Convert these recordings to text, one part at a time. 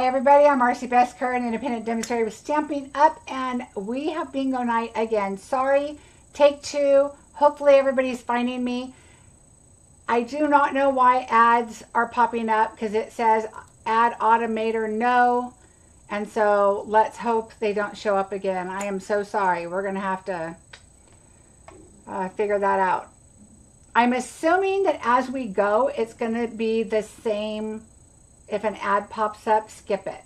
Hi everybody, I'm Marcie Besecker, an independent demonstrator with Stampin' Up, and we have bingo night again. Sorry, take two. Hopefully everybody's finding me. I do not know why ads are popping up because it says ad automator no, and so let's hope they don't show up again. I am so sorry. We're going to have to figure that out. I'm assuming that as we go, it's going to be the same. If an ad pops up, skip it.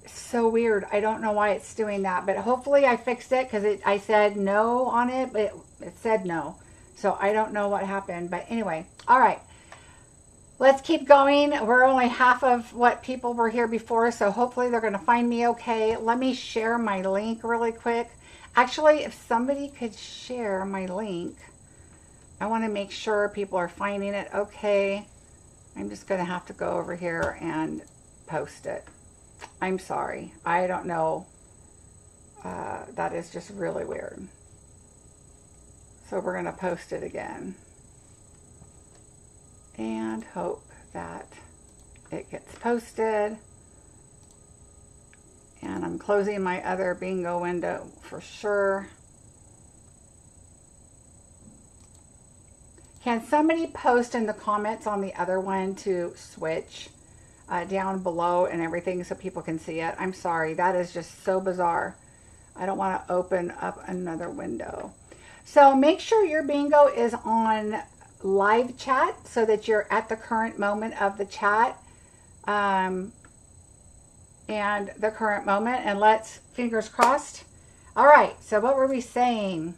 So weird. I don't know why it's doing that, but hopefully I fixed it because I said no on it, but it said no. So I don't know what happened, but anyway. All right. Let's keep going. We're only half of what people were here before, so hopefully they're going to find me okay. Let me share my link really quick. Actually, if somebody could share my link, I want to make sure people are finding it okay. I'm just going to have to go over here and post it. I'm sorry. I don't know. That is just really weird. So we're going to post it again. And hope that it gets posted. And I'm closing my other bingo window for sure. Can somebody post in the comments on the other one to switch down below and everything so people can see it? I'm sorry, that is just so bizarre. I don't want to open up another window. So make sure your bingo is on live chat so that you're at the current moment of the chat and the current moment. And let's, fingers crossed. All right, so what were we saying?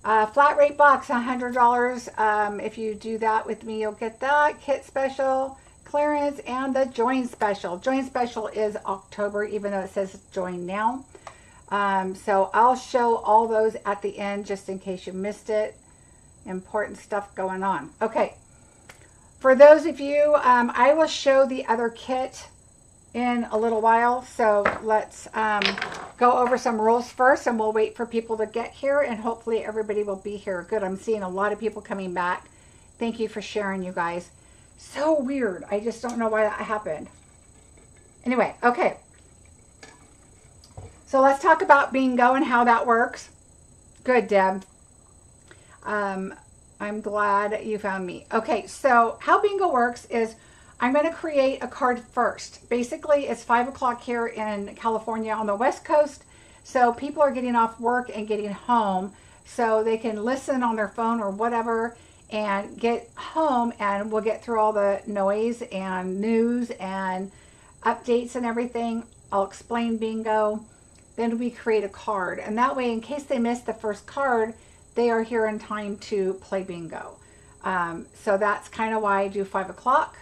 Flat rate box, $100. If you do that with me, you'll get that. Kit special, clearance, and the join special. Join special is October, even though it says join now. So I'll show all those at the end just in case you missed it. Important stuff going on. Okay. For those of you, I will show the other kit in a little while, so let's go over some rules first, and we'll wait for people to get here, and hopefully everybody will be here. Good, I'm seeing a lot of people coming back. Thank you for sharing, you guys. So weird. I just don't know why that happened. Anyway, okay. So let's talk about bingo and how that works. Good, Deb. I'm glad you found me. Okay, so how bingo works is I'm going to create a card first. Basically, it's 5 o'clock here in California on the West Coast. So people are getting off work and getting home so they can listen on their phone or whatever and get home, and we'll get through all the noise and news and updates and everything. I'll explain bingo. Then we create a card. And that way, in case they miss the first card, they are here in time to play bingo. So that's kind of why I do 5 o'clock.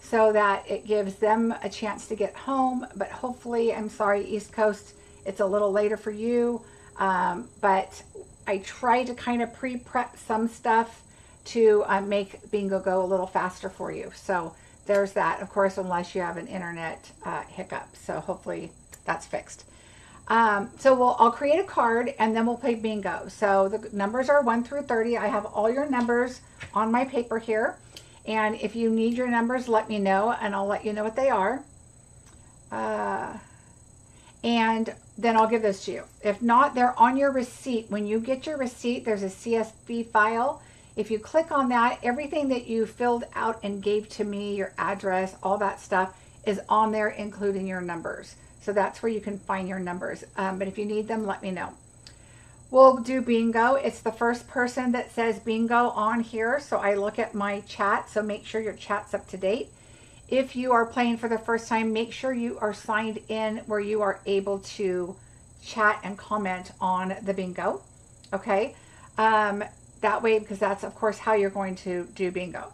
So that it gives them a chance to get home. But hopefully, I'm sorry, East Coast, it's a little later for you. But I try to kind of pre-prep some stuff to make bingo go a little faster for you. So there's that, of course, unless you have an internet hiccup. So hopefully that's fixed. So I'll create a card and then we'll play bingo. So the numbers are 1 through 30. I have all your numbers on my paper here. And if you need your numbers, let me know, and I'll let you know what they are. And then I'll give those to you. If not, they're on your receipt. When you get your receipt, there's a CSV file. If you click on that, everything that you filled out and gave to me, your address, all that stuff is on there, including your numbers. So that's where you can find your numbers. But if you need them, let me know. We'll do bingo. It's the first person that says bingo on here. So I look at my chat. So make sure your chat's up to date. If you are playing for the first time, make sure you are signed in where you are able to chat and comment on the bingo. Okay. That way, because that's of course how you're going to do bingo.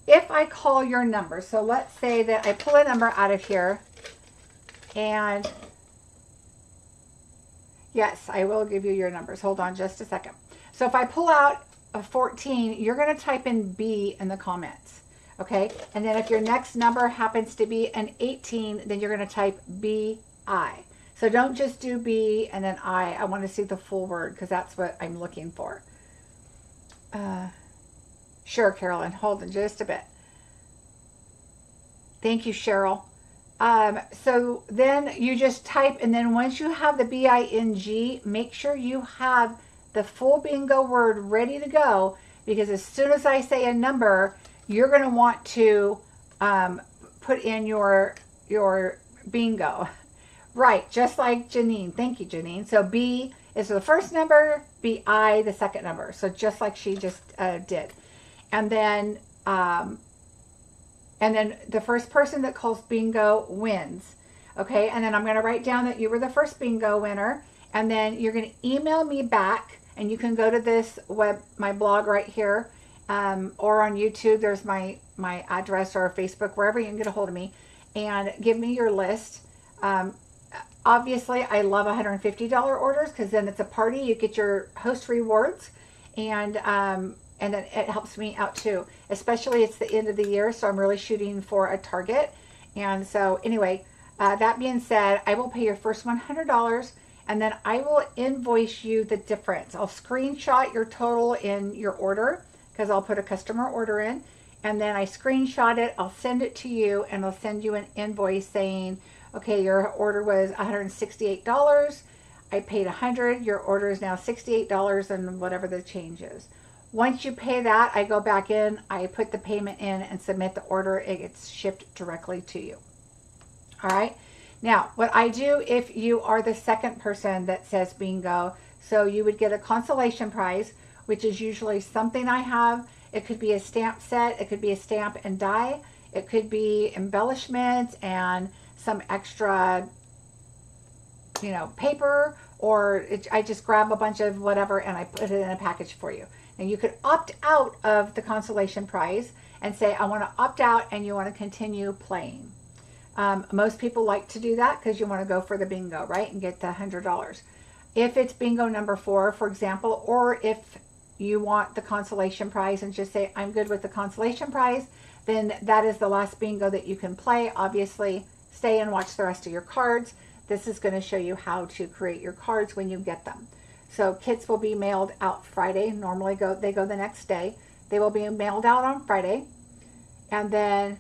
If I call your number, so let's say that I pull a number out of here, and yes, I will give you your numbers. Hold on just a second. So if I pull out a 14, you're going to type in B in the comments. Okay. And then if your next number happens to be an 18, then you're going to type B-I. So don't just do B and then I. I want to see the full word because that's what I'm looking for. Sure, Carolyn. Hold on just a bit. Thank you, Cheryl. So then you just type, and then once you have the BING, make sure you have the full bingo word ready to go, because as soon as I say a number, you're going to want to put in your bingo. Right, just like Janine. Thank you, Janine. So B is the first number, BI the second number. So just like she just did. And then the first person that calls bingo wins. Okay, and then I'm going to write down that you were the first bingo winner, and then you're going to email me back, and you can go to this my blog right here, or on YouTube. There's my address, or Facebook, wherever you can get a hold of me, and give me your list. Obviously, I love $150 orders, because then it's a party. You get your host rewards, and then it helps me out too. Especially it's the end of the year, so I'm really shooting for a target. And so anyway, that being said, I will pay your first $100, and then I will invoice you the difference. I'll screenshot your total in your order, because I'll put a customer order in, and then I screenshot it. I'll send it to you, and I'll send you an invoice saying, okay, your order was $168. I paid $100. Your order is now $68 and whatever the change is. Once you pay that, I go back in, I put the payment in and submit the order. It gets shipped directly to you. All right. Now, what I do if you are the second person that says bingo, so you would get a consolation prize, which is usually something I have. It could be a stamp set. It could be a stamp and die. It could be embellishments and some extra, paper, or I just grab a bunch of whatever and I put it in a package for you. And you could opt out of the consolation prize and say, I want to opt out, and you want to continue playing. Most people like to do that because you want to go for the bingo, right? And get the $100. If it's bingo number 4, for example, or if you want the consolation prize and just say, I'm good with the consolation prize, then that is the last bingo that you can play. Obviously, stay and watch the rest of your cards. This is going to show you how to create your cards when you get them. So kits will be mailed out Friday. Normally they go the next day. They will be mailed out on Friday. And then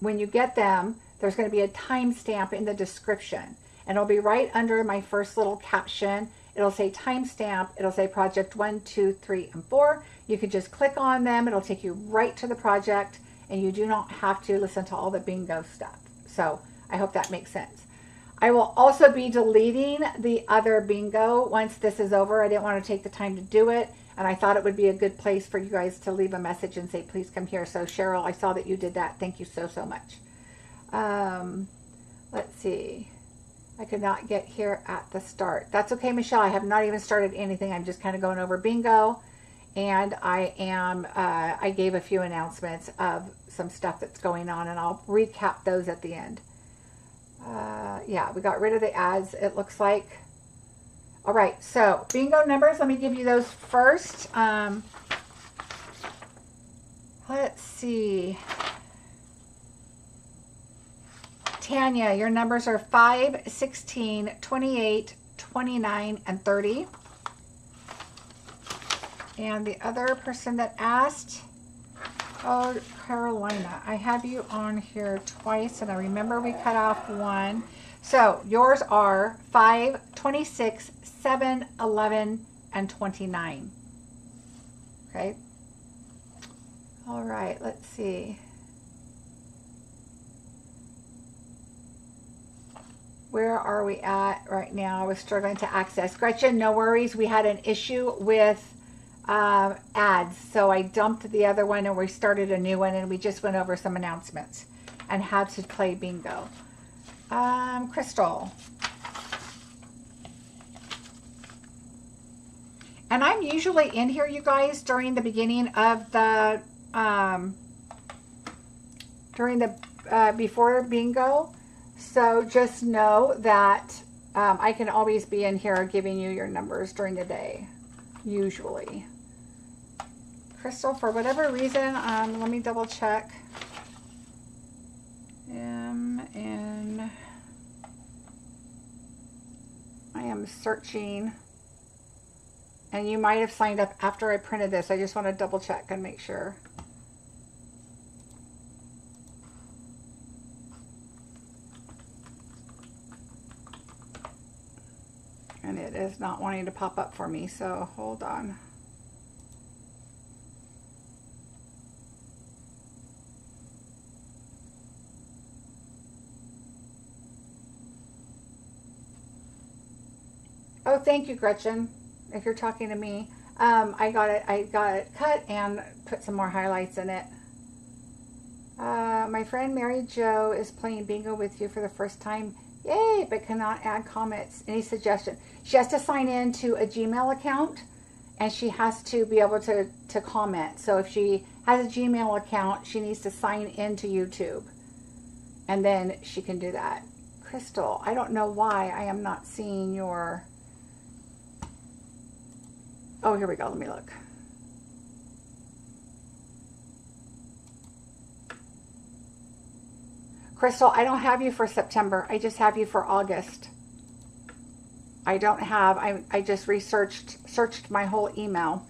when you get them, there's going to be a timestamp in the description. And it'll be right under my first little caption. It'll say timestamp. It'll say project 1, 2, 3, and 4. You can just click on them. It'll take you right to the project, and you do not have to listen to all the bingo stuff. So I hope that makes sense. I will also be deleting the other bingo once this is over. I didn't want to take the time to do it, and I thought it would be a good place for you guys to leave a message and say, please come here. So Cheryl, I saw that you did that. Thank you so much. Let's see. I could not get here at the start. That's okay, Michelle. I have not even started anything. I'm just kind of going over bingo, and I gave a few announcements of some stuff that's going on, and I'll recap those at the end. Yeah, we got rid of the ads, it looks like. All right, so bingo numbers, let me give you those first. Let's see. Tanya, your numbers are 5, 16, 28, 29, and 30. And the other person that asked, oh, Carolina, I have you on here twice, and I remember we cut off one. So yours are 5, 26, 7, 11, and 29. Okay. All right, let's see. Where are we at right now? I was struggling to access. Gretchen, no worries. We had an issue with ads, so I dumped the other one and we started a new one, and we just went over some announcements and how to play bingo. Crystal. And I'm usually in here, you guys, during the beginning of the, before bingo. So just know that I can always be in here giving you your numbers during the day, usually. Crystal, for whatever reason, let me double check. And I am searching. And you might have signed up after I printed this. I just want to double check and make sure. And it is not wanting to pop up for me, so hold on. Oh, thank you, Gretchen, if you're talking to me. I got it cut and put some more highlights in it. My friend Mary Jo is playing bingo with you for the first time. Yay, but cannot add comments. Any suggestion? She has to sign in to a Gmail account, and she has to be able to comment. So if she has a Gmail account, she needs to sign into YouTube, and then she can do that. Crystal, I don't know why I am not seeing your... Oh, here we go. Let me look. Crystal, I don't have you for September. I just have you for August. I don't have, I just searched my whole email,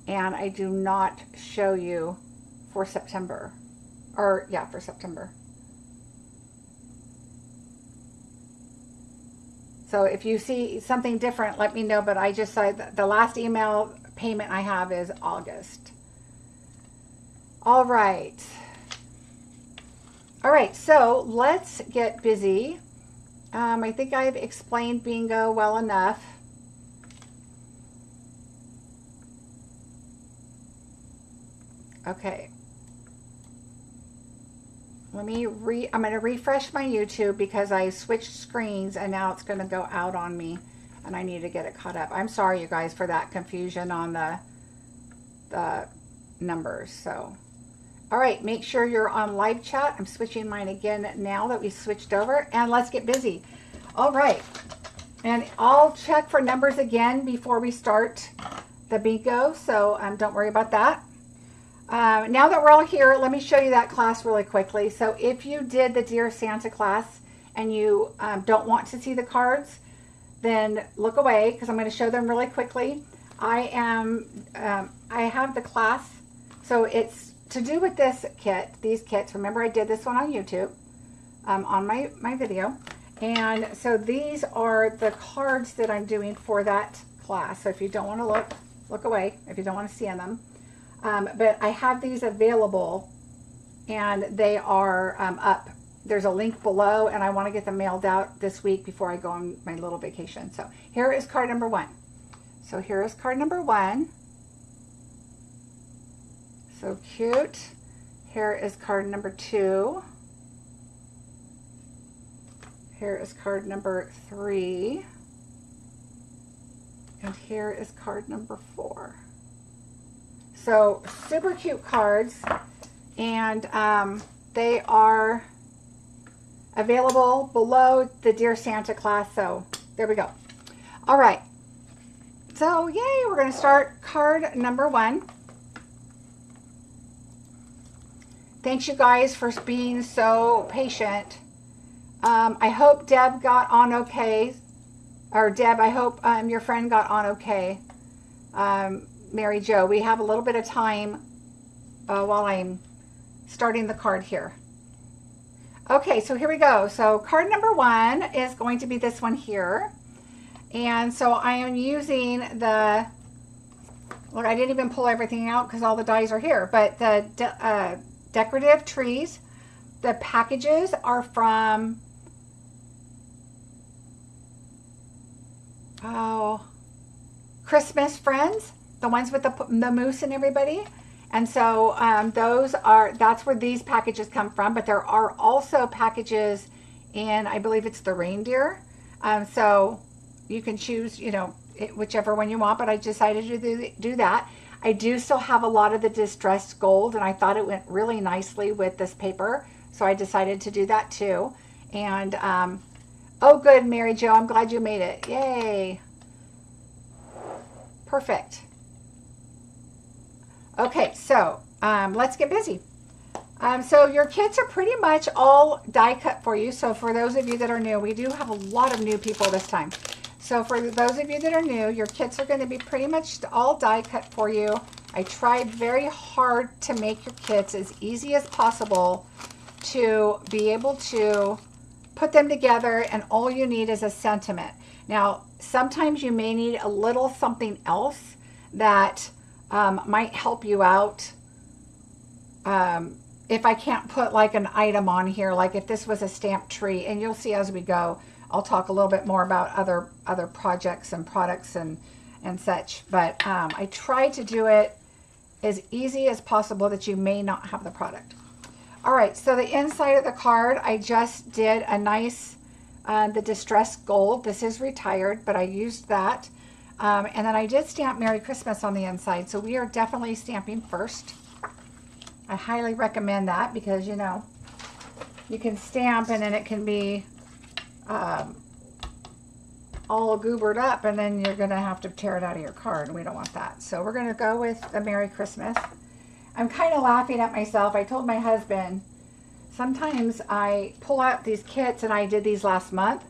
and I do not show you for September. Or, yeah, for September. So if you see something different, let me know, but I just said the last email payment I have is August. All right. All right, so let's get busy. I think I've explained bingo well enough. Okay. I'm going to refresh my YouTube because I switched screens and now it's going to go out on me and I need to get it caught up. I'm sorry, you guys, for that confusion on the numbers. So, all right, make sure you're on live chat. I'm switching mine again now that we switched over, and let's get busy. All right, and I'll check for numbers again before we start the bingo, so don't worry about that. Now that we're all here, let me show you that class really quickly. So if you did the Dear Santa class and you don't want to see the cards, then look away because I'm going to show them really quickly. I have the class, so it's to do with this kit, these kits. Remember, I did this one on YouTube, on my video. And so these are the cards that I'm doing for that class. So if you don't want to look away if you don't want to see them. But I have these available, and they are up. There's a link below, and I want to get them mailed out this week before I go on my little vacation. So here is card number 1. So here is card number 1. So cute. Here is card number 2. Here is card number 3. And here is card number 4. So super cute cards, and they are available below the Dear Santa class. So there we go. All right. So yay, we're going to start card number 1. Thanks, you guys, for being so patient. I hope Deb got on okay. Or Deb, I hope your friend got on okay. Mary Jo, we have a little bit of time while I'm starting the card here. Okay, so here we go. So card number 1 is going to be this one here. And so I am using the, look, I didn't even pull everything out because all the dies are here, but the decorative trees. The packages are from, Christmas Friends, the ones with the moose and everybody. And so that's where these packages come from, but there are also packages in, I believe it's the reindeer. So you can choose, whichever one you want, but I decided to do that. I do still have a lot of the distressed gold, and I thought it went really nicely with this paper, so I decided to do that too. And, oh good, Mary Jo, I'm glad you made it. Yay. Perfect. Okay, so let's get busy. So your kits are pretty much all die cut for you. So for those of you that are new, we do have a lot of new people this time. So for those of you that are new, your kits are going to be pretty much all die cut for you. I tried very hard to make your kits as easy as possible to be able to put them together, and all you need is a sentiment. Now, sometimes you may need a little something else that might help you out. If I can't put like an item on here, like if this was a stamped tree, and you'll see as we go, I'll talk a little bit more about other projects and products and such. But I try to do it as easy as possible that you may not have the product. All right, so the inside of the card, I just did a nice, the distressed gold. This is retired, but I used that. And then I did stamp Merry Christmas on the inside. So we are definitely stamping first. I highly recommend that because, you know, you can stamp and then it can be all goobered up, and then you're going to have to tear it out of your card. We don't want that. So we're going to go with the Merry Christmas. I'm kind of laughing at myself. I told my husband, sometimes I pull out these kits, and I did these last month.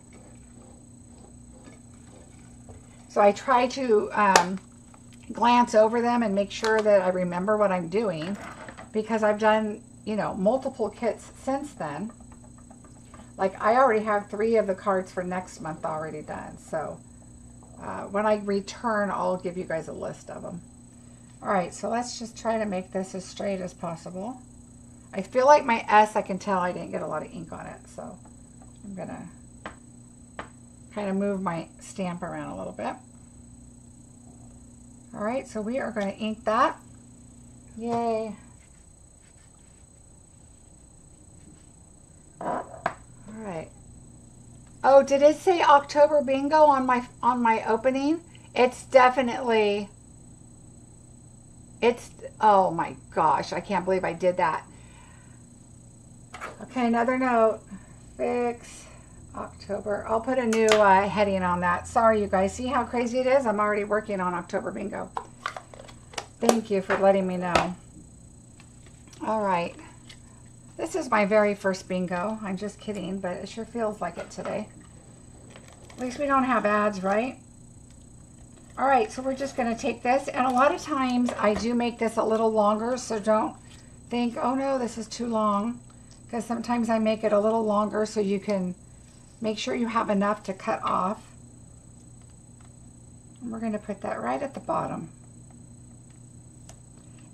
So I try to glance over them and make sure that I remember what I'm doing, because I've done, you know, multiple kits since then. Like I already have 3 of the cards for next month already done. So when I return, I'll give you guys a list of them. All right, so let's just try to make this as straight as possible. I feel like my S, I can tell I didn't get a lot of ink on it. So I'm gonna kind of move my stamp around a little bit. All right, so we are going to ink that. Yay. All right. Oh, did it say October bingo on my opening? It's definitely, oh my gosh, I can't believe I did that. Okay, another note. Fix October. I'll put a new heading on that. Sorry, you guys. See how crazy it is? I'm already working on October bingo. Thank you for letting me know. All right. This is my very first bingo. I'm just kidding, but it sure feels like it today. At least we don't have ads, right? All right, so we're just going to take this. And a lot of times I do make this a little longer, so don't think, oh no, this is too long. Because sometimes I make it a little longer so you can make sure you have enough to cut off. And we're going to put that right at the bottom.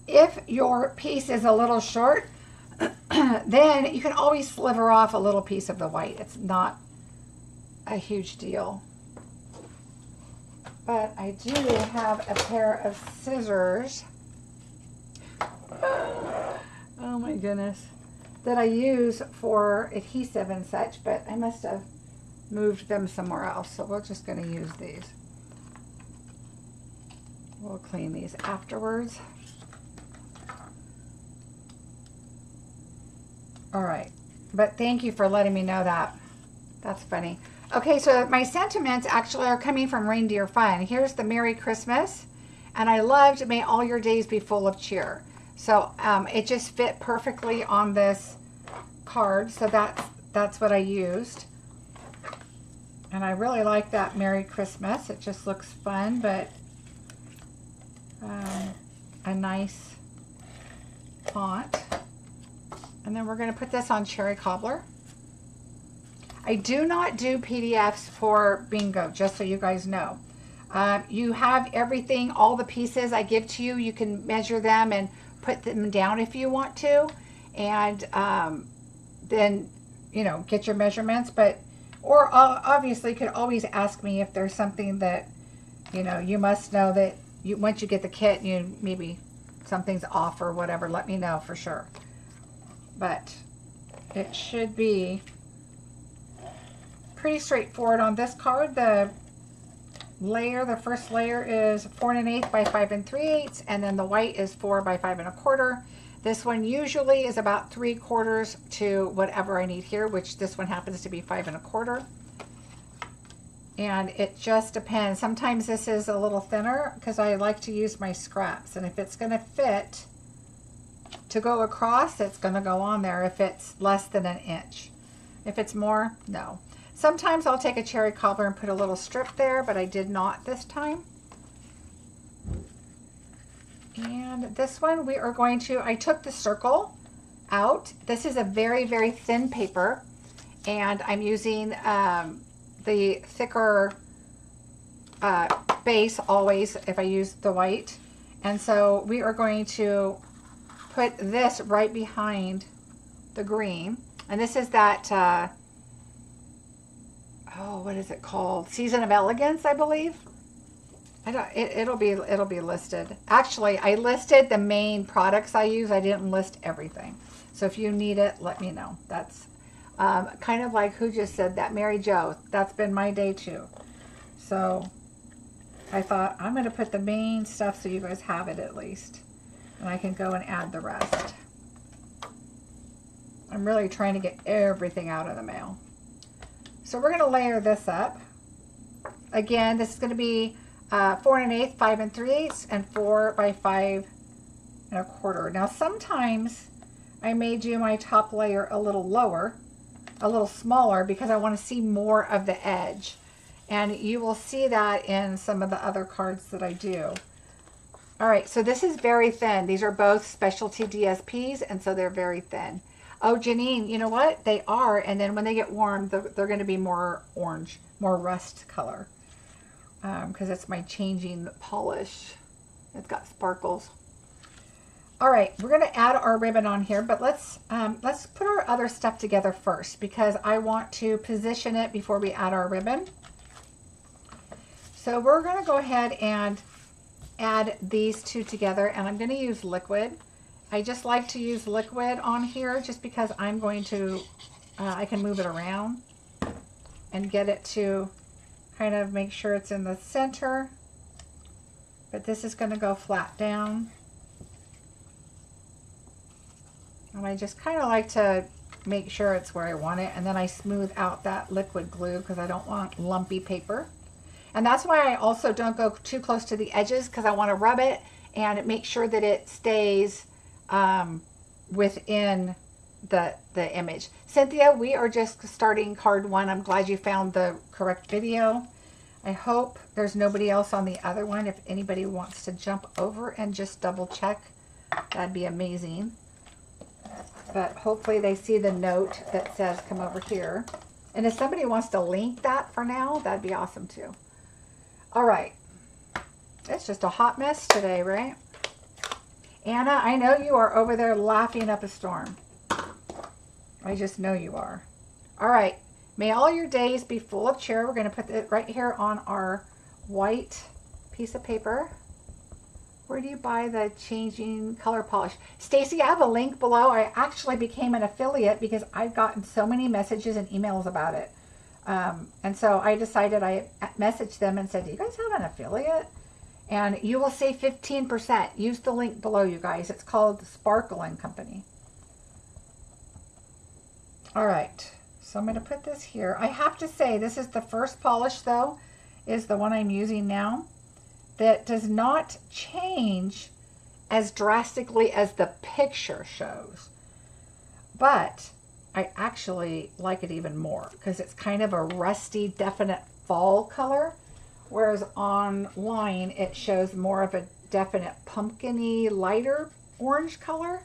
If your piece is a little short, then you can always sliver off a little piece of the white. It's not a huge deal. But I do have a pair of scissors. Oh my goodness. That I use for adhesive and such, but I must have moved them somewhere else. So we're just going to use these. We'll clean these afterwards. All right, but thank you for letting me know that. That's funny. Okay, so my sentiments actually are coming from Reindeer Fun. Here's the Merry Christmas, and I loved May all your days be full of cheer. So it just fit perfectly on this card, so that's what I used. And I really like that Merry Christmas. It just looks fun, but a nice font. And then we're going to put this on Cherry Cobbler. I do not do PDFs for bingo, just so you guys know. You have everything, all the pieces I give to you. You can measure them and put them down if you want to. And then, you know, get your measurements. Or obviously, you could always ask me if there's something that, you know, you must know that once you get the kit, maybe something's off or whatever. Let me know for sure. But it should be pretty straightforward on this card. The first layer is 4 1/8 by 5 3/8, and then the white is 4 by 5 1/4. This one usually is about 3/4 to whatever I need here, which this one happens to be 5 1/4. And it just depends. Sometimes this is a little thinner because I like to use my scraps, and if it's going to fit to go across, it's going to go on there if it's less than 1 inch. If it's more, no. Sometimes I'll take a Cherry Cobbler and put a little strip there, but I did not this time. And this one we are going to, I took the circle out. This is a very, very thin paper, and I'm using the thicker base always if I use the white. And so we are going to put this right behind the green. And this is that, oh, what is it called? Season of Elegance, I believe. I don't, it'll be listed. Actually, I listed the main products I use. I didn't list everything. So if you need it, let me know. That's kind of like who just said that? Mary Jo. That's been my day too. So I thought I'm going to put the main stuff so you guys have it at least. And I can go and add the rest. I'm really trying to get everything out of the mail. So we're going to layer this up. Again, this is going to be 4 1/8, 5 3/8, and 4 by 5 1/4. Now sometimes I may do my top layer a little lower, a little smaller, because I want to see more of the edge. And you will see that in some of the other cards that I do. All right, so this is very thin. These are both specialty DSPs, and so they're very thin. Oh, Janine, you know what? They are, and then when they get warm, they're going to be more orange, more rust color, because it's my changing polish. It's got sparkles. All right, we're going to add our ribbon on here, but let's put our other stuff together first, because I want to position it before we add our ribbon. So we're going to go ahead and add these two together, and I'm going to use liquid. I just like to use liquid on here just because I'm going to, I can move it around and get it to kind of make sure it's in the center. But this is going to go flat down. And I just kind of like to make sure it's where I want it. And then I smooth out that liquid glue because I don't want lumpy paper. And that's why I also don't go too close to the edges, because I want to rub it and make sure that it stays within the image. Cynthia, we are just starting card 1. I'm glad you found the correct video. I hope there's nobody else on the other one. If anybody wants to jump over and just double check, that'd be amazing. But hopefully they see the note that says come over here. And if somebody wants to link that for now, that'd be awesome too. All right. It's just a hot mess today, right? Anna, I know you are over there laughing up a storm. I just know you are. All right. May all your days be full of cheer. We're going to put it right here on our white piece of paper. Where do you buy the changing color polish? Stacy, I have a link below. I actually became an affiliate because I've gotten so many messages and emails about it. And so I decided, I messaged them and said, do you guys have an affiliate? And you will save 15%. Use the link below, you guys. It's called Sparkle & Company. All right. So I'm going to put this here. I have to say, this is the first polish, though, is the one I'm using now, that does not change as drastically as the picture shows. But I actually like it even more because it's kind of a rusty, definite fall color. Whereas online, it shows more of a definite pumpkin-y, lighter orange color.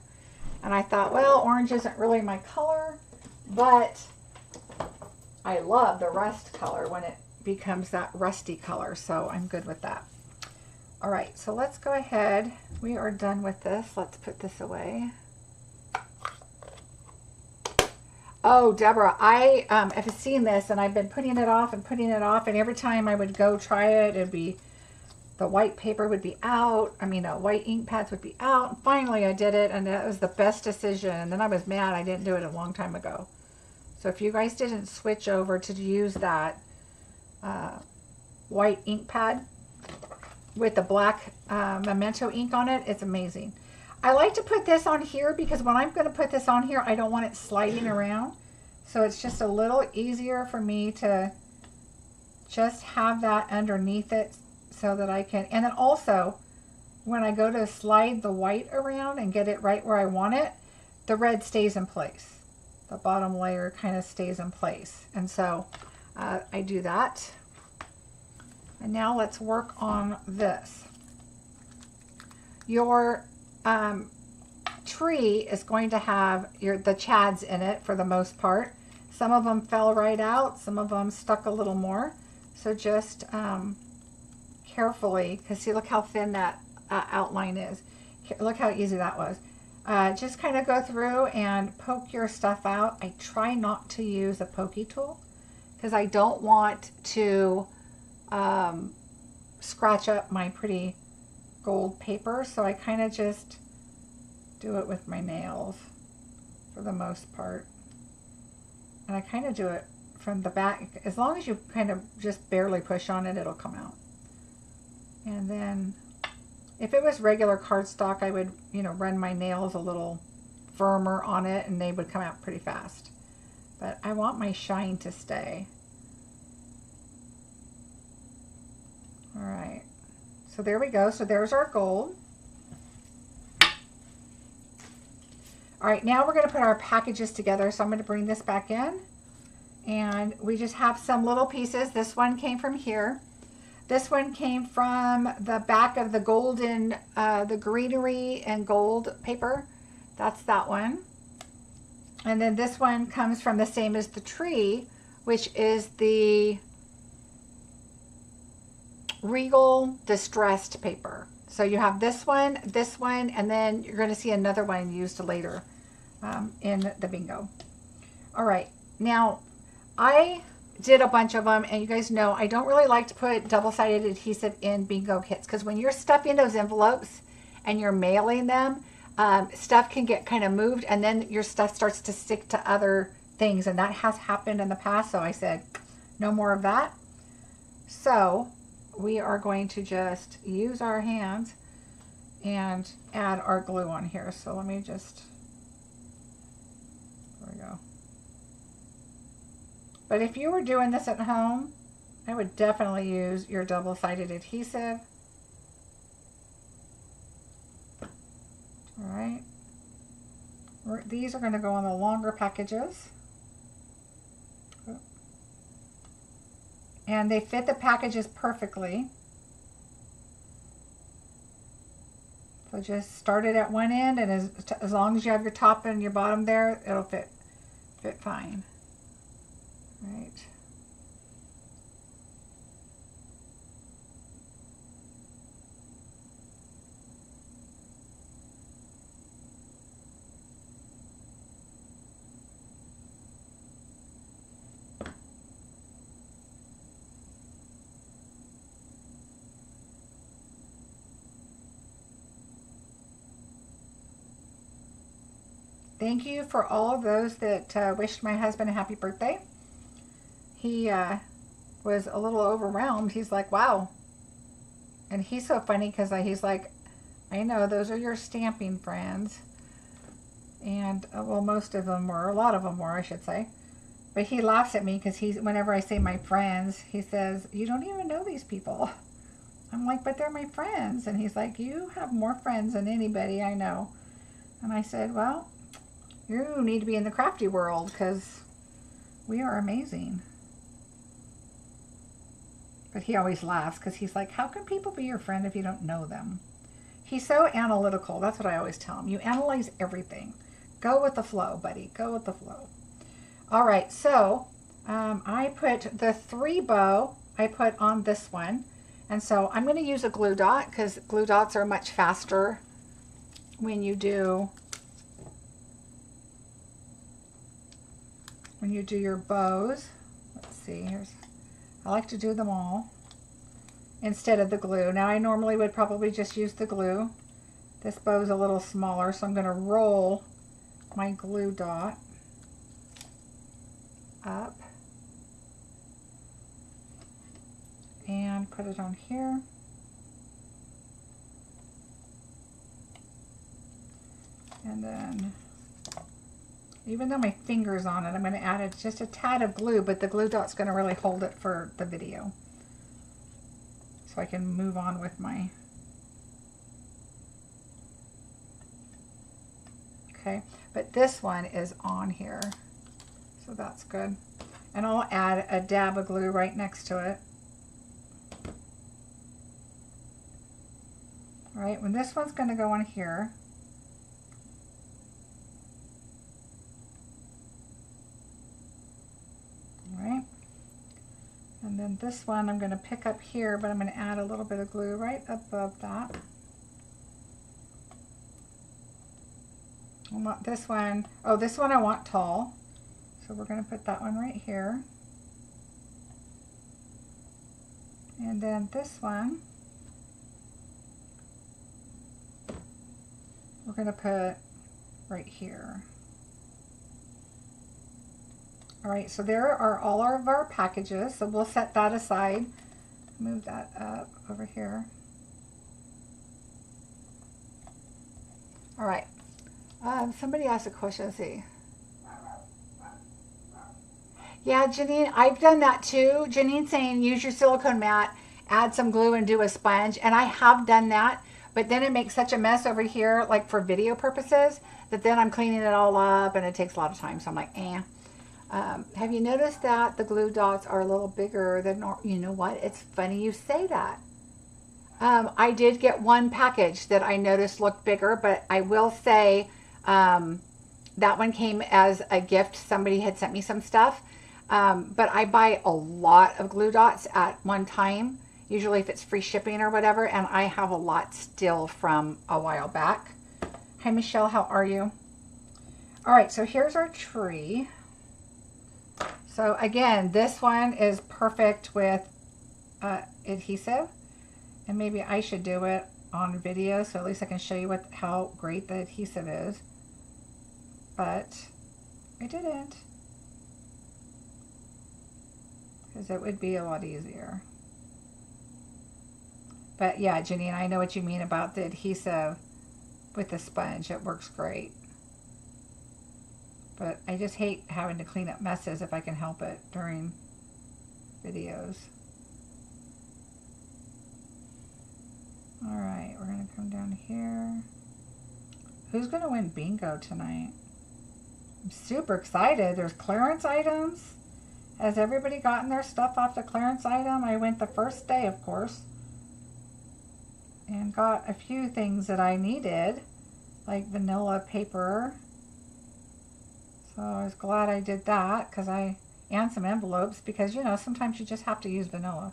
And I thought, well, orange isn't really my color, but I love the rust color when it becomes that rusty color. So I'm good with that. All right, so let's go ahead. We are done with this. Let's put this away. Oh, Deborah, I have seen this, and I've been putting it off, and every time I would go try it, it'd be, the white paper would be out. I mean, white ink pads would be out. And finally, I did it, and that was the best decision. And then I was mad I didn't do it a long time ago. So if you guys didn't switch over to use that white ink pad with the black memento ink on it, it's amazing. I like to put this on here because when I'm going to put this on here, I don't want it sliding around. So it's just a little easier for me to just have that underneath it so that I can, and then also when I go to slide the white around and get it right where I want it, the red stays in place. The bottom layer kind of stays in place. And so I do that. And now let's work on this. Your tree is going to have the chads in it for the most part. Some of them fell right out, some of them stuck a little more. So just carefully, because see, look how thin that outline is. Look how easy that was. Just kind of go through and poke your stuff out. I try not to use a pokey tool because I don't want to scratch up my pretty gold paper. So I kind of just do it with my nails for the most part. And I kind of do it from the back. As long as you kind of just barely push on it, it'll come out. And then if it was regular cardstock, I would, you know, run my nails a little firmer on it and they would come out pretty fast. But I want my shine to stay. All right, so there we go. So there's our gold. All right, now we're going to put our packages together. So I'm going to bring this back in. And we just have some little pieces. This one came from here. This one came from the back of the golden, the greenery and gold paper. That's that one. And then this one comes from the same as the tree, which is the Regal Distressed paper. So you have this one, and then you're going to see another one used later in the bingo. All right, now I did a bunch of them, and you guys know I don't really like to put double-sided adhesive in bingo kits because when you're stuffing those envelopes and you're mailing them, stuff can get kind of moved, and then your stuff starts to stick to other things, and that has happened in the past. So I said no more of that. So we are going to just use our hands and add our glue on here. So let me just, there we go. But if you were doing this at home, I would definitely use your double-sided adhesive. All right. These are going to go on the longer packages. And they fit the packages perfectly. So just start it at one end, and as long as you have your top and your bottom there, it'll fit fine. Right. Thank you for all of those that wished my husband a happy birthday. He was a little overwhelmed. He's like, wow. And he's so funny because he's like, I know, those are your stamping friends. And, well, most of them were. A lot of them were, I should say. But he laughs at me because whenever I say my friends, he says, you don't even know these people. I'm like, but they're my friends. And he's like, you have more friends than anybody I know. And I said, well, you need to be in the crafty world because we are amazing. But he always laughs because he's like, how can people be your friend if you don't know them? He's so analytical. That's what I always tell him. You analyze everything. Go with the flow, buddy. Go with the flow. All right, so I put the 3 bow, I put on this one. And so I'm going to use a glue dot because glue dots are much faster when you do your bows. Let's see, I like to do them all instead of the glue. Now I normally would probably just use the glue. This bow's a little smaller, so I'm going to roll my glue dot up and put it on here. And then, even though my finger's on it, I'm going to add just a tad of glue, but the glue dot's going to really hold it for the video. So I can move on with my... Okay, but this one is on here, so that's good. And I'll add a dab of glue right next to it. All right, when this one's going to go on here, And then this one I'm going to pick up here, but I'm going to add a little bit of glue right above that. I want this one, oh, this one I want tall. So we're going to put that one right here. And then this one, we're going to put right here. All right, so there are all of our packages. So we'll set that aside. Move that up over here. All right. Somebody asked a question. Let's see. Yeah, Janine, I've done that too. Janine's saying use your silicone mat, add some glue and do a sponge. And I have done that, but then it makes such a mess over here, like for video purposes, that then I'm cleaning it all up and it takes a lot of time. So I'm like, eh. Have you noticed that the glue dots are a little bigger than normal? You know what? It's funny you say that. I did get one package that I noticed looked bigger, but I will say that one came as a gift. Somebody had sent me some stuff. But I buy a lot of glue dots at one time, usually if it's free shipping or whatever, and I have a lot still from a while back. Hi, Michelle, how are you? All right, so here's our tree. So again, this one is perfect with adhesive, and maybe I should do it on video so at least I can show you how great the adhesive is, but I didn't, because it would be a lot easier. But yeah, Janine, I know what you mean about the adhesive with the sponge. It works great. But I just hate having to clean up messes if I can help it during videos. All right, we're going to come down here. Who's going to win bingo tonight? I'm super excited. There's clearance items. Has everybody gotten their stuff off the clearance item? I went the first day, of course, and got a few things that I needed, like vanilla paper. So I was glad I did that, and some envelopes, because, you know, sometimes you just have to use vanilla.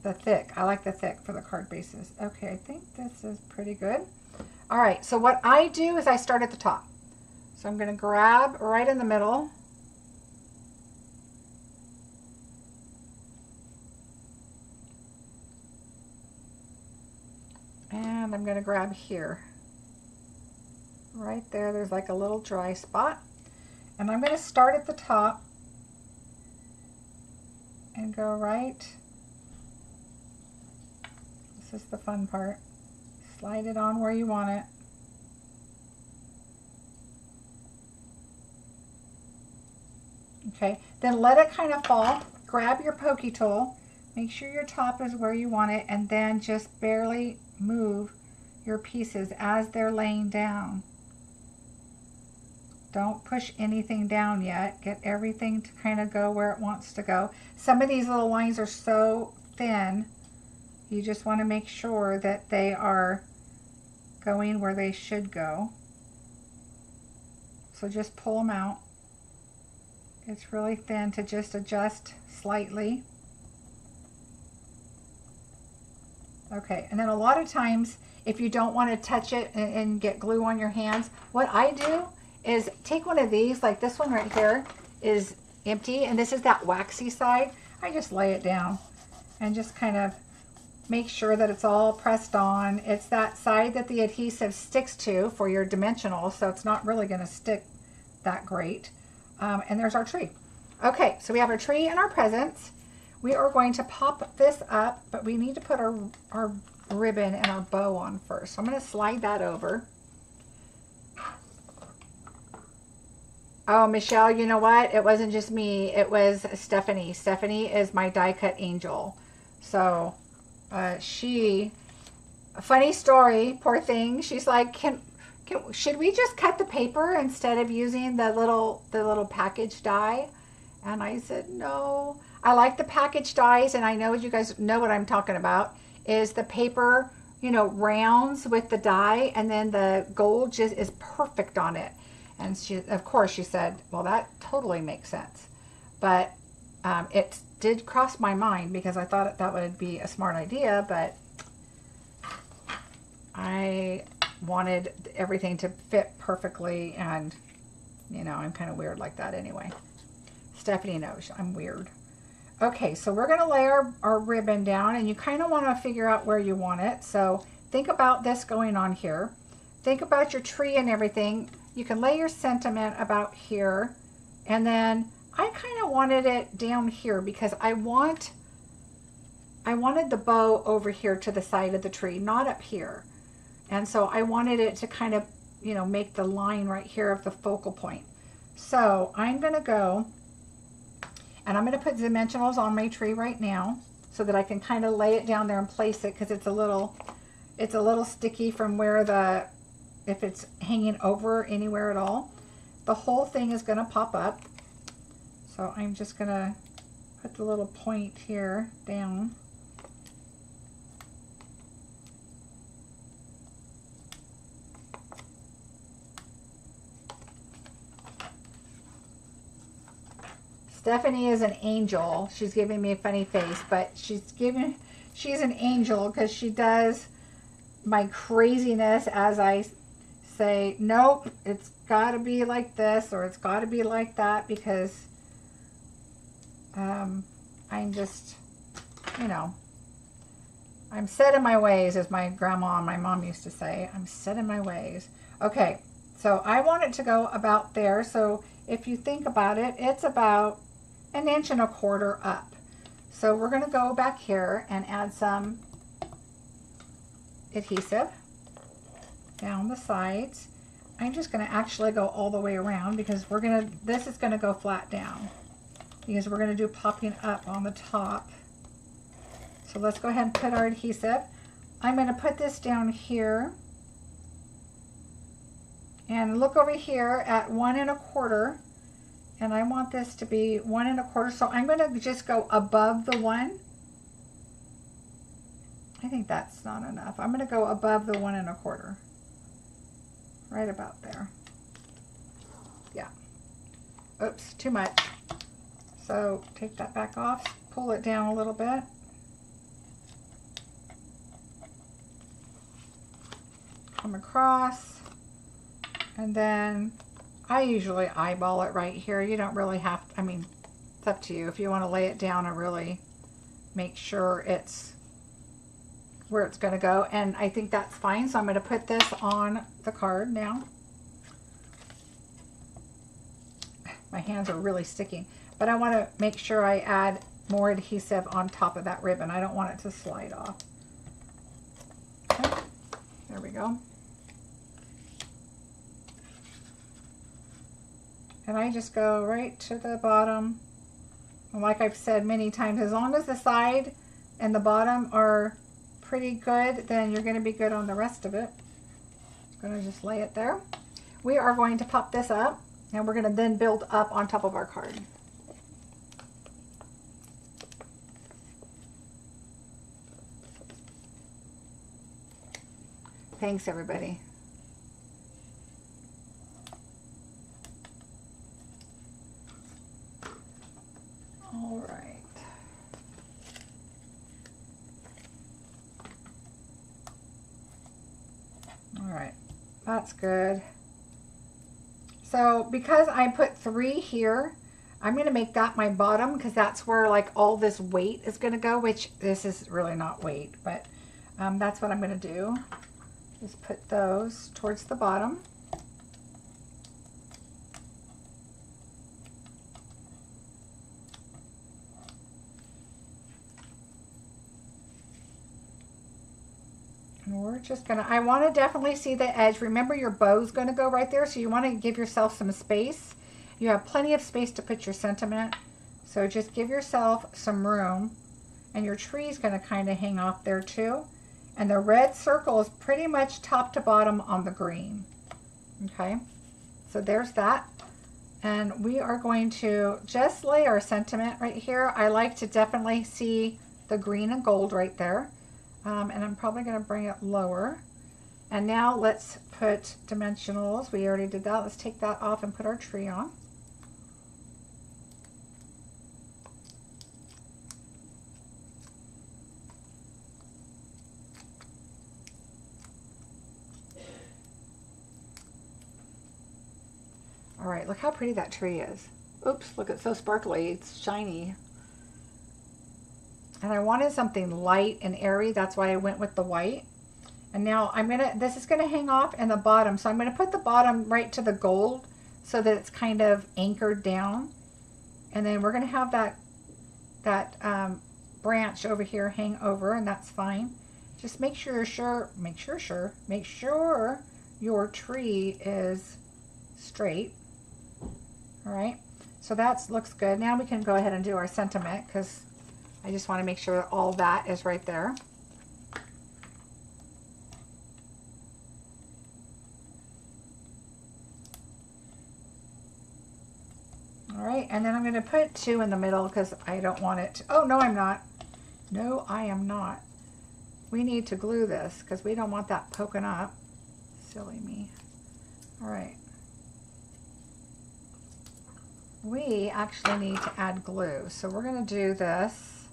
The thick, I like the thick for the card bases. Okay, I think this is pretty good. All right, so what I do is I start at the top. So I'm going to grab right in the middle. And I'm going to grab here. Right there, there's like a little dry spot. And I'm going to start at the top and go right. This is the fun part. Slide it on where you want it. Okay, then let it kind of fall. Grab your pokey tool. Make sure your top is where you want it, and then just barely move your pieces as they're laying down. Don't push anything down yet. Get everything to kind of go where it wants to go. Some of these little lines are so thin, you just want to make sure that they are going where they should go. So just pull them out. It's really thin to just adjust slightly. Okay, and then a lot of times, if you don't want to touch it and get glue on your hands, what I do is take one of these, like this one right here is empty, and this is that waxy side. I just lay it down and just kind of make sure that it's all pressed on. It's that side that the adhesive sticks to for your dimensional, so it's not really going to stick that great. And there's our tree. Okay, so we have our tree and our presents. We are going to pop this up, but we need to put our ribbon and our bow on first. So I'm going to slide that over. Oh, Michelle, you know what? It wasn't just me. It was Stephanie. Stephanie is my die cut angel. So funny story, poor thing. She's like, should we just cut the paper instead of using the little package die? And I said, no. I like the package dies, and I know you guys know what I'm talking about, is the paper, you know, rounds with the die, and then the gold just is perfect on it. And she, of course, she said, well, that totally makes sense. but it did cross my mind because I thought that would be a smart idea, but I wanted everything to fit perfectly, and you know, I'm kind of weird like that anyway. Stephanie knows I'm weird. Okay, so we're going to lay our ribbon down, and you kind of want to figure out where you want it. So think about this going on here. Think about your tree and everything. You can lay your sentiment about here, and then I kind of wanted it down here because I wanted the bow over here to the side of the tree, not up here. And so I wanted it to kind of, you know, make the line right here of the focal point. So I'm going to go, and I'm going to put dimensionals on my tree right now so that I can kind of lay it down there and place it, because it's a little sticky from where if it's hanging over anywhere at all. The whole thing is going to pop up. So I'm just going to put the little point here down. Stephanie is an angel. She's giving me a funny face, but she's an angel because she does my craziness as I say, nope, it's got to be like this, or it's got to be like that, because I'm just, you know, I'm set in my ways, as my grandma and my mom used to say. I'm set in my ways. Okay, so I want it to go about there. So if you think about it, it's about 1 1/4 inches up. So we're going to go back here and add some adhesive down the sides. I'm just going to actually go all the way around, because this is going to go flat down, because we're going to do popping up on the top. So let's go ahead and put our adhesive. I'm going to put this down here and look over here at 1 1/4. And I want this to be 1 1/4. So I'm going to just go above the 1. I think that's not enough. I'm going to go above the 1 1/4. Right about there. Yeah. Oops, too much. So take that back off, pull it down a little bit. Come across, and then I usually eyeball it right here. You don't really have to, I mean, it's up to you. If you want to lay it down and really make sure it's where it's going to go. And I think that's fine. So I'm going to put this on the card now. My hands are really sticking, but I want to make sure I add more adhesive on top of that ribbon. I don't want it to slide off. Okay, there we go. And I just go right to the bottom. And like I've said many times, as long as the side and the bottom are pretty good, then you're going to be good on the rest of it. I'm going to just lay it there. We are going to pop this up, and we're going to then build up on top of our card. Thanks, everybody. All right. All right, that's good. So because I put 3 here, I'm going to make that my bottom, because that's where like all this weight is going to go, which this is really not weight, but that's what I'm going to do, is put those towards the bottom. And we're just gonna, I want to definitely see the edge. Remember, your bow's going to go right there, so you want to give yourself some space. You have plenty of space to put your sentiment, so just give yourself some room. And your tree's going to kind of hang off there too. And the red circle is pretty much top to bottom on the green. Okay, so there's that. And we are going to just lay our sentiment right here. I like to definitely see the green and gold right there. And I'm probably going to bring it lower. And now let's put dimensionals. We already did that. Let's take that off and put our tree on. All right, look how pretty that tree is. Oops, look, it's so sparkly, it's shiny. And I wanted something light and airy, that's why I went with the white. And now this is gonna hang off in the bottom, so I'm gonna put the bottom right to the gold so that it's kind of anchored down. And then we're gonna have that branch over here hang over, and that's fine. Just make sure your tree is straight. All right, so that looks good. Now we can go ahead and do our sentiment, because I just want to make sure that all that is right there. All right, and then I'm going to put 2 in the middle because I don't want it to, oh, no, I'm not. No, I am not. We need to glue this because we don't want that poking up. Silly me. All right. We actually need to add glue. So we're going to do this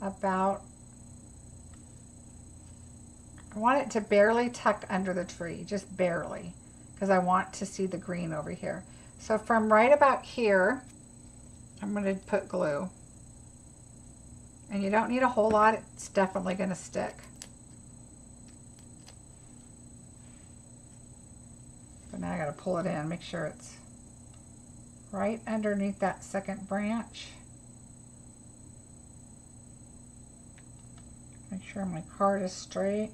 about, I want it to barely tuck under the tree, just barely, because I want to see the green over here. So from right about here, I'm going to put glue. And you don't need a whole lot, it's definitely going to stick. But now I got to pull it in, make sure it's right underneath that second branch. Make sure my card is straight.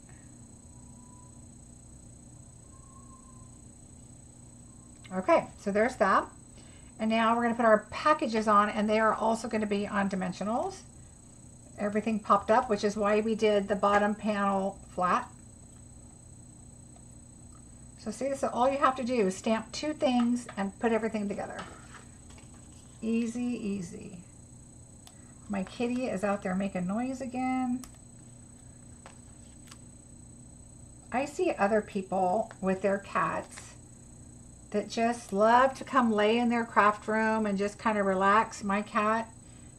Okay, so there's that. And now we're going to put our packages on, and they are also going to be on dimensionals. Everything popped up, which is why we did the bottom panel flat. So see, this is all you have to do is stamp 2 things and put everything together. Easy, easy. My kitty is out there making noise again. I see other people with their cats that just love to come lay in their craft room and just kind of relax. My cat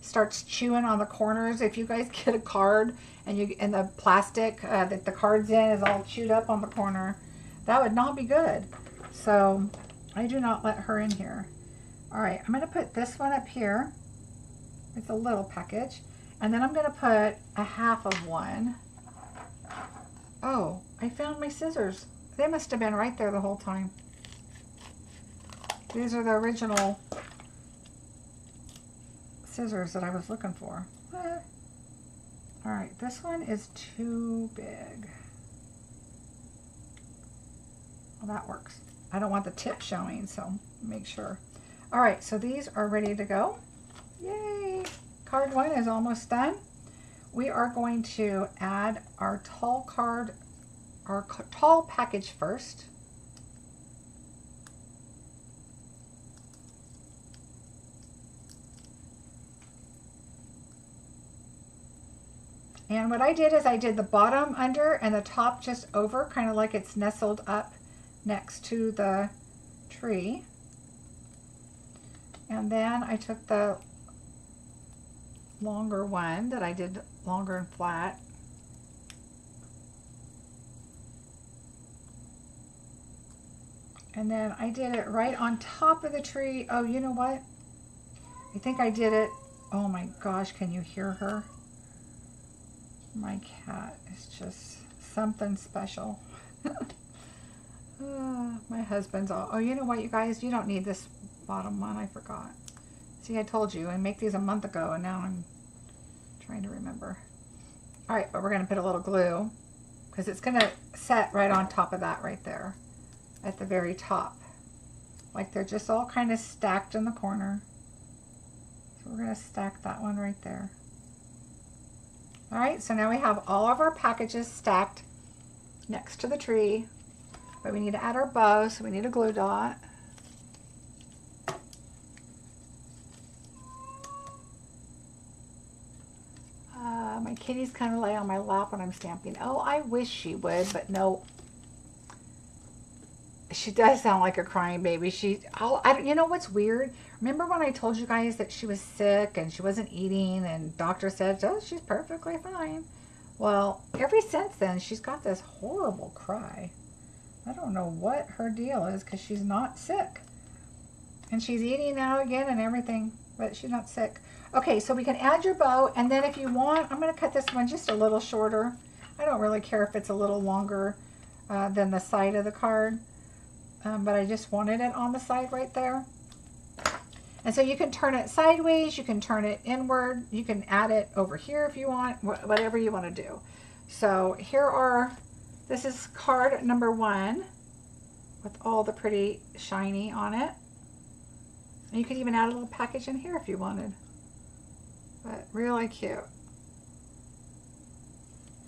starts chewing on the corners. If you guys get a card and the plastic that the card's in is all chewed up on the corner, that would not be good. So I do not let her in here. All right, I'm gonna put this one up here. It's a little package. And then I'm gonna put a half of one. Oh, I found my scissors. They must have been right there the whole time. These are the original scissors that I was looking for. All right, this one is too big. Well, that works. I don't want the tip showing, so make sure. All right, so these are ready to go. Yay! Card 1 is almost done. We are going to add our tall package first. And what I did is I did the bottom under and the top just over, kind of like it's nestled up next to the tree. And then I took the longer one that I did longer and flat. And then I did it right on top of the tree. Oh, you know what? I think I did it. Oh my gosh, can you hear her? My cat is just something special. My husband's all, oh, you know what, you guys? You don't need this bottom one. I forgot. See, I told you. I made these a month ago, and now I'm trying to remember. All right, but we're going to put a little glue because it's going to set right on top of that right there at the very top. Like they're just all kind of stacked in the corner. So we're going to stack that one right there. All right, so now we have all of our packages stacked next to the tree, but we need to add our bow, so we need a glue dot. My kitty's kind of lay on my lap when I'm stamping. Oh, I wish she would, but no. She does sound like a crying baby. You know what's weird? Remember when I told you guys that she was sick and she wasn't eating and doctor said, oh, she's perfectly fine. Well, ever since then, she's got this horrible cry. I don't know what her deal is because she's not sick. And she's eating now again and everything, but she's not sick. Okay, so we can add your bow, and then if you want, I'm going to cut this one just a little shorter. I don't really care if it's a little longer than the side of the card, but I just wanted it on the side right there. And so you can turn it sideways, you can turn it inward, you can add it over here if you want, whatever you want to do. So this is card number 1 with all the pretty shiny on it. And you could even add a little package in here if you wanted. But really cute.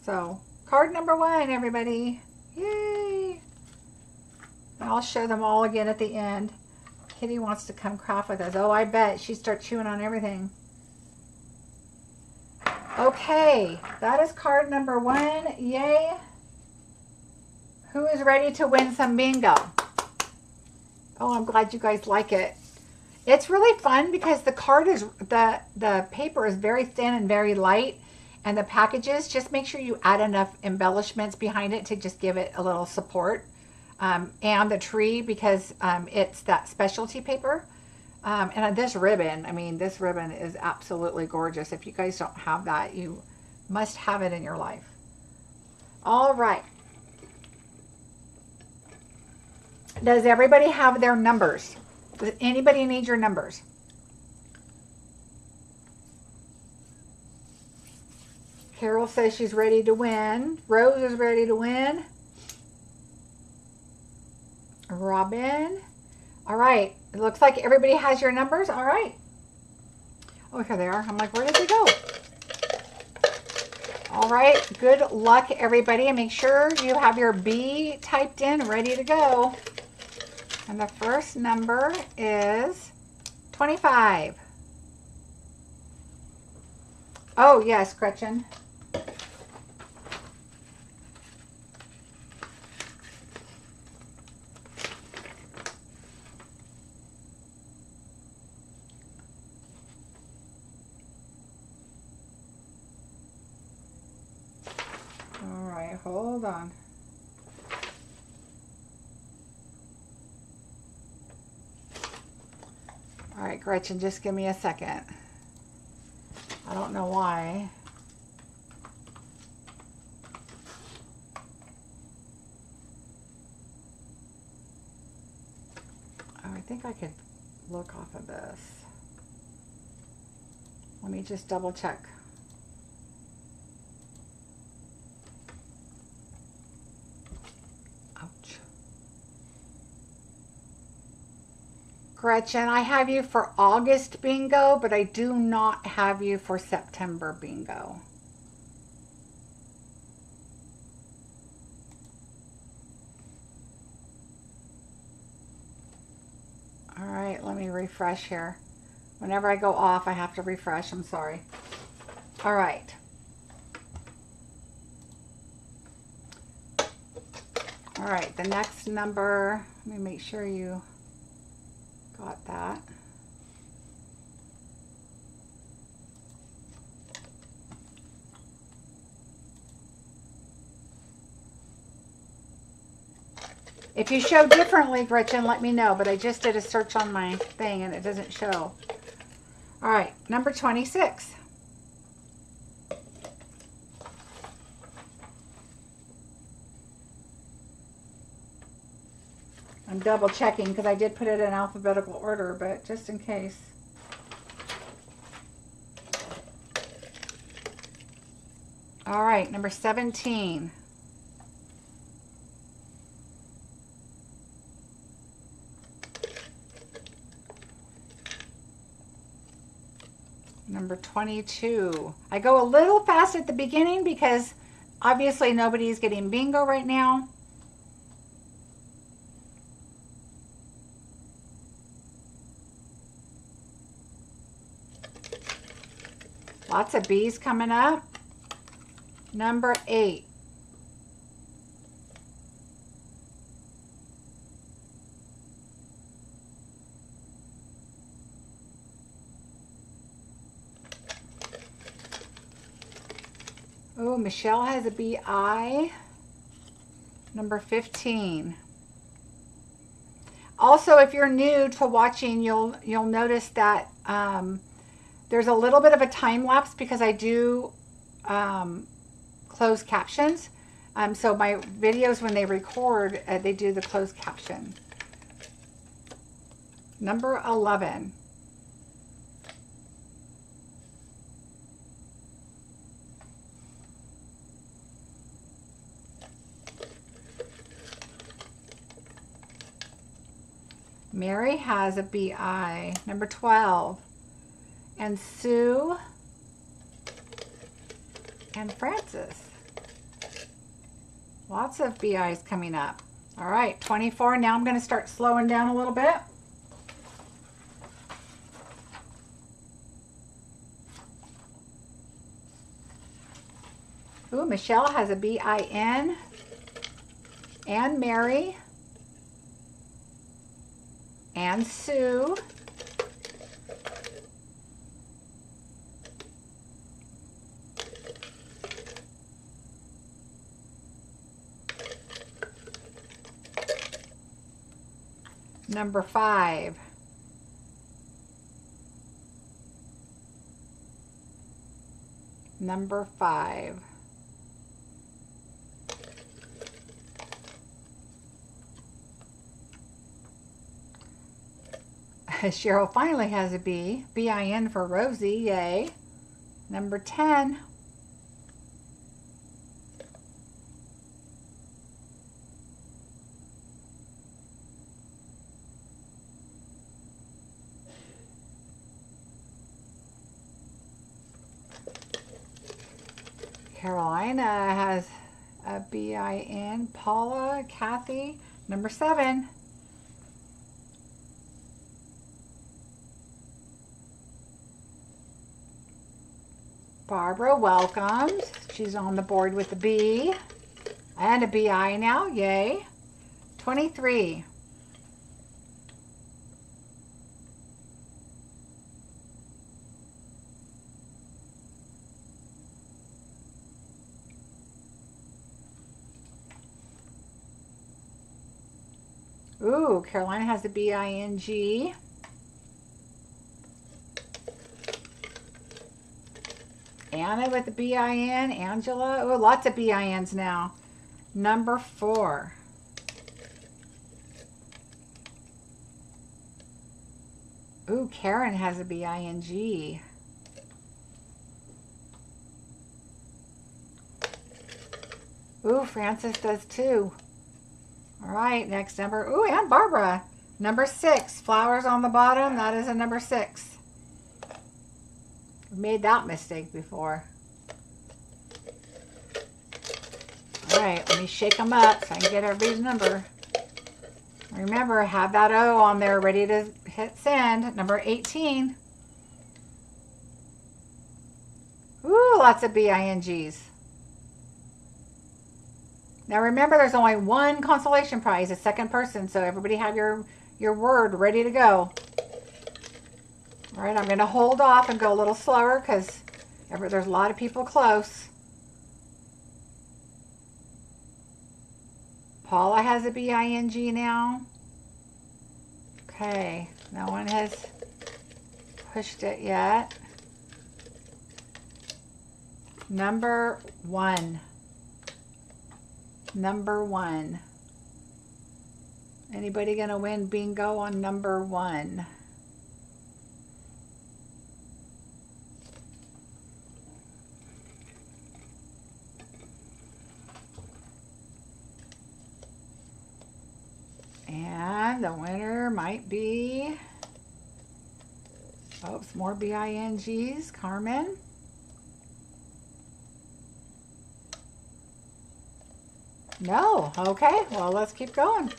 So, card number 1, everybody. Yay! And I'll show them all again at the end. Kitty wants to come craft with us. Oh, I bet. She'd start chewing on everything. Okay, that is card number 1. Yay! Who is ready to win some bingo? Oh, I'm glad you guys like it. It's really fun because the card is, the paper is very thin and very light, and the packages, just make sure you add enough embellishments behind it to just give it a little support. And the tree, because it's that specialty paper. And this ribbon, I mean, this ribbon is absolutely gorgeous. If you guys don't have that, you must have it in your life. All right. Does everybody have their numbers? Does anybody need your numbers? Carol says she's ready to win. Rose is ready to win. Robin. All right. It looks like everybody has your numbers. All right. Oh, here they are. I'm like, where did they go? All right. Good luck, everybody. And make sure you have your B typed in, ready to go. And the first number is 25. Oh, yes, Gretchen. All right, hold on. All right, Gretchen, just give me a second. I don't know why. Oh, I think I could look off of this. Let me just double check. Ouch. Gretchen, I have you for August bingo, but I do not have you for September bingo. All right, let me refresh here. Whenever I go off, I have to refresh. I'm sorry. All right. All right, the next number, let me make sure you got that. If you show differently, Gretchen, let me know, but I just did a search on my thing and it doesn't show. All right, number 26. I'm double checking because I did put it in alphabetical order, but just in case. All right, number 17. Number 22. I go a little fast at the beginning because obviously nobody's getting bingo right now. Lots of B's coming up. Number 8. Oh, Michelle has a BI. Number 15. Also, if you're new to watching, you'll notice that there's a little bit of a time lapse because I do closed captions. So my videos, when they record, they do the closed caption. Number 11. Mary has a BI. Number 12. And Sue and Francis. Lots of BIs coming up. All right, 24. Now I'm going to start slowing down a little bit. Ooh, Michelle has a BIN. And Mary. And Sue. Number 5. Number 5. Cheryl finally has a B. BIN for Rosie, yay. Number 10. Carolina has a BIN. Paula, Kathy. Number 7. Barbara, welcome. She's on the board with a B. And a BI now, yay. 23. Ooh, Carolina has a BING. Anna with the BIN. Angela. Oh, lots of BINs now. Number 4. Ooh, Karen has a BING. Ooh, Francis does too. All right, next number. Ooh, and Barbara. Number 6. Flowers on the bottom. That is a number 6. I've made that mistake before. All right, let me shake them up so I can get everybody's number. Remember, have that O on there ready to hit send. Number 18. Ooh, lots of BINGs. Now remember, there's only one consolation prize, a second person, so everybody have your word ready to go. All right, I'm going to hold off and go a little slower because there's a lot of people close. Paula has a BING now. Okay, no one has pushed it yet. Number 1. Number 1. Anybody going to win bingo on number 1? And the winner might be, oops, more BINGs. Carmen. No. Okay, well, let's keep going.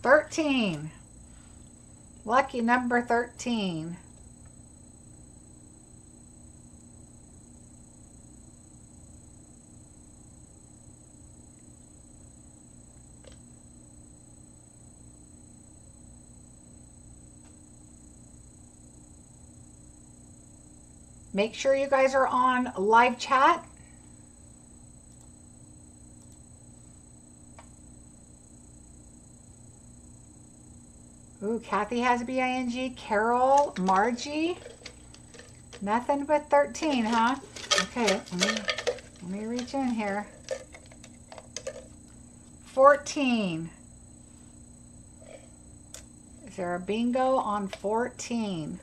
13. Lucky number 13. Make sure you guys are on live chat. Ooh, Kathy has B-I-N-G. Carol, Margie. Nothing but 13, huh? Okay, let me reach in here. 14. Is there a bingo on 14?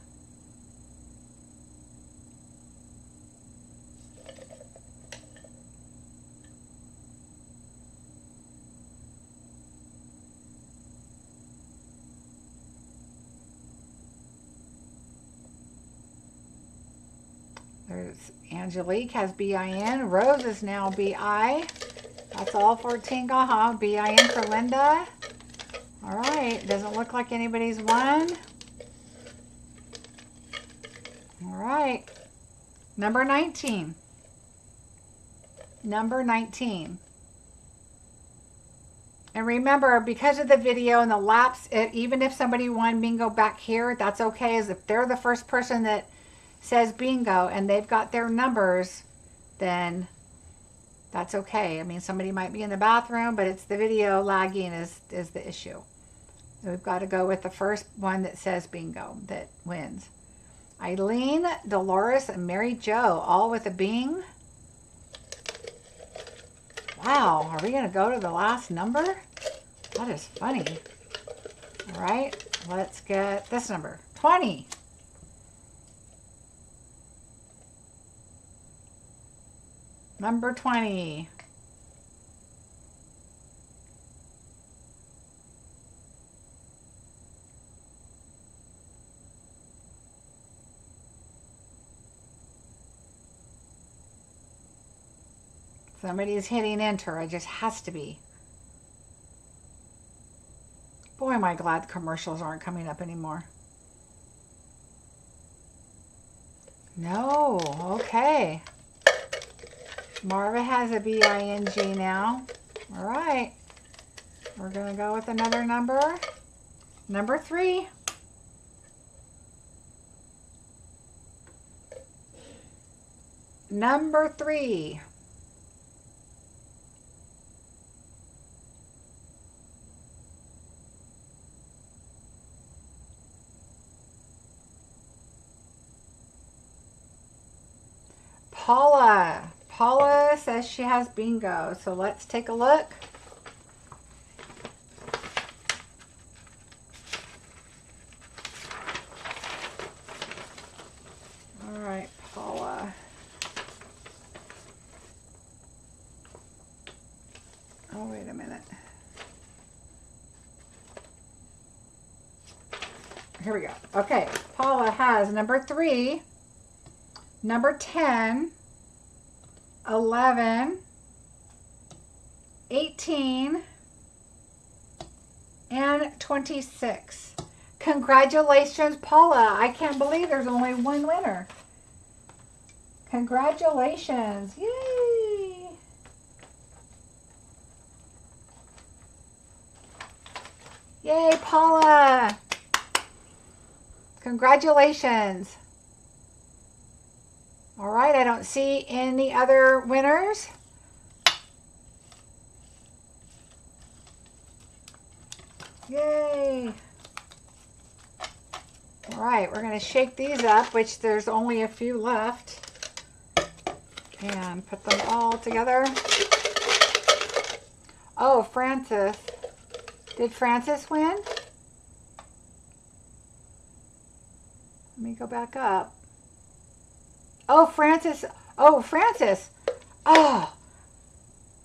There's Angelique has B-I-N. Rose is now B-I. That's all 14 got, B-I-N for Linda. All right, doesn't look like anybody's won. All right, number 19. Number 19. And remember, because of the video and the lapse, even if somebody won bingo back here, that's okay, as if they're the first person that says bingo and they've got their numbers, then that's okay. I mean, somebody might be in the bathroom, but it's the video lagging is the issue. So we've got to go with the first one that says bingo that wins. Eileen, Dolores, and Mary Jo, all with a bing. Wow, are we going to go to the last number? That is funny. All right, let's get this number, 20. Number 20. Somebody's hitting enter. It just has to be. Boy, am I glad commercials aren't coming up anymore. No, okay. Marva has a B-I-N-G now. All right. We're going to go with another number. Number 3. Number 3. Paula. Paula says she has bingo. So let's take a look. All right, Paula. Oh, wait a minute. Here we go. Okay, Paula has number 3, number 10, 11, 18, and 26. Congratulations, Paula. I can't believe there's only one winner. Congratulations. Yay. Yay, Paula. Congratulations. All right, I don't see any other winners. Yay. All right, we're going to shake these up, which there's only a few left, and put them all together. Oh, Francis. Did Francis win? Let me go back up. Oh, Francis. Oh, Francis. Oh,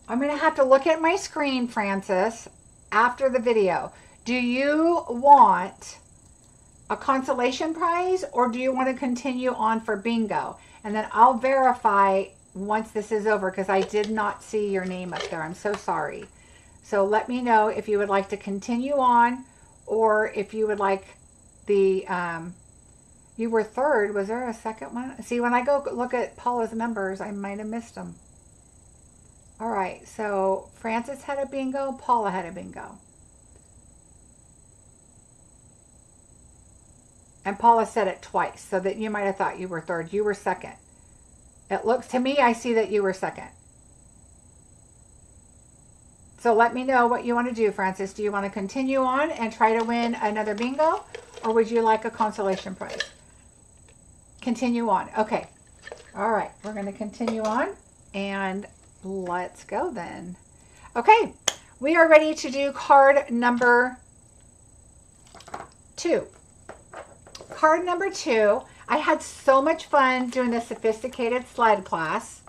I'm going to have to look at my screen, Francis, after the video. Do you want a consolation prize, or do you want to continue on for bingo? And then I'll verify once this is over, because I did not see your name up there. I'm so sorry. So let me know if you would like to continue on, or if you would like the... you were third. Was there a second one? See, when I go look at Paula's numbers, I might have missed them. All right, so Francis had a bingo. Paula had a bingo. And Paula said it twice, so that you might have thought you were third. You were second. It looks to me, I see that you were second. So let me know what you want to do, Francis. Do you want to continue on and try to win another bingo, or would you like a consolation prize? Continue on. Okay. All right. We're going to continue on, and let's go then. Okay. We are ready to do card number 2. Card number 2. I had so much fun doing the sophisticated sled class,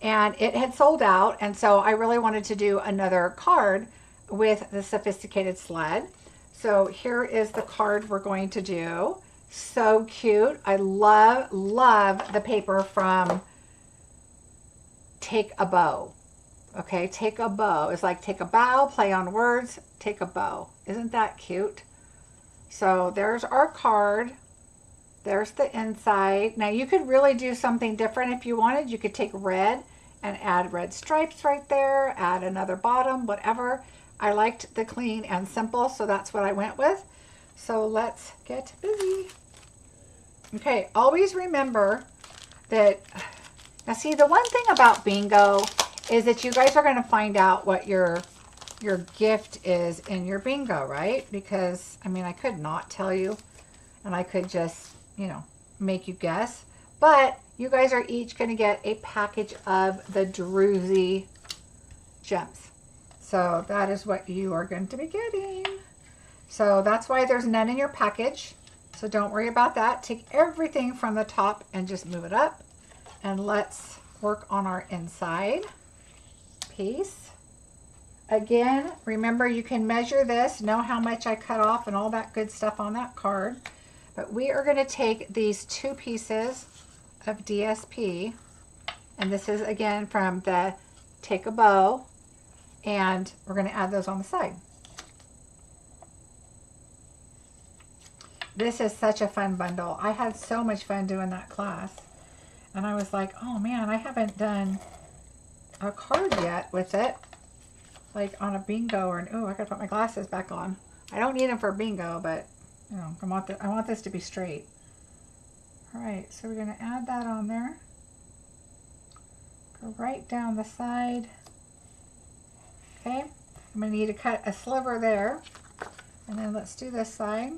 and it had sold out, and so I really wanted to do another card with the sophisticated sled. So here is the card we're going to do. So cute. I love the paper from Take a Bow. Okay, Take a Bow. It's like take a bow, play on words, take a bow. Isn't that cute? So there's our card. There's the inside. Now you could really do something different if you wanted. You could take red and add red stripes right there, add another bottom, whatever. I liked the clean and simple, so that's what I went with. So let's get busy. Okay, always remember that, now see, the one thing about bingo is that you guys are going to find out what your gift is in your bingo, right? Because, I mean, I could not tell you, and I could just, you know, make you guess. But you guys are each going to get a package of the Druzy gems. So that is what you are going to be getting. So that's why there's none in your package. So don't worry about that. Take everything from the top and just move it up. And let's work on our inside piece. Again, remember you can measure this, know how much I cut off and all that good stuff on that card. But we are going to take these 2 pieces of DSP, and this is again from the Take a Bow, and we're going to add those on the side. This is such a fun bundle. I had so much fun doing that class, and I was like, oh man, I haven't done a card yet with it, like on a bingo, or oh, I gotta put my glasses back on. I don't need them for bingo, but you know, I want this to be straight. All right, so we're going to add that on there. Go right down the side. Okay, I'm going to need to cut a sliver there. And then let's do this side.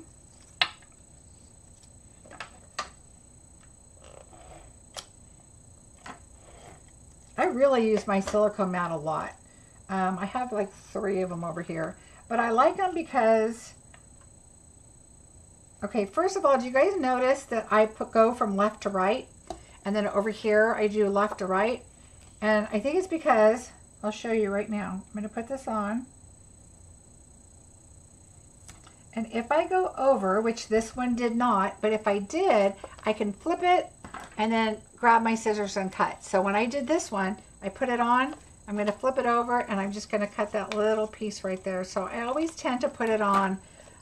I really use my silicone mat a lot. I have like 3 of them over here. But I like them because, okay, first of all, do you guys notice that I go from left to right? And then over here, I do left to right. And I think it's because, I'll show you right now. I'm going to put this on. And if I go over, which this one did not, but if I did, I can flip it and then grab my scissors and cut. So when I did this one, I put it on, I'm going to flip it over, and I'm just going to cut that little piece right there. So I always tend to put it on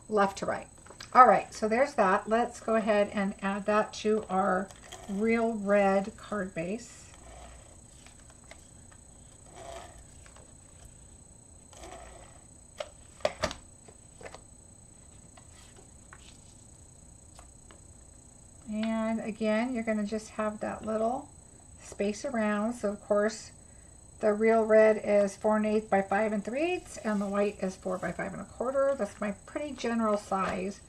left to right. All right, so there's that. Let's go ahead and add that to our real red card base. And again, you're going to just have that little space around. So of course, the real red is 4 1/8 by 5 3/8, and the white is 4 by 5 1/4. That's my pretty general size.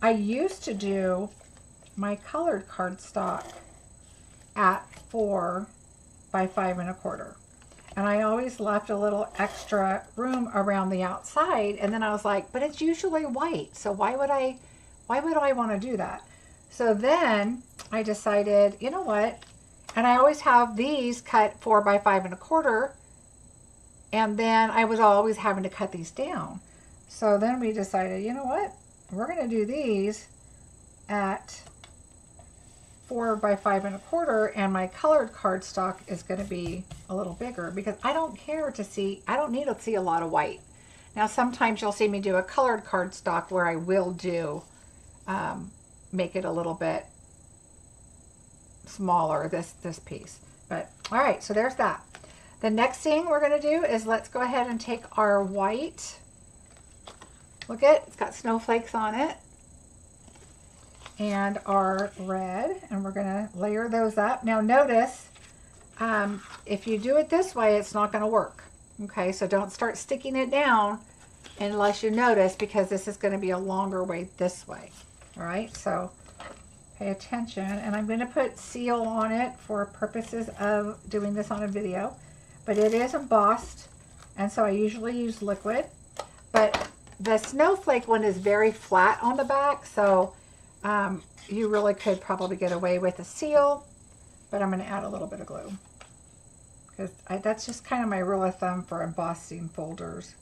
I used to do my colored cardstock at 4 by 5 1/4. And I always left a little extra room around the outside. And then I was like, but it's usually white. So why would I want to do that? So then I decided, you know what? And I always have these cut 4 by 5 1/4. And then I was always having to cut these down. So then we decided, you know what? We're going to do these at 4 by 5 1/4, and my colored cardstock is going to be a little bigger because I don't need to see a lot of white. Now sometimes you'll see me do a colored cardstock where I will do, make it a little bit smaller, this piece. But all right, so there's that. The next thing we're going to do is let's go ahead and take our white. Look at it, it's got snowflakes on it. And our red, and we're going to layer those up. Now notice, if you do it this way, it's not going to work. Okay, so don't start sticking it down unless you notice, because this is going to be a longer way this way. All right, so pay attention, and I'm going to put seal on it for purposes of doing this on a video, but it is embossed, and so I usually use liquid, but the snowflake one is very flat on the back, so you really could probably get away with a seal, but I'm going to add a little bit of glue, because that's just kind of my rule of thumb for embossing folders.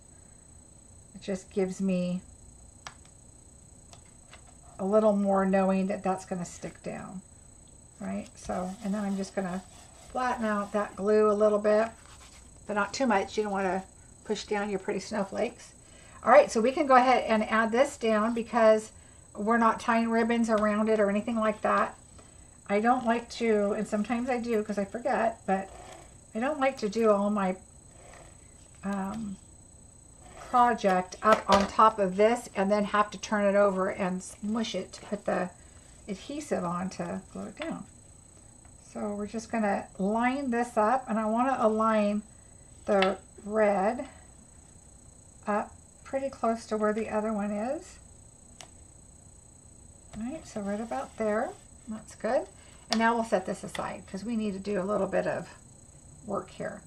It just gives me a little more knowing that that's going to stick down, right? So, and then I'm just going to flatten out that glue a little bit, but not too much. You don't want to push down your pretty snowflakes. All right, so we can go ahead and add this down because we're not tying ribbons around it or anything like that. I don't like to, and sometimes I do because I forget, but I don't like to do all my project up on top of this and then have to turn it over and smush it to put the adhesive on to glue it down. So we're just going to line this up, and I want to align the red up pretty close to where the other one is. All right, so right about there. That's good. And now we'll set this aside because we need to do a little bit of work here.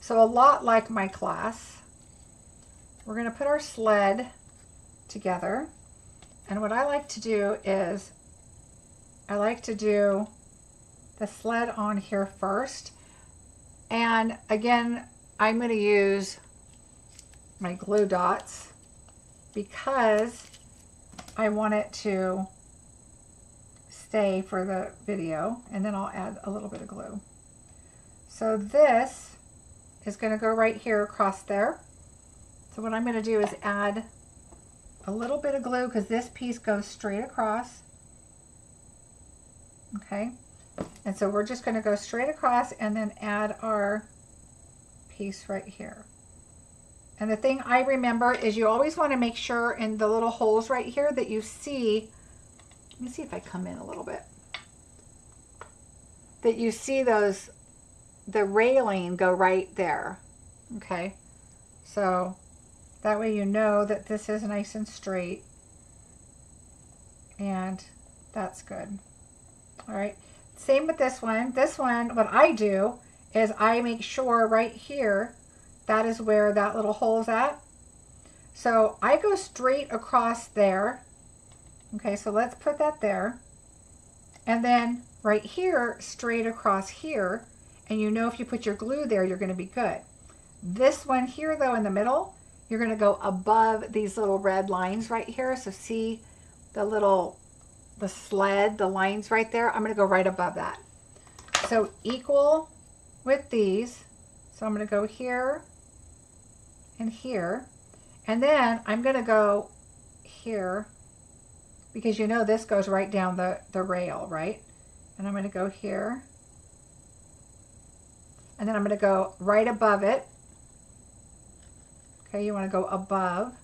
So a lot like my class, we're going to put our sled together. And what I like to do is I like to do the sled on here first. And again, I'm going to use my glue dots because I want it to stay for the video, and then I'll add a little bit of glue. So this is going to go right here across there. So what I'm going to do is add a little bit of glue because this piece goes straight across. Okay, and so we're just going to go straight across and then add our piece right here. And the thing I remember is you always want to make sure in the little holes right here that you see, let me see if I come in a little bit, that you see those, the railing go right there. Okay, so that way you know that this is nice and straight, and that's good. All right, same with this one. This one, what I do is I make sure right here, that is where that little hole's at. So I go straight across there. Okay, so let's put that there. And then right here, straight across here. And you know if you put your glue there, you're going to be good. This one here, though, in the middle, you're going to go above these little red lines right here. So see the sled, the lines right there? I'm going to go right above that. So equal with these. So I'm going to go here and here. And then I'm going to go here because you know this goes right down the rail, right? And I'm going to go here. And then I'm going to go right above it. Okay, you want to go above.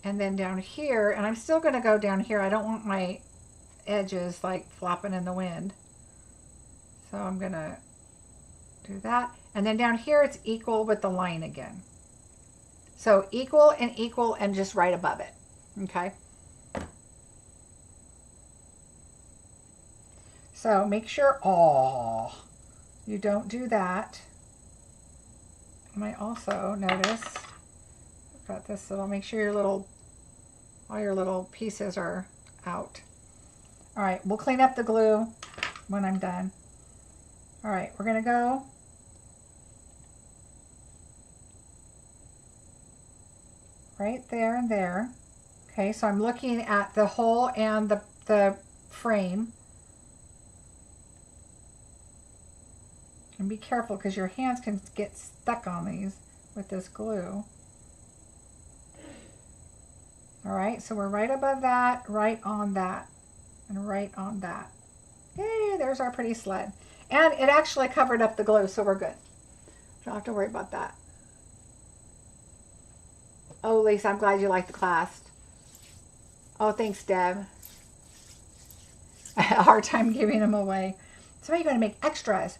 And then down here, and I'm still going to go down here. I don't want my edges like flopping in the wind. So I'm going to do that. And then down here, it's equal with the line again. So equal and just right above it. Okay. So make sure, you don't do that. You might also notice, I've got this little, make sure all your little pieces are out. All right, we'll clean up the glue when I'm done. All right, we're gonna go right there and there. Okay, so I'm looking at the hole and the frame. And be careful because your hands can get stuck on these with this glue. All right, so we're right above that, right on that, and right on that. Yay, there's our pretty sled. And it actually covered up the glue, so we're good. Don't have to worry about that. Oh, Lisa, I'm glad you liked the class. Oh, thanks, Deb. I had a hard time giving them away. So you're going to make extras.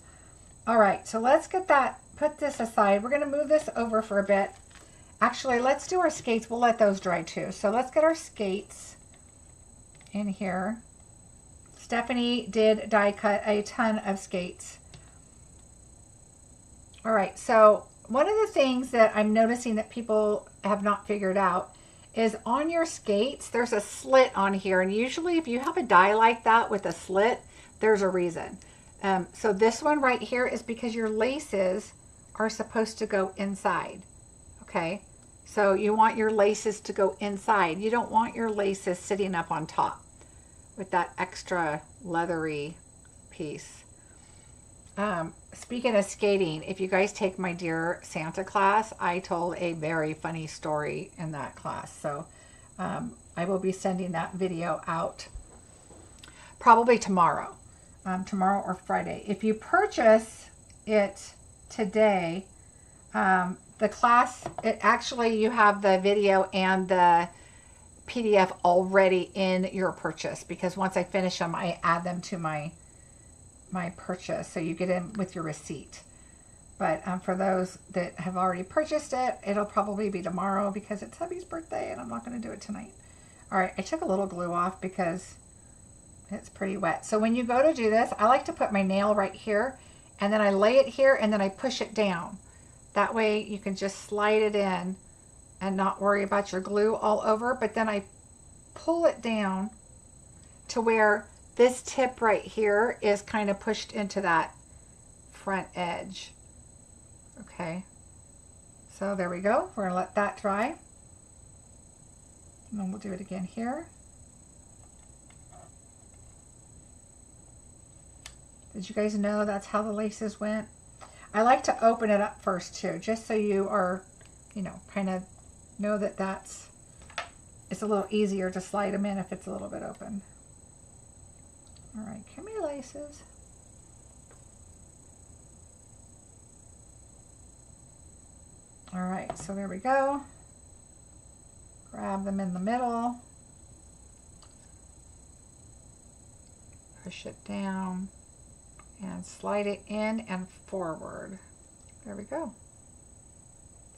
All right, so let's get that put this aside. We're going to move this over for a bit. Actually, let's do our skates. We'll let those dry too. So let's get our skates in here. Stephanie did die cut a ton of skates. All right, so one of the things that I'm noticing that people have not figured out is on your skates, there's a slit on here. And usually if you have a die like that with a slit, there's a reason. So this one right here is because your laces are supposed to go inside. Okay, so you want your laces to go inside. You don't want your laces sitting up on top with that extra leathery piece. Speaking of skating, if you guys take my Dear Santa class, I told a very funny story in that class. So I will be sending that video out probably tomorrow. Tomorrow or Friday. If you purchase it today, the class, it actually, you have the video and the PDF already in your purchase, because once I finish them, I add them to my purchase, so you get in with your receipt. But for those that have already purchased it, it'll probably be tomorrow because it's hubby's birthday and I'm not going to do it tonight. All right, I took a little glue off because it's pretty wet. So when you go to do this, I like to put my nail right here, and then I lay it here, and then I push it down. That way you can just slide it in and not worry about your glue all over. But then I pull it down to where this tip right here is kind of pushed into that front edge. Okay, so there we go. We're gonna let that dry, and then we'll do it again here. Did you guys know that's how the laces went? I like to open it up first too, just so you are, you know, kind of know that it's a little easier to slide them in if it's a little bit open. All right, come here, laces. All right, so there we go. Grab them in the middle. Push it down and slide it in and forward. There we go.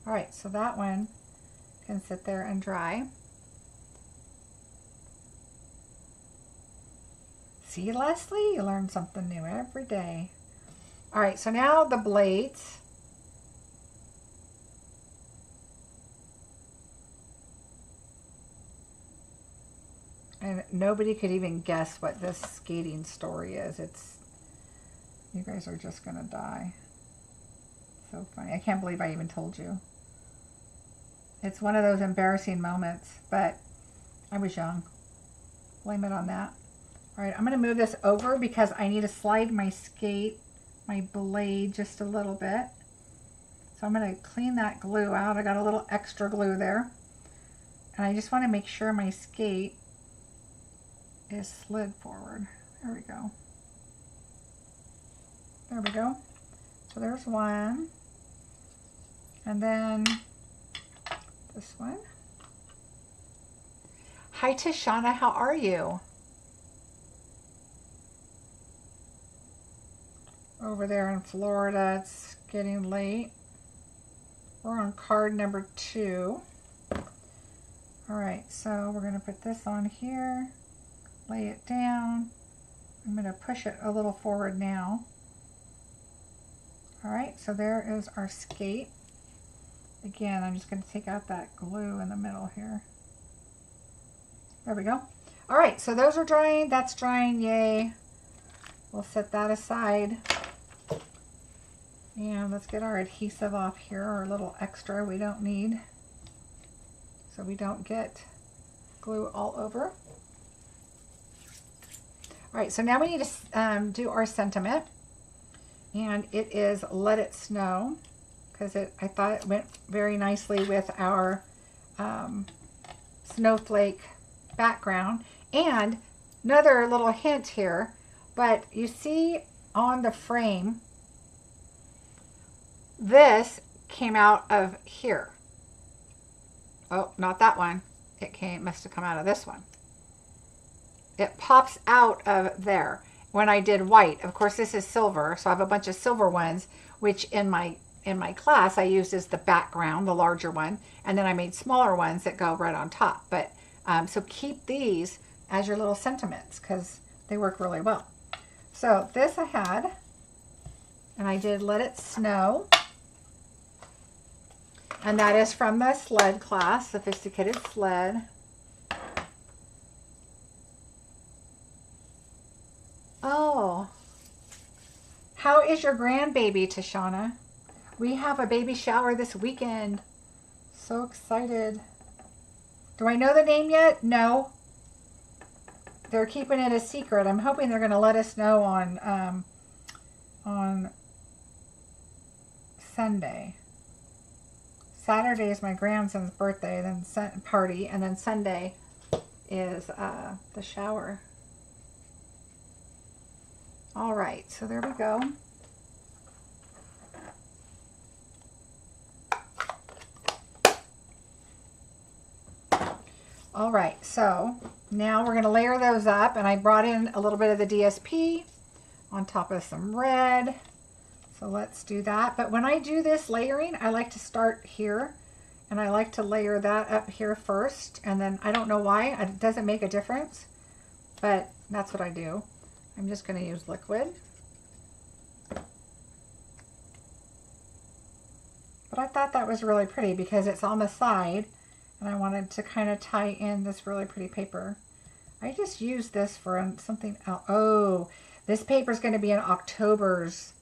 All right, so that one can sit there and dry. See, Leslie, you learn something new every day. All right, so now the blades. And nobody could even guess what this skating story is. You guys are just gonna die. So funny. I can't believe I even told you. It's one of those embarrassing moments, but I was young. Blame it on that. All right, I'm gonna move this over because I need to slide my blade just a little bit. So I'm gonna clean that glue out. I got a little extra glue there. And I just wanna make sure my skate is slid forward. There we go. There we go. So there's one. And then this one. Hi, Tashana, how are you? Over there in Florida, it's getting late. We're on card number 2. All right, so we're gonna put this on here, lay it down. I'm gonna push it a little forward now. All right, so there is our skate. Again, I'm just gonna take out that glue in the middle here. There we go. All right, so those are drying, that's drying, yay. We'll set that aside. And let's get our adhesive off here, our little extra we don't need, so we don't get glue all over. All right, so now we need to do our sentiment. And it is Let It Snow, because I thought it went very nicely with our snowflake background. And another little hint here, but you see on the frame, this came out of here. Oh, not that one. It must have come out of this one. It pops out of there. When I did white, of course this is silver, so I have a bunch of silver ones, which in my in my class I used as the background, the larger one, and then I made smaller ones that go right on top. But so keep these as your little sentiments because they work really well. So this I had, and I did Let It Snow. And that is from the sled class, Sophisticated Sled. Oh, how is your grandbaby, Tashana? We have a baby shower this weekend. So excited. Do I know the name yet? No. They're keeping it a secret. I'm hoping they're going to let us know on Sunday. Saturday is my grandson's birthday, then party, and then Sunday is the shower. All right, so there we go. All right, so now we're going to layer those up, and I brought in a little bit of the DSP on top of some red. So let's do that. But when I do this layering, I like to start here, and I like to layer that up here first, and then I don't know why, it doesn't make a difference, but that's what I do. I'm just going to use liquid. But I thought that was really pretty because it's on the side, and I wanted to kind of tie in this really pretty paper. I just used this for something else. Oh, this paper is going to be in October's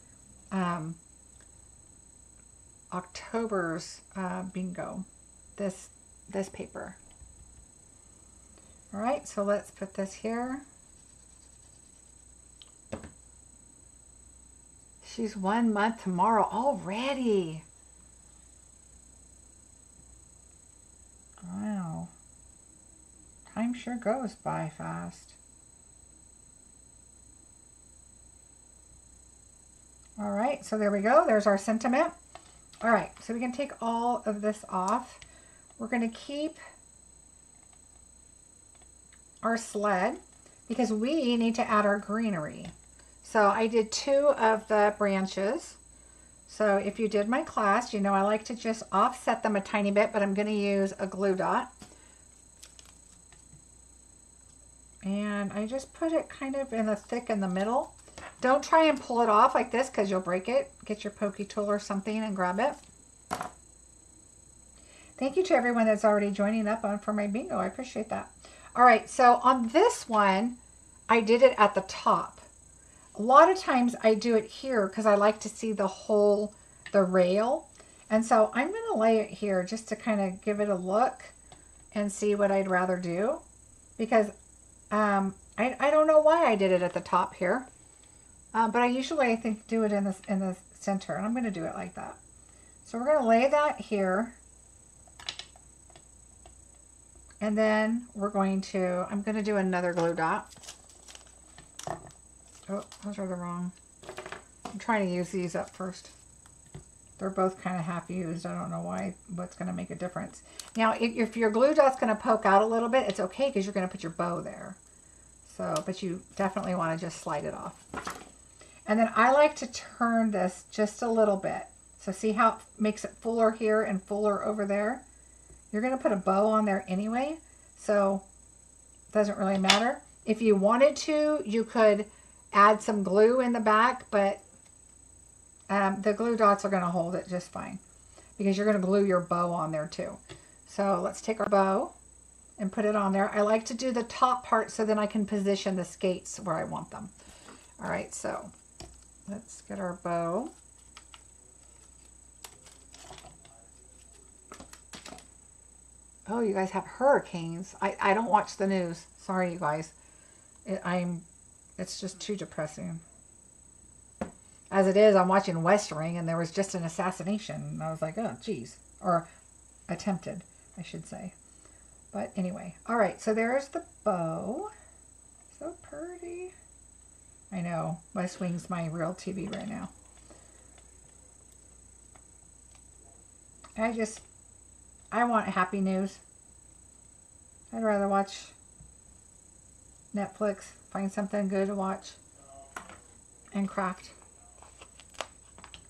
bingo. This paper. All right, so let's put this here. She's 1 month tomorrow already. Wow. Time sure goes by fast. All right, so there we go. There's our sentiment. All right, so we can take all of this off. We're going to keep our sled because we need to add our greenery. So I did 2 of the branches. So if you did my class, you know I like to just offset them a tiny bit, but I'm going to use a glue dot. And I just put it kind of in the thick in the middle. Don't try and pull it off like this because you'll break it. Get your pokey tool or something and grab it. Thank you to everyone that's already joining up for my bingo. I appreciate that. All right, so on this one, I did it at the top. A lot of times I do it here because I like to see the rail. And so I'm going to lay it here just to kind of give it a look and see what I'd rather do. Because I don't know why I did it at the top here. But I usually, I think, do it in the center. And I'm going to do it like that. So we're going to lay that here. And then I'm going to do another glue dot. Oh, those are the wrong. I'm trying to use these up first. They're both kind of half used. I don't know what's going to make a difference. Now, if your glue dot's going to poke out a little bit, it's okay because you're going to put your bow there. So, but you definitely want to just slide it off. And then I like to turn this just a little bit. So see how it makes it fuller here and fuller over there? You're going to put a bow on there anyway, so it doesn't really matter. If you wanted to, you could add some glue in the back, but the glue dots are going to hold it just fine because you're going to glue your bow on there too. So let's take our bow and put it on there. I like to do the top part so then I can position the skates where I want them. All right, so let's get our bow. Oh, you guys have hurricanes. I don't watch the news. Sorry, you guys. It's just too depressing. As it is, I'm watching West Wing, and there was just an assassination. And I was like, oh, geez. Or attempted, I should say. But anyway. All right, so there's the bow. So pretty. I know. West Wing's my real TV right now. I want happy news. I'd rather watch Netflix, find something good to watch, and craft.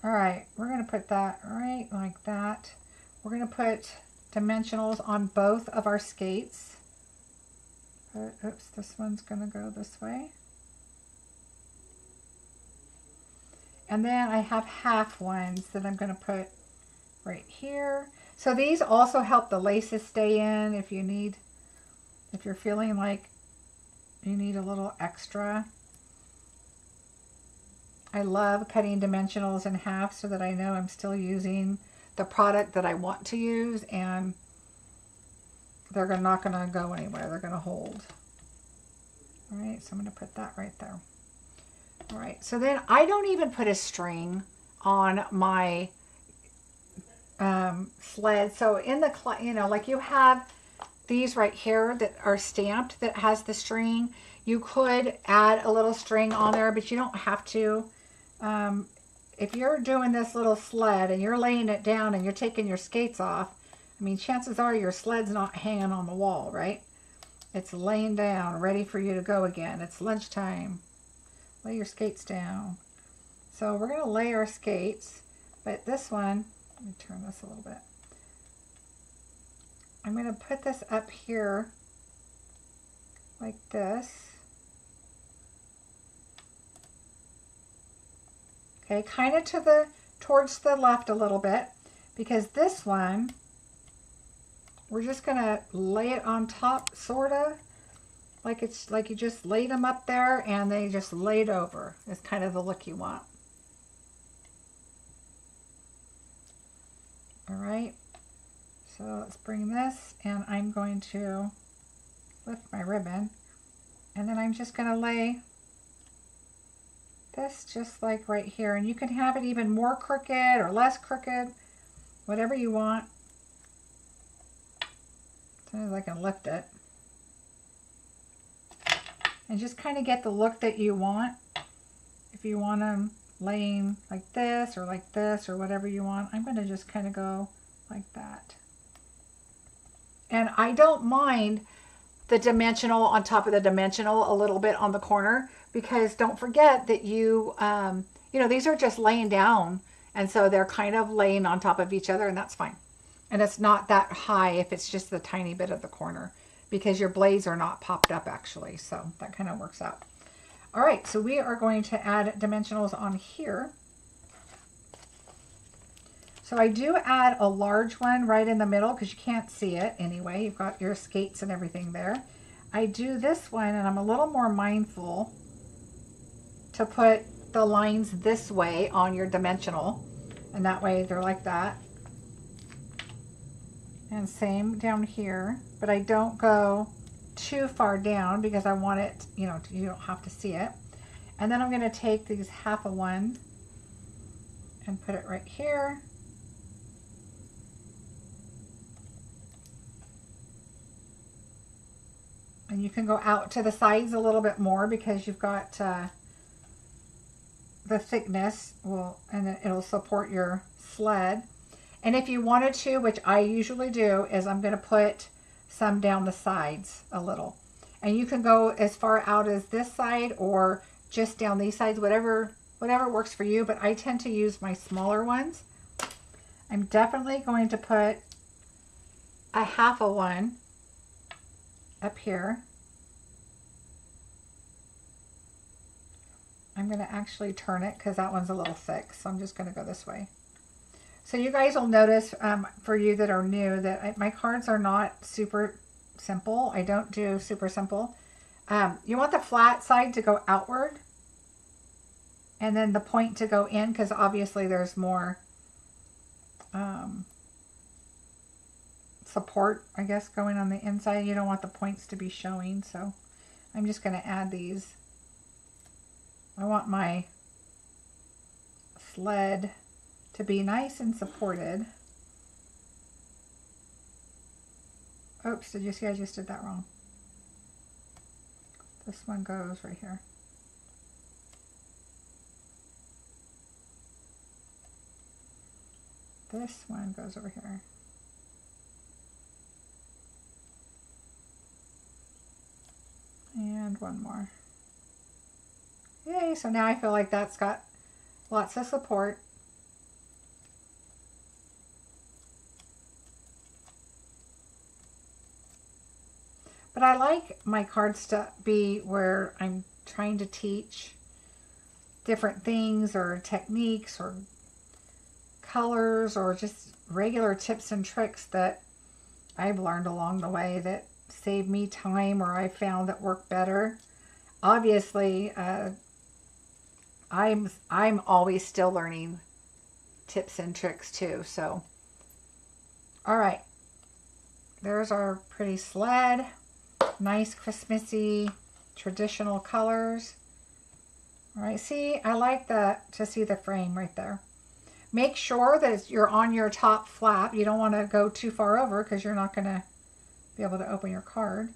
All right, we're going to put that right like that. We're going to put dimensionals on both of our skates. Oops, this one's going to go this way. And then I have half ones that I'm going to put right here. So these also help the laces stay in if you're feeling like you need a little extra. I love cutting dimensionals in half so that I know I'm still using the product that I want to use, and they're not going to go anywhere. They're going to hold. All right, so I'm going to put that right there. All right, so then I don't even put a string on my sled. So in the, like you have these right here that are stamped that has the string. You could add a little string on there, but you don't have to. If you're doing this little sled and you're laying it down and you're taking your skates off, I mean, chances are your sled's not hanging on the wall, right? It's laying down, ready for you to go again. It's lunchtime. Lay your skates down. So we're going to lay our skates, but this one, let me turn this a little bit. I'm going to put this up here like this. Okay, kind of towards the left a little bit, because this one, we're just going to lay it on top, sort of, like it's like you just laid them up there and they just laid over. It's kind of the look you want. All right, so let's bring this, and I'm going to lift my ribbon, and then I'm just going to lay this just like right here, and you can have it even more crooked or less crooked, whatever you want. As soon as I can lift it, and just kind of get the look that you want. If you want them laying like this or whatever you want, I'm going to just kind of go like that. And I don't mind the dimensional on top of the dimensional a little bit on the corner, because don't forget that you know, these are just laying down, and so they're kind of laying on top of each other, and that's fine. And it's not that high if it's just the tiny bit of the corner, because your blades are not popped up actually, so that kind of works out. All right, so we are going to add dimensionals on here. So I do add a large one right in the middle because you can't see it anyway. You've got your skates and everything there. I do this one, and I'm a little more mindful to put the lines this way on your dimensional, and that way they're like that. And same down here, but I don't go too far down because I want it, you know, you don't have to see it. And then I'm going to take these half of one and put it right here. And you can go out to the sides a little bit more because you've got the thickness and it'll support your sled. And if you wanted to, which I usually do, is I'm going to put some down the sides a little. And you can go as far out as this side or just down these sides, whatever works for you, but I tend to use my smaller ones. I'm definitely going to put a half of one up here. I'm going to actually turn it because that one's a little thick, so I'm just going to go this way. So you guys will notice, for you that are new, that my cards are not super simple. I don't do super simple. You want the flat side to go outward and then the point to go in, because obviously there's more support, I guess, going on the inside. You don't want the points to be showing, so I'm just going to add these. I want my sled to be nice and supported. Oops, did you see I just did that wrong? This one goes right here. This one goes over here. And one more. Yay, so now I feel like that's got lots of support. But I like my cards to be where I'm trying to teach different things or techniques or colors or just regular tips and tricks that I've learned along the way that save me time or I found that work better. Obviously, I'm always still learning tips and tricks too. So, all right, there's our pretty sled. Nice Christmassy traditional colors. All right, see, I like to see the frame right there. Make sure that you're on your top flap. You don't want to go too far over because you're not going to be able to open your card.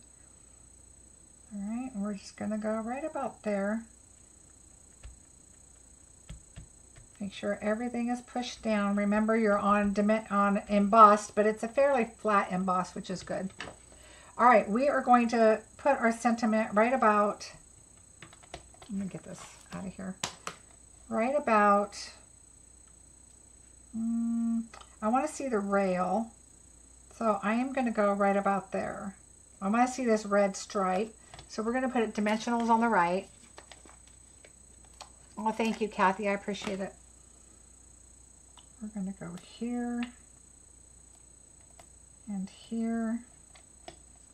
All right, and we're just going to go right about there. Make sure everything is pushed down. Remember, you're on embossed, but it's a fairly flat emboss, which is good. All right, we are going to put our sentiment right about, let me get this out of here, right about, I want to see the rail, so I am going to go right about there. I want to see this red stripe, so we're going to put it dimensionals on the right. Oh, thank you, Kathy, I appreciate it. We're going to go here and here.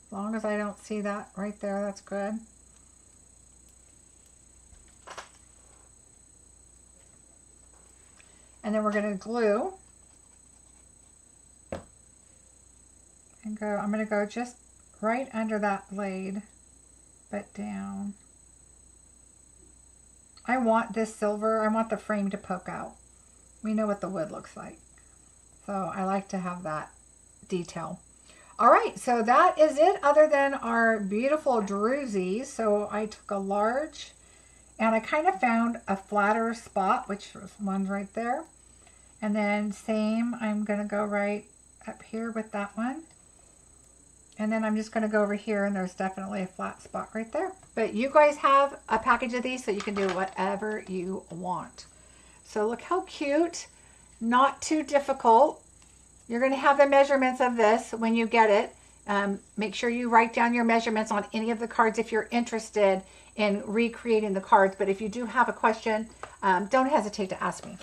As long as I don't see that right there, that's good. And then we're going to glue and go, I'm going to go just right under that blade, but down. I want this silver, I want the frame to poke out. We know what the wood looks like. So I like to have that detail. All right, so that is it other than our beautiful drusies. So I took a large and I kind of found a flatter spot, which was one right there. And then same, I'm going to go right up here with that one. And then I'm just going to go over here and there's definitely a flat spot right there. But you guys have a package of these so you can do whatever you want. So look how cute, not too difficult. You're going to have the measurements of this when you get it. Make sure you write down your measurements on any of the cards if you're interested in recreating the cards. But if you do have a question, don't hesitate to ask me.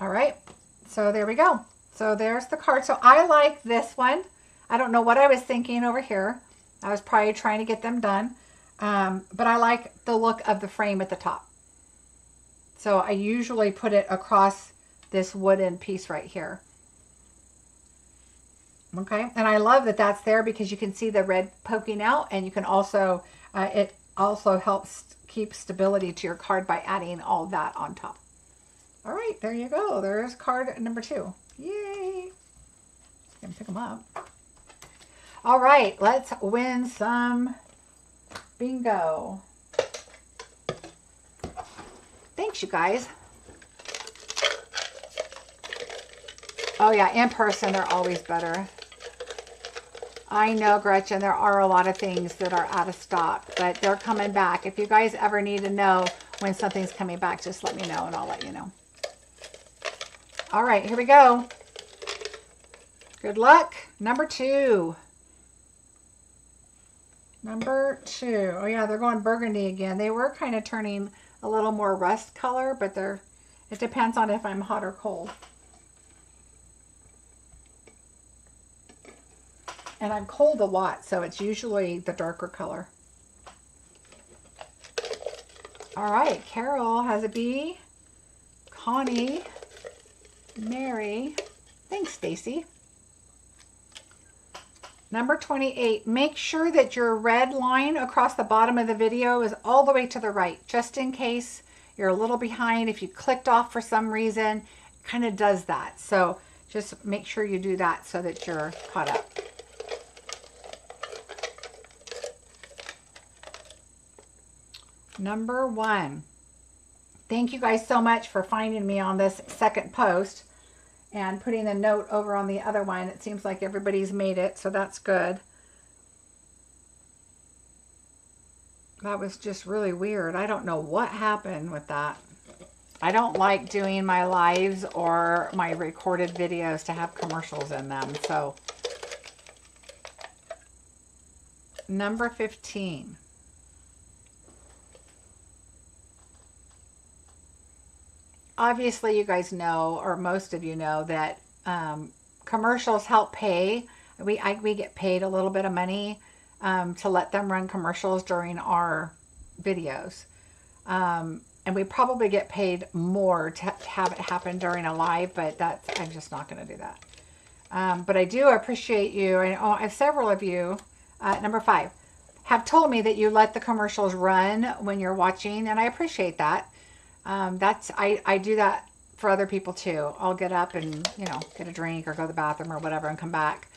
All right, so there we go. So there's the card. So I like this one. I don't know what I was thinking over here. I was probably trying to get them done. But I like the look of the frame at the top. So I usually put it across this wooden piece right here. Okay, and I love that that's there because you can see the red poking out, and you can also, it also helps keep stability to your card by adding all that on top. All right, there you go. There's card number 2. Yay! Gonna pick them up. All right, let's win some bingo. Thanks, you guys. Oh yeah, in person, they're always better. I know, Gretchen, there are a lot of things that are out of stock, but they're coming back. If you guys ever need to know when something's coming back, just let me know and I'll let you know. All right, here we go. Good luck. Number 2. Number 2. Oh yeah, they're going burgundy again. They were kind of turning a little more rust color, but it depends on if I'm hot or cold. And I'm cold a lot, so it's usually the darker color. All right, Carol has a B. Connie, Mary, thanks, Stacy. Number 28, make sure that your red line across the bottom of the video is all the way to the right, just in case you're a little behind. If you clicked off for some reason, it kind of does that. So just make sure you do that so that you're caught up. Number 1. Thank you guys so much for finding me on this second post and putting the note over on the other one. It seems like everybody's made it, so that's good. That was just really weird. I don't know what happened with that. I don't like doing my lives or my recorded videos to have commercials in them, so number 15. Obviously, you guys know, or most of you know, that commercials help pay. We get paid a little bit of money to let them run commercials during our videos. And we probably get paid more to have it happen during a live, but I'm just not going to do that. But I do appreciate you. I have several of you, number 5, have told me that you let the commercials run when you're watching, and I appreciate that. I do that for other people too. I'll get up and, you know, get a drink or go to the bathroom or whatever and come back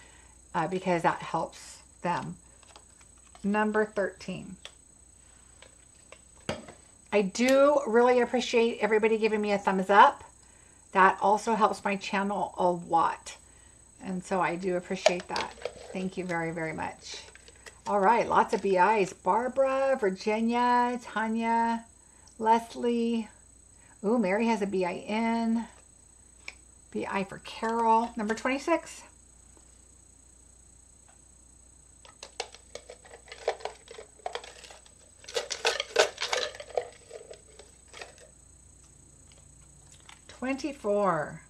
because that helps them. Number 13. I do really appreciate everybody giving me a thumbs up. That also helps my channel a lot. And so I do appreciate that. Thank you very, very much. All right, lots of BIs. Barbara, Virginia, Tanya, Leslie. Ooh, Mary has a BIN. BI for Carol. Number 26. $24.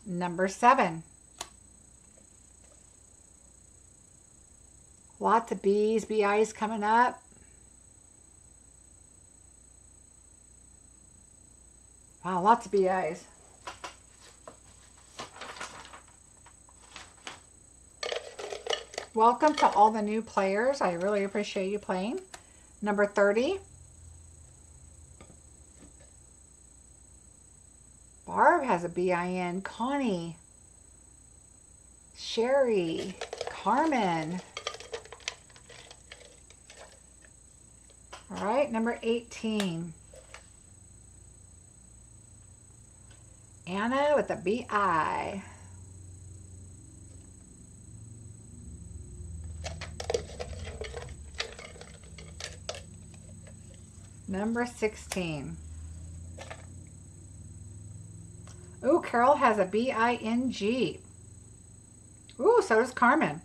Number 7. Lots of B's, BI's coming up. Wow, lots of BIs. Welcome to all the new players. I really appreciate you playing. Number 30. Barb has a BIN. Connie. Sherry. Carmen. All right, number 18. Anna with a BI. Number 16. Ooh, Carol has a BING. Ooh, so does Carmen.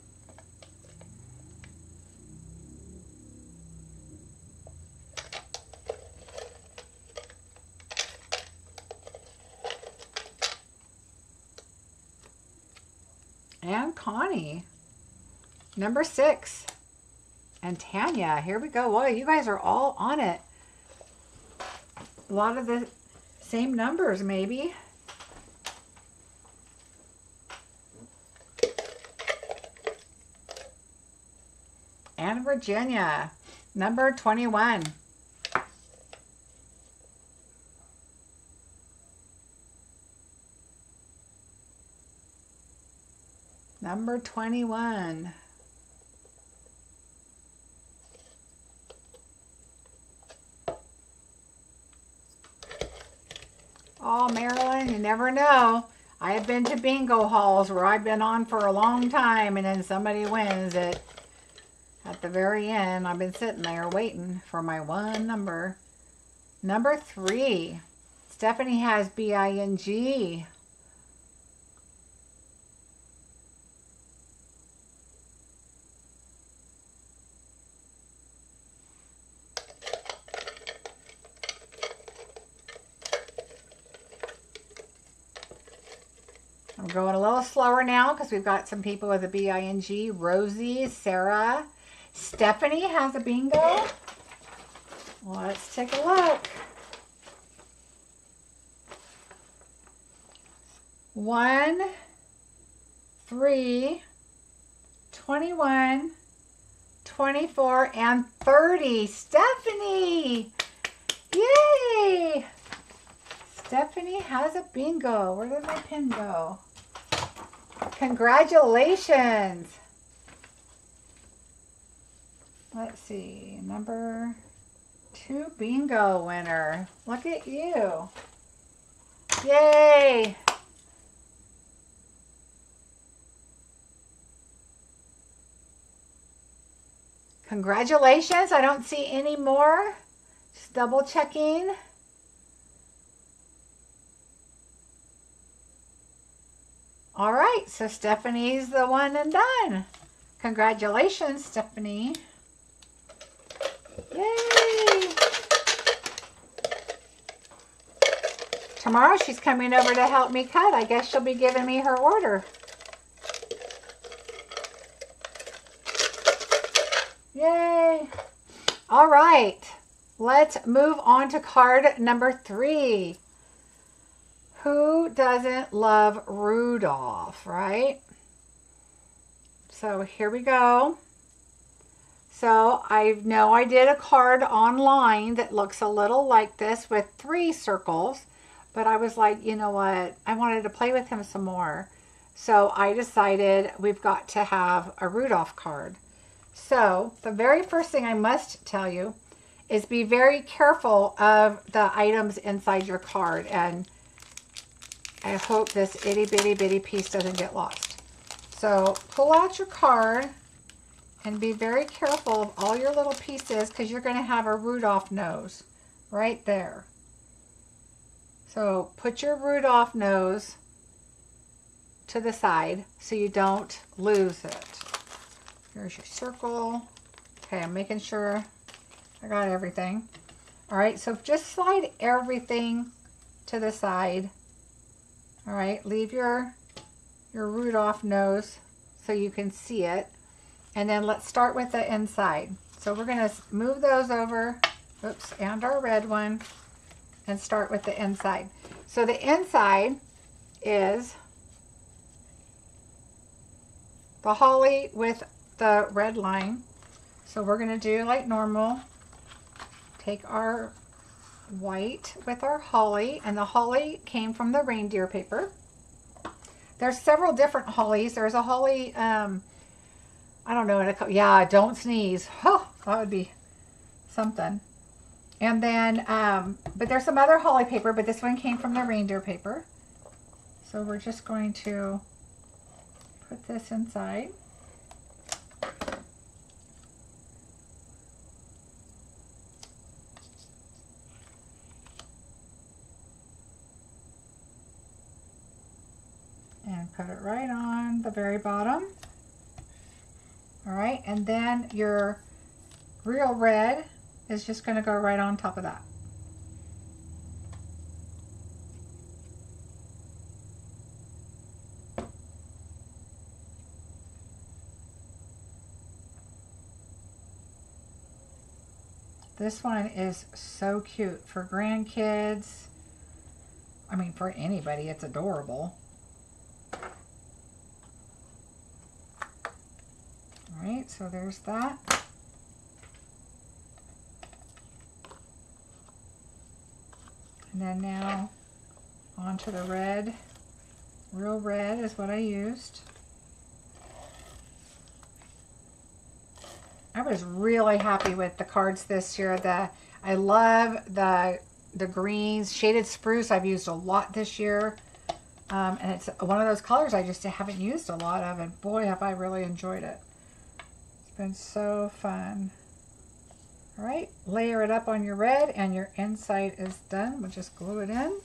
And Connie. Number 6. And Tanya. Here we go. Boy, you guys are all on it. A lot of the same numbers, maybe. And Virginia. Number 21. Number 21. Oh, Marilyn, you never know. I have been to bingo halls where I've been on for a long time and then somebody wins it. At the very end, I've been sitting there waiting for my one number. Number 3. Stephanie has BING. I'm going a little slower now because we've got some people with a BING. Rosie, Sarah. Stephanie has a bingo. Let's take a look. 1, 3, 21, 24, and 30. Stephanie! Yay! Stephanie has a bingo. Where did my pin go? Congratulations! Let's see, number 2 bingo winner. Look at you. Yay! Congratulations. I don't see any more. Just double checking. All right, so Stephanie's the one and done. Congratulations, Stephanie. Yay! Tomorrow she's coming over to help me cut. I guess she'll be giving me her order. Yay! All right, let's move on to card number 3. Who doesn't love Rudolph, right? So here we go. So I know I did a card online that looks a little like this with 3 circles, but I was like, you know what? I wanted to play with him some more. So I decided we've got to have a Rudolph card. So the very first thing I must tell you is be very careful of the items inside your card, and I hope this itty bitty bitty piece doesn't get lost. So pull out your card and be very careful of all your little pieces, because you're going to have a Rudolph nose right there. So put your Rudolph nose to the side so you don't lose it. Here's your circle. Okay, I'm making sure I got everything. All right, so just slide everything to the side. All right, leave your Rudolph nose so you can see it. And then let's start with the inside. So we're going to move those over, oops, and our red one, and start with the inside. So the inside is the holly with the red line. So we're going to do like normal. Take our white with our holly, and the holly came from the reindeer paper. There's several different hollies. There's a holly, I don't know, yeah, don't sneeze. Oh, that would be something. And then, but there's some other holly paper, but this one came from the reindeer paper. So we're just going to put this inside. And put it right on the very bottom. All right, and then your real red is just going to go right on top of that. This one is so cute for grandkids. I mean, for anybody, it's adorable. All right, so there's that. And then now onto the red. Real red is what I used. I was really happy with the cards this year. I love the greens. Shaded spruce I've used a lot this year. And it's one of those colors I just haven't used a lot of, and boy have I really enjoyed it. It's been so fun. All right, layer it up on your red, and your inside is done. We'll just glue it in.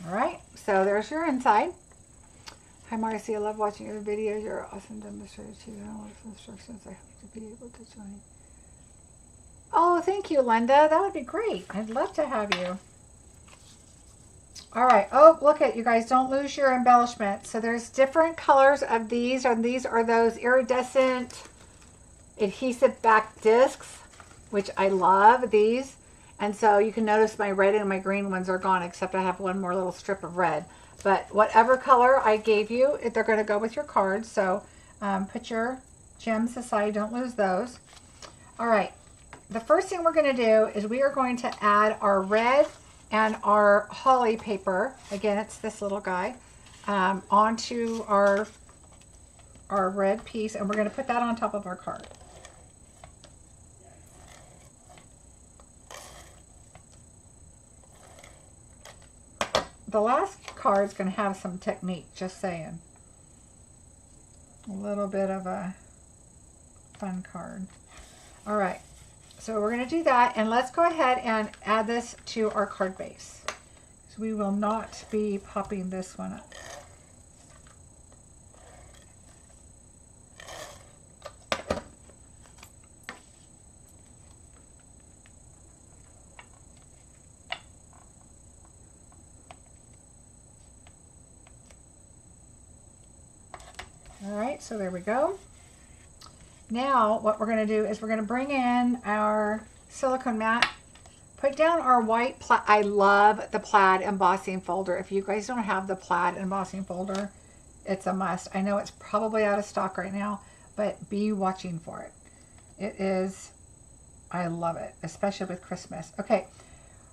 All right, so there's your inside. Hi, Marcie. I love watching your videos. You're awesome demonstrator too. I want instructions. I hope to be able to join. Oh, thank you, Linda. That would be great. I'd love to have you. All right. Oh, look at you guys. Don't lose your embellishment. So there's different colors of these, and these are those iridescent adhesive back discs, which I love these. And so you can notice my red and my green ones are gone, except I have one more little strip of red. But whatever color I gave you, they're going to go with your cards. So put your gems aside. Don't lose those. All right. The first thing we're going to do is we are going to add our red and our holly paper, again, it's this little guy, onto our red piece, and we're going to put that on top of our card. The last card is going to have some technique, just saying. A little bit of a fun card. All right, so we're going to do that, and let's go ahead and add this to our card base. So we will not be popping this one up. All right, so there we go. Now what we're going to do is we're going to bring in our silicone mat, put down our white plaid. I love the plaid embossing folder. If you guys don't have the plaid embossing folder, it's a must. I know it's probably out of stock right now, but be watching for it. It is, I love it, especially with Christmas. Okay,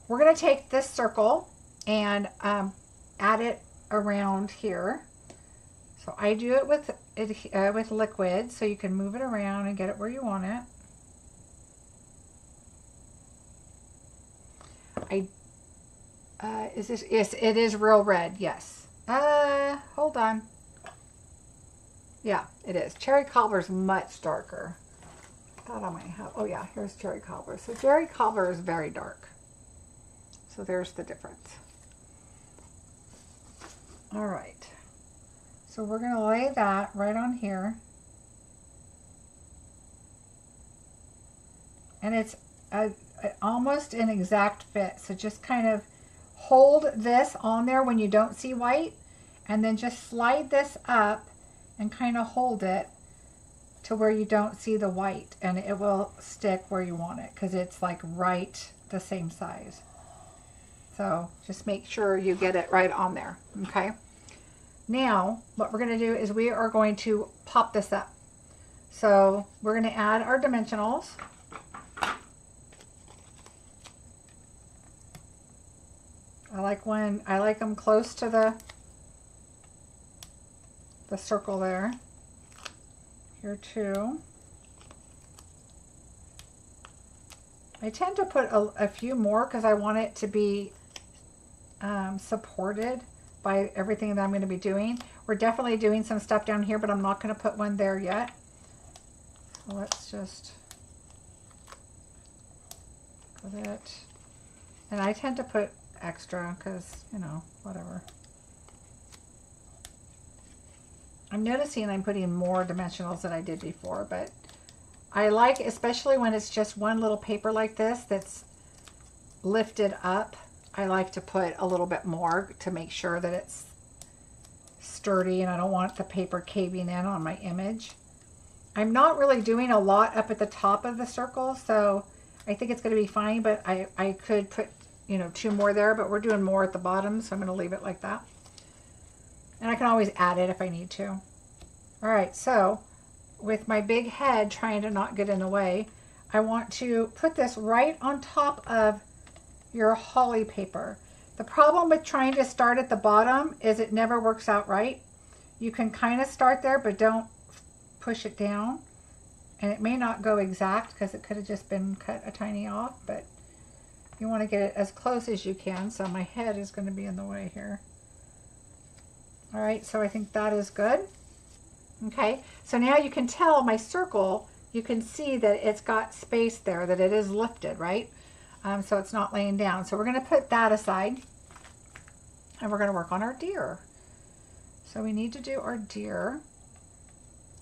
we're going to take this circle and add it around here. So I do it with liquid, so you can move it around and get it where you want it. Is this? Yes, it is real red. Yes. Hold on. Yeah, it is. Cherry cobbler is much darker. Thought I might have. Oh yeah, here's cherry cobbler. So cherry cobbler is very dark. So there's the difference. All right. So we're going to lay that right on here. And it's almost an exact fit. So just kind of hold this on there when you don't see white, and then just slide this up and kind of hold it to where you don't see the white, and it will stick where you want it because it's like right the same size. So just make sure you get it right on there. Okay. Now, what we're going to do is we are going to pop this up. So we're going to add our dimensionals. I like them close to the circle there. Here too. I tend to put a few more because I want it to be supported by everything that I'm going to be doing. We're definitely doing some stuff down here, but I'm not going to put one there yet. So let's just put it. And I tend to put extra because, you know, whatever. I'm noticing I'm putting more dimensionals than I did before, but I like, especially when it's just one little paper like this that's lifted up, I like to put a little bit more to make sure that it's sturdy, and I don't want the paper caving in on my image. I'm not really doing a lot up at the top of the circle, so I think it's going to be fine, but I could put, you know, 2 more there, but we're doing more at the bottom, so I'm going to leave it like that. And I can always add it if I need to. All right, so with my big head trying to not get in the way, I want to put this right on top of your holly paper. The problem with trying to start at the bottom is it never works out right. You can kind of start there, but don't push it down. And it may not go exact because it could have just been cut a tiny off, but you want to get it as close as you can. So my head is going to be in the way here. All right, so I think that is good. Okay, so now you can tell my circle, you can see that it's got space there, that it is lifted, right? So it's not laying down. So we're going to put that aside, and we're going to work on our deer. So we need to do our deer.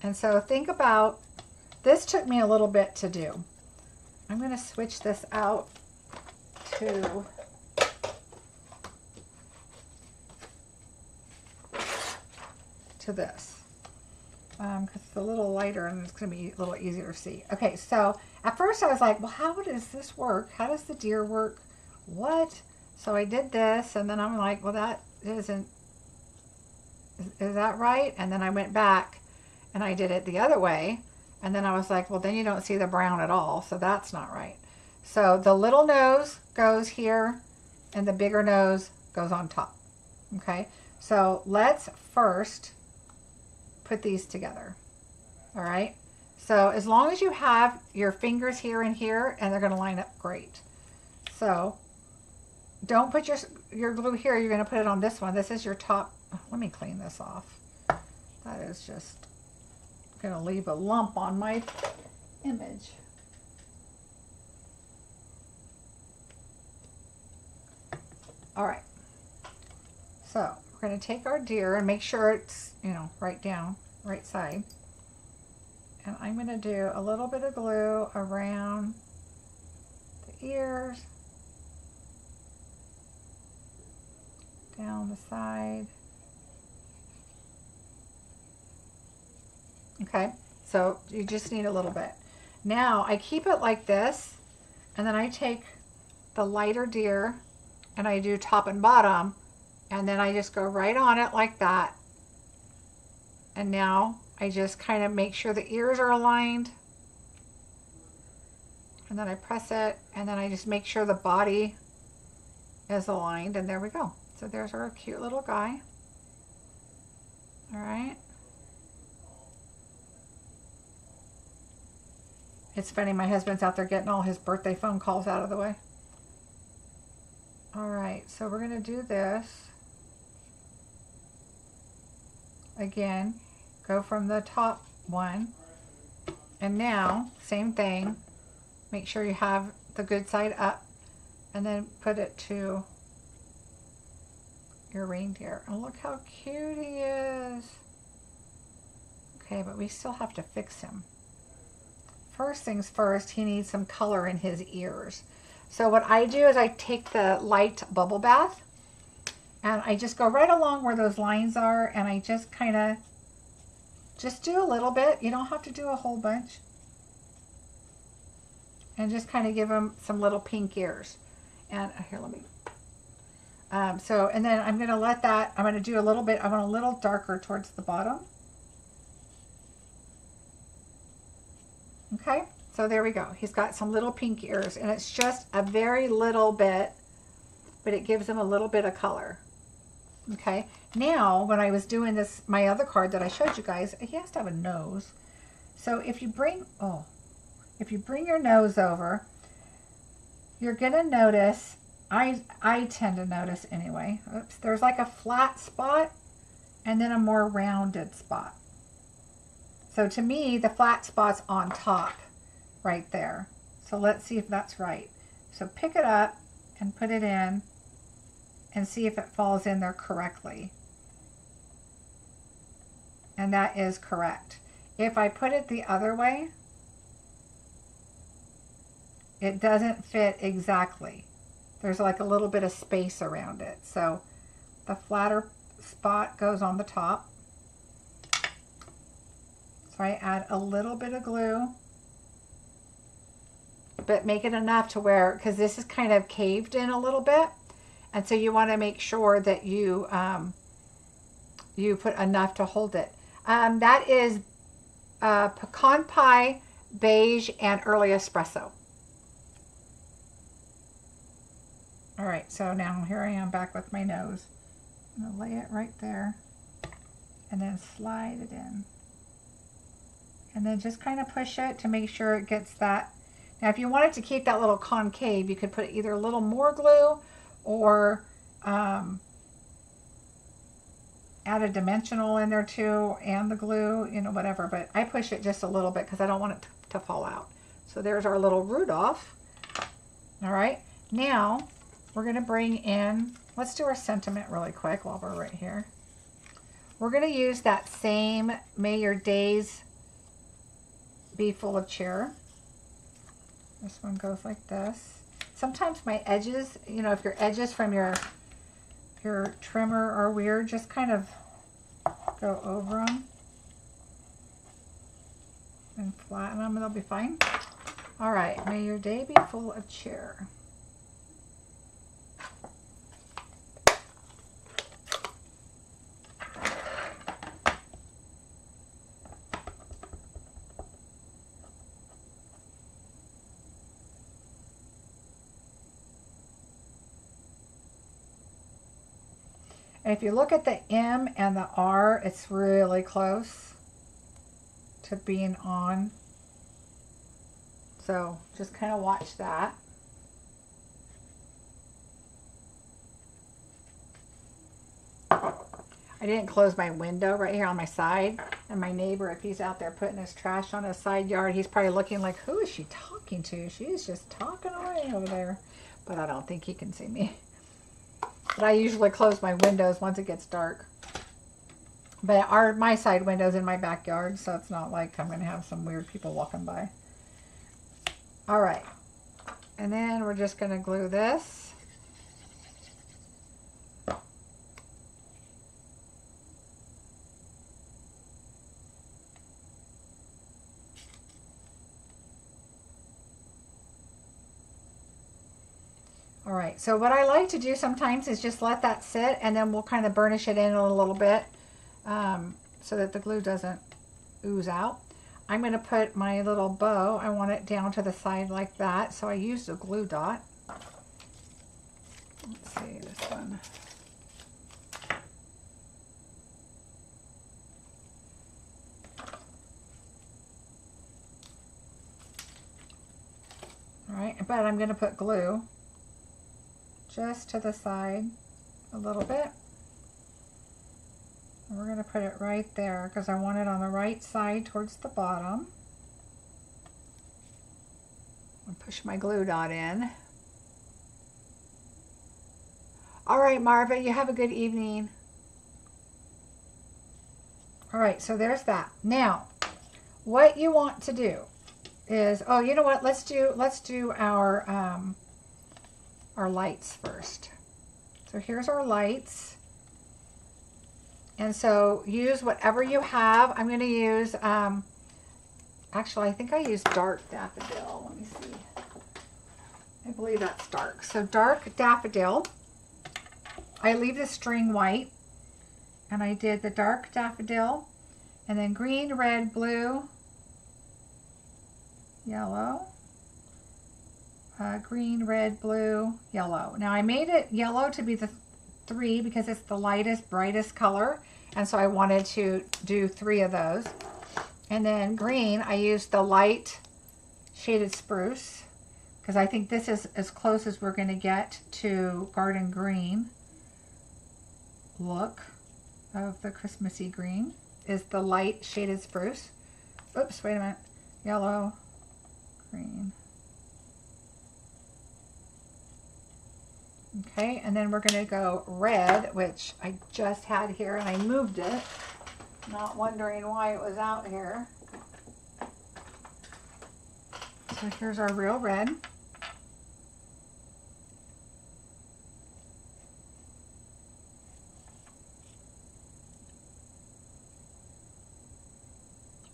And so think about, this took me a little bit to do. I'm going to switch this out to this. Because it's a little lighter and it's going to be a little easier to see. Okay, so at first I was like, well, how does this work? How does the deer work? What? So I did this, and then I'm like, well, that isn't, is that right? And then I went back and I did it the other way. And then I was like, well, then you don't see the brown at all. So that's not right. So the little nose goes here, and the bigger nose goes on top. Okay, so let's first put these together. All right, so as long as you have your fingers here and here, and they're going to line up great. So don't put your glue here. You're going to put it on this one. This is your top. Let me clean this off. That is just going to leave a lump on my image. All right. So we're going to take our deer and make sure it's, you know, right down, right side. And I'm going to do a little bit of glue around the ears, down the side. Okay, so you just need a little bit. Now I keep it like this, and then I take the lighter deer and I do top and bottom, and then I just go right on it like that. And now I just kind of make sure the ears are aligned, and then I press it, and then I just make sure the body is aligned, and there we go. So there's our cute little guy. All right. It's funny, my husband's out there getting all his birthday phone calls out of the way. All right, so we're gonna do this. Again, go from the top one. And now, same thing. Make sure you have the good side up, and then put it to your reindeer. And look how cute he is. Okay, but we still have to fix him. First things first, he needs some color in his ears. So what I do is I take the light bubble bath, and I just go right along where those lines are, and I just kind of just do a little bit. You don't have to do a whole bunch. And just kind of give him some little pink ears. And here, let me. And then I'm going to let that, I'm going to do a little bit, I want a little darker towards the bottom. Okay, so there we go. He's got some little pink ears, and it's just a very little bit, but it gives him a little bit of color. Okay, now when I was doing this, my other card that I showed you guys, he has to have a nose. So if you bring, your nose over, you're gonna notice, I tend to notice anyway, oops, there's like a flat spot and then a more rounded spot. So to me, the flat spot's on top right there. So let's see if that's right. So pick it up and put it in and see if it falls in there correctly. And that is correct. If I put it the other way, it doesn't fit exactly. There's like a little bit of space around it. So the flatter spot goes on the top. So I add a little bit of glue, but make it enough to where, because this is kind of caved in a little bit, and so you want to make sure that you you put enough to hold it. That is pecan pie, beige, and early espresso. All right, so now here I am back with my nose. I'm gonna lay it right there, and then slide it in. And then just kind of push it to make sure it gets that. Now, if you wanted to keep that little concave, you could put either a little more glue or add a dimensional in there too, and the glue, you know, whatever. But I push it just a little bit because I don't want it to fall out. So there's our little Rudolph. All right, now we're going to bring in, let's do our sentiment really quick while we're right here. We're going to use that same May Your Days Be Full of Cheer. This one goes like this. Sometimes my edges, you know, if your edges from your trimmer are weird, just kind of go over them and flatten them, and they'll be fine. All right, may your day be full of cheer. And if you look at the M and the R, it's really close to being on. So just kind of watch that. I didn't close my window right here on my side. And my neighbor, if he's out there putting his trash on his side yard, he's probably looking like, who is she talking to? She's just talking away over there. But I don't think he can see me. But I usually close my windows once it gets dark. But my side window's in my backyard, so it's not like I'm going to have some weird people walking by. All right. And then we're just going to glue this. All right, so what I like to do sometimes is just let that sit, and then we'll kind of burnish it in a little bit so that the glue doesn't ooze out. I'm going to put my little bow, I want it down to the side like that, so I used a glue dot. Let's see, this one. All right, but I'm going to put glue just to the side a little bit. And we're going to put it right there because I want it on the right side towards the bottom. I'll push my glue dot in. All right, Marva, you have a good evening. All right, so there's that. Now, what you want to do is, oh, you know what? Let's do our lights first. So here's our lights. And so use whatever you have. I'm going to use, actually, I think I used dark daffodil. Let me see. I believe that's dark. So dark daffodil. I leave the string white. And I did the dark daffodil. And then green, red, blue, yellow. Green, red, blue, yellow. Now I made it yellow to be the 3 because it's the lightest, brightest color. And so I wanted to do 3 of those. And then green, I used the light shaded spruce because I think this is as close as we're going to get to garden green look of the Christmassy green is the light shaded spruce. Oops, wait a minute. Yellow, green. Okay, and then we're going to go red, which I just had here and I moved it, not wondering why it was out here. So here's our real red.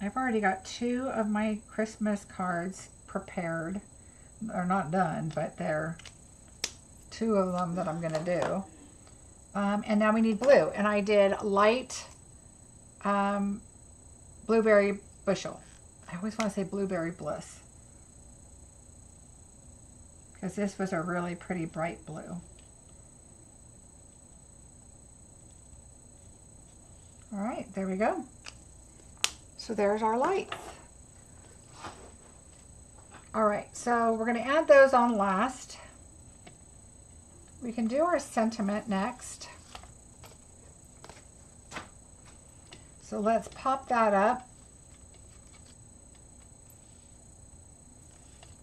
I've already got 2 of my Christmas cards prepared. They're not done, but they're 2 of them that I'm going to do. And now we need blue. And I did light blueberry bushel. I always want to say blueberry bliss, because this was a really pretty bright blue. All right, there we go. So there's our lights. All right, so we're going to add those on last. We can do our sentiment next. So let's pop that up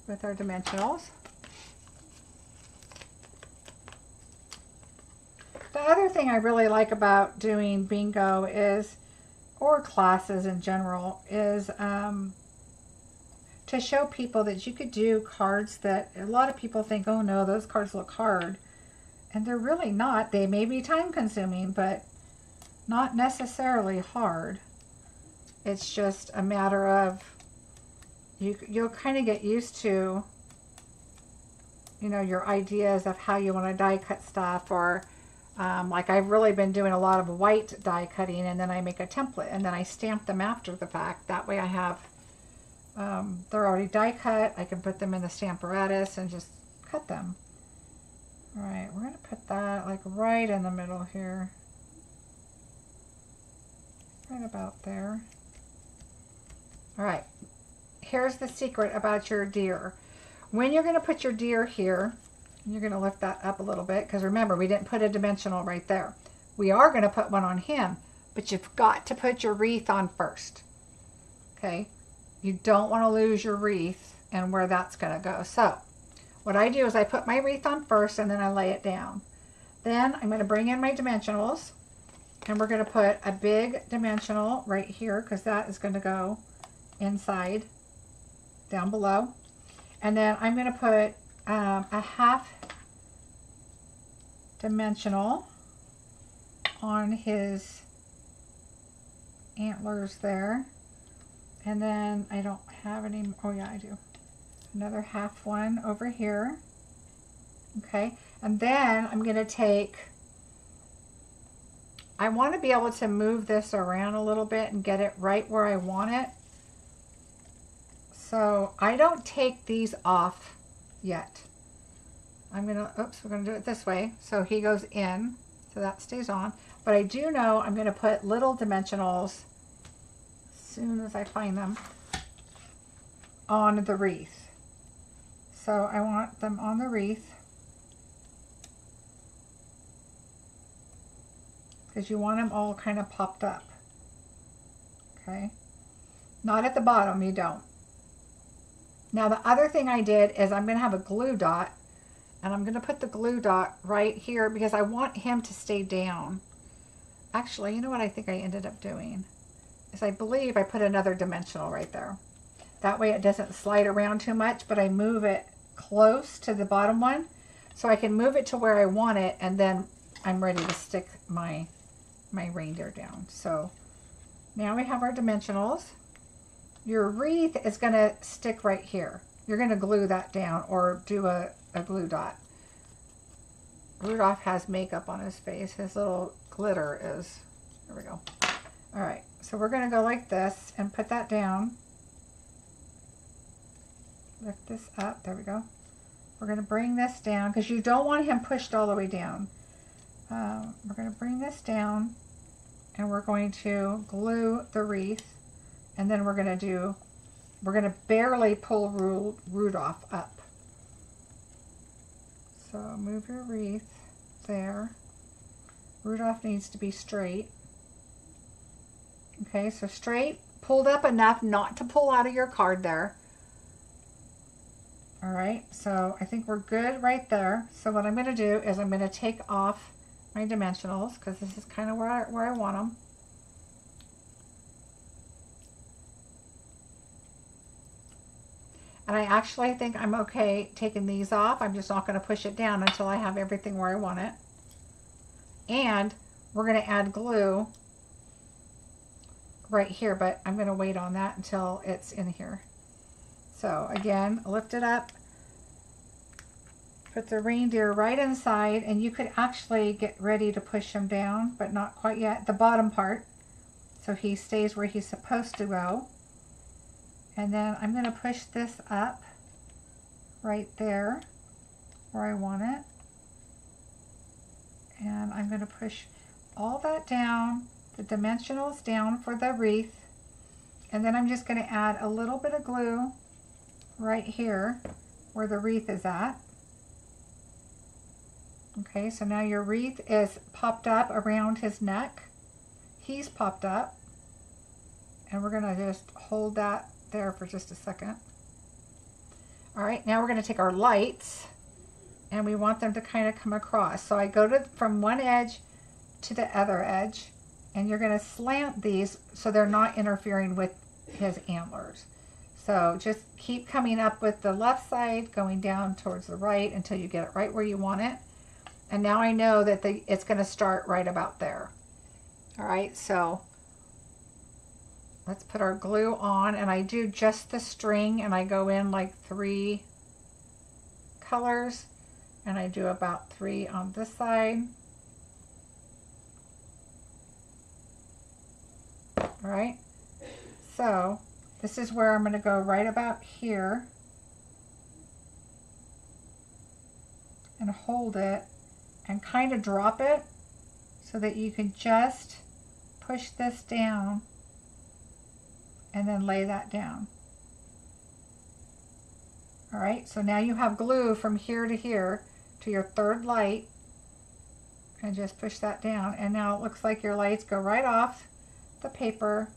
with our dimensionals. The other thing I really like about doing bingo is, or classes in general, is to show people that you could do cards that a lot of people think, oh no, those cards look hard. And they're really not. They may be time consuming, but not necessarily hard. It's just a matter of, you'll kind of get used to, you know, your ideas of how you want to die cut stuff, or like I've really been doing a lot of white die cutting, and then I make a template and then I stamp them after the fact. That way I have, they're already die cut. I can put them in the Stamparatus and just cut them. All right, we're going to put that like right in the middle here. right about there. All right, here's the secret about your deer. When you're going to put your deer here, you're going to lift that up a little bit, because remember, we didn't put a dimensional right there. We are going to put one on him, but you've got to put your wreath on first. Okay, you don't want to lose your wreath and where that's going to go. So what I do is I put my wreath on first, and then I lay it down. Then I'm going to bring in my dimensionals, and we're going to put a big dimensional right here, because that is going to go inside down below. And then I'm going to put a half dimensional on his antlers there. And then I don't have any, oh yeah, I do. Another half one over here. Okay, and then I'm going to take, I want to be able to move this around a little bit and get it right where I want it. So I don't take these off yet. I'm going to, oops, we're going to do it this way. So he goes in, so that stays on. But I do know I'm going to put little dimensionals, as soon as I find them, on the wreath. So I want them on the wreath, because you want them all kind of popped up. Okay, not at the bottom, you don't. Now the other thing I did is I'm going to have a glue dot, and I'm going to put the glue dot right here because I want him to stay down. Actually, you know what I think I ended up doing is I believe I put another dimensional right there. That way it doesn't slide around too much, but I move it close to the bottom one so I can move it to where I want it, and then I'm ready to stick my reindeer down. So now we have our dimensionals. Your wreath is going to stick right here. You're going to glue that down or do a glue dot. Rudolph has makeup on his face. His little glitter is, there we go. All right, so we're going to go like this and put that down. Lift this up, there we go. We're going to bring this down because you don't want him pushed all the way down. We're going to bring this down, and we're going to glue the wreath, and then we're going to barely pull Rudolph up. So move your wreath there. Rudolph needs to be straight. Okay, so straight, pulled up enough not to pull out of your card there. All right, so I think we're good right there. So what I'm going to do is I'm going to take off my dimensionals, because this is kind of where I want them. And I actually think I'm okay taking these off. I'm just not going to push it down until I have everything where I want it. And we're going to add glue right here, but I'm going to wait on that until it's in here. So again, lift it up, put the reindeer right inside, and you could actually get ready to push him down, but not quite yet, the bottom part, so he stays where he's supposed to go. And then I'm going to push this up right there where I want it. And I'm going to push all that down, the dimensionals down for the wreath. And then I'm just going to add a little bit of glue right here where the wreath is at. Okay, so now your wreath is popped up around his neck. He's popped up. And we're going to just hold that there for just a second. All right, now we're going to take our lights, and we want them to kind of come across. So I go from one edge to the other edge, and you're going to slant these so they're not interfering with his antlers. So just keep coming up with the left side, going down towards the right until you get it right where you want it. And now I know that it's going to start right about there. All right, so let's put our glue on, and I do just the string, and I go in like 3 colors, and I do about 3 on this side. All right, so this is where I'm going to go right about here and hold it and kind of drop it so that you can just push this down and then lay that down. All right, so now you have glue from here to your third light, and just push that down. And now it looks like your lights go right off the paper,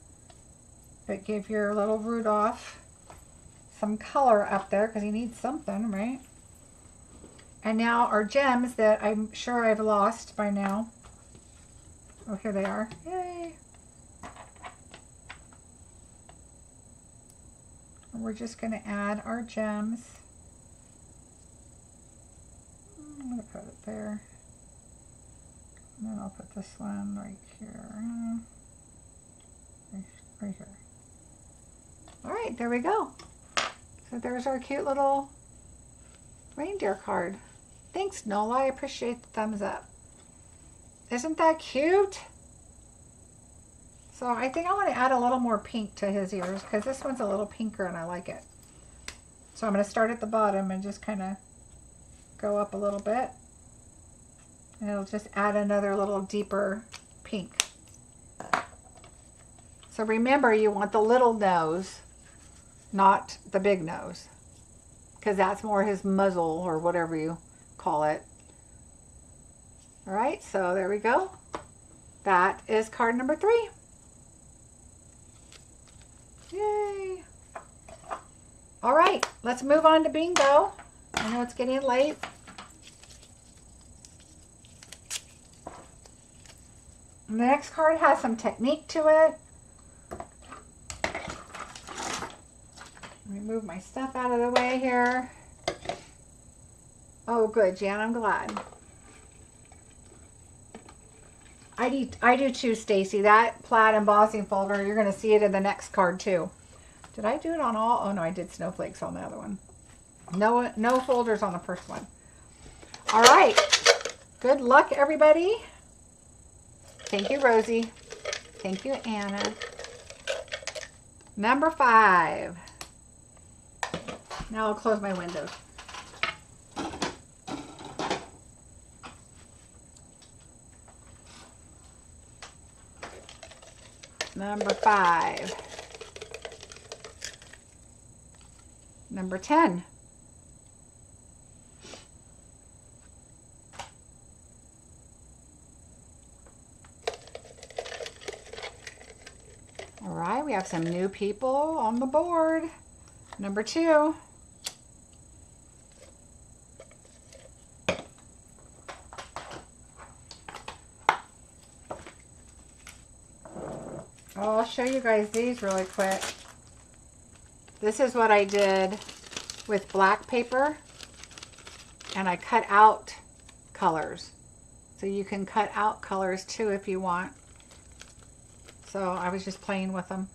but give your little Rudolph some color up there because he needs something, right? And now our gems that I'm sure I've lost by now. Oh, here they are. Yay! We're just going to add our gems. I'm going to put it there. And then I'll put this one right here. Right here. All right, there we go. So there's our cute little reindeer card. Thanks, Nola. I appreciate the thumbs up. Isn't that cute? So I think I want to add a little more pink to his ears because this one's a little pinker and I like it. So I'm going to start at the bottom and just kind of go up a little bit. And it'll just add another little deeper pink. So remember, you want the little nose, not the big nose, because that's more his muzzle or whatever you call it. All right, so there we go. That is card number 3. Yay. All right, let's move on to bingo. I know it's getting late. And the next card has some technique to it. Let me move my stuff out of the way here. Oh, good, Jan, I'm glad. I do too, Stacy. That plaid embossing folder, you're going to see it in the next card too. Did I do it on all? Oh no, I did snowflakes on the other one. No folders on the first one. All right. Good luck, everybody. Thank you, Rosie. Thank you, Anna. Number 5. Now I'll close my windows. Number 5. Number 10. All right, we have some new people on the board. Number 2. I'll show you guys these really quick. This is what I did with black paper, and I cut out colors. So you can cut out colors too if you want. So I was just playing with them.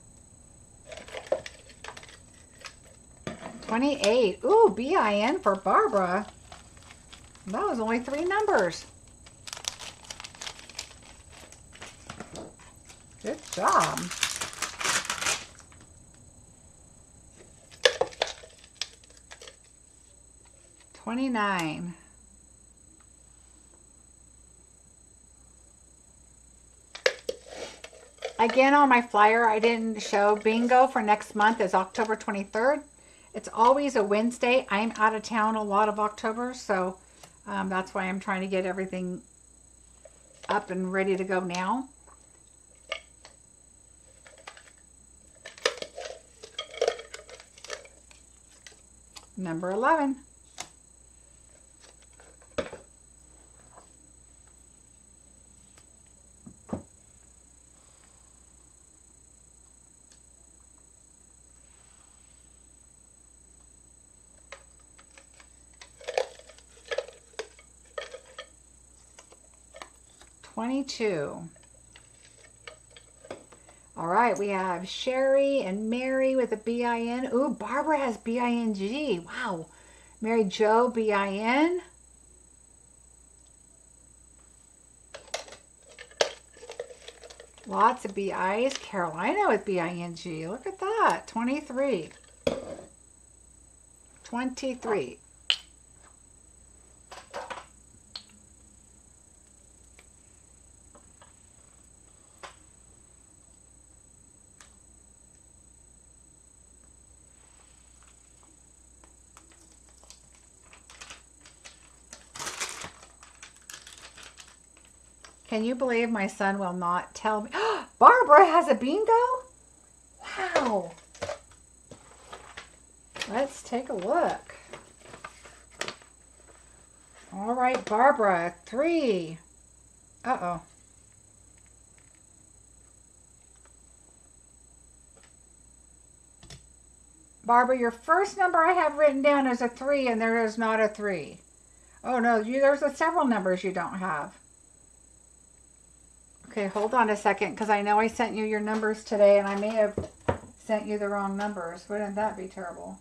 28. Ooh, BIN for Barbara. That was only 3 numbers. Good job. $29. Again, on my flyer, I didn't show bingo for next month is October 23rd. It's always a Wednesday. I'm out of town a lot of October, so that's why I'm trying to get everything up and ready to go now. Number 11. $22. All right, we have Sherry and Mary with a BIN. Ooh, Barbara has BING. Wow. Mary Jo, BIN. Lots of BIs. Carolina with BING. Look at that. 23. 23. Can you believe my son will not tell me? Barbara has a bingo? Wow. Let's take a look. All right, Barbara, 3. Uh-oh. Barbara, your first number I have written down is a 3, and there is not a 3. Oh, no, there's several numbers you don't have. Okay, hold on a second, because I know I sent you your numbers today, and I may have sent you the wrong numbers. Wouldn't that be terrible?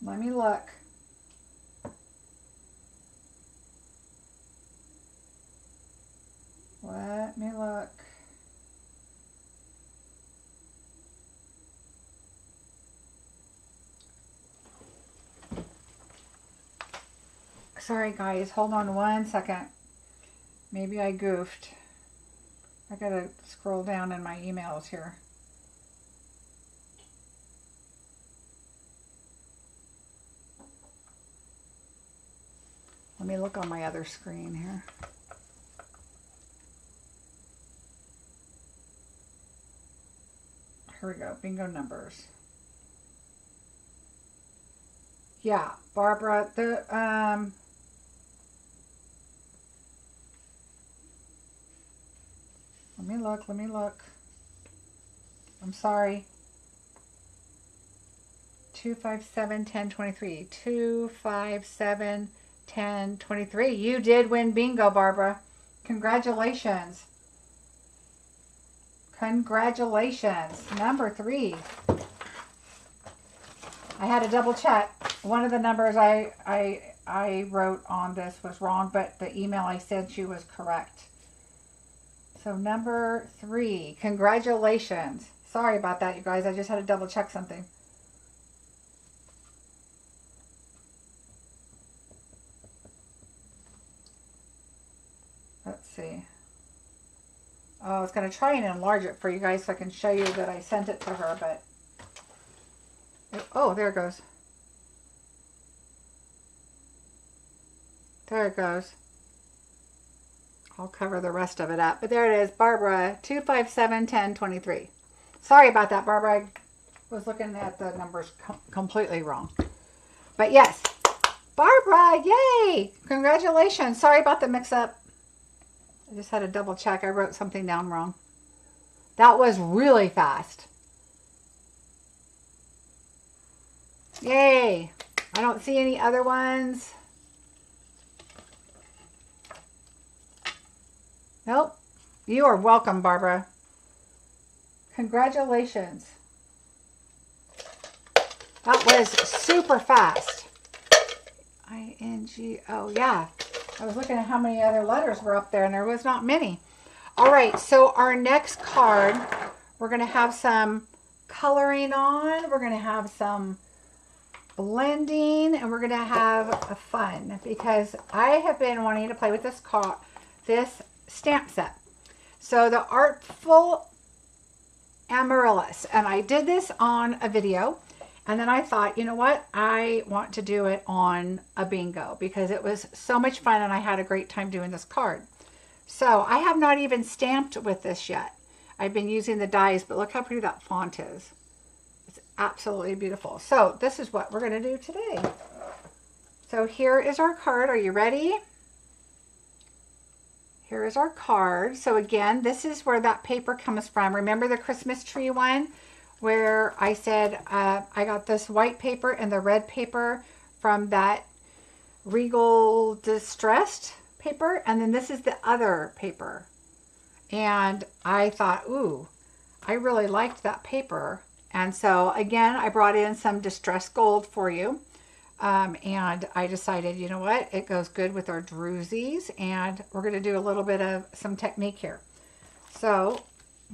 Let me look. Let me look. Sorry guys, hold on one second. Maybe I goofed. I gotta scroll down in my emails here. Let me look on my other screen here. Here we go, bingo numbers. Yeah, Barbara, let me look. I'm sorry. 2, 5, 7, 10, 23. 2, 5, 7, 10, 23. You did win bingo, Barbara. Congratulations. Congratulations. Number 3. I had to double check. One of the numbers I wrote on this was wrong, but the email I sent you was correct. So number 3, congratulations. Sorry about that, you guys. I just had to double check something. Let's see. Oh, I was going to try and enlarge it for you guys so I can show you that I sent it to her, but... Oh, there it goes. There it goes. I'll cover the rest of it up. But there it is, Barbara, 2, 5, 7, 10, 23. Sorry about that, Barbara. I was looking at the numbers completely wrong. But yes, Barbara, yay! Congratulations. Sorry about the mix-up. I just had to double check. I wrote something down wrong. That was really fast. Yay! I don't see any other ones. Nope. You are welcome, Barbara. Congratulations. That was super fast. I-N-G-O. Yeah. I was looking at how many other letters were up there, and there was not many. All right. So our next card, we're going to have some coloring on. We're going to have some blending, and we're going to have a fun, because I have been wanting to play with this stamp set. So the Artful Amaryllis, and I did this on a video, and then I thought, you know what, I want to do it on a bingo because it was so much fun and I had a great time doing this card. So I have not even stamped with this yet. I've been using the dies, but look how pretty that font is. It's absolutely beautiful. So this is what we're going to do today. So here is our card. Are you ready? Here is our card. So again, this is where that paper comes from. Remember the Christmas tree one where I said I got this white paper and the red paper from that Regal Distressed paper, and then this is the other paper. And I thought, ooh, I really liked that paper. And so again, I brought in some Distressed Gold for you. And I decided, you know what, it goes good with our drusies, and we're going to do a little bit of some technique here. So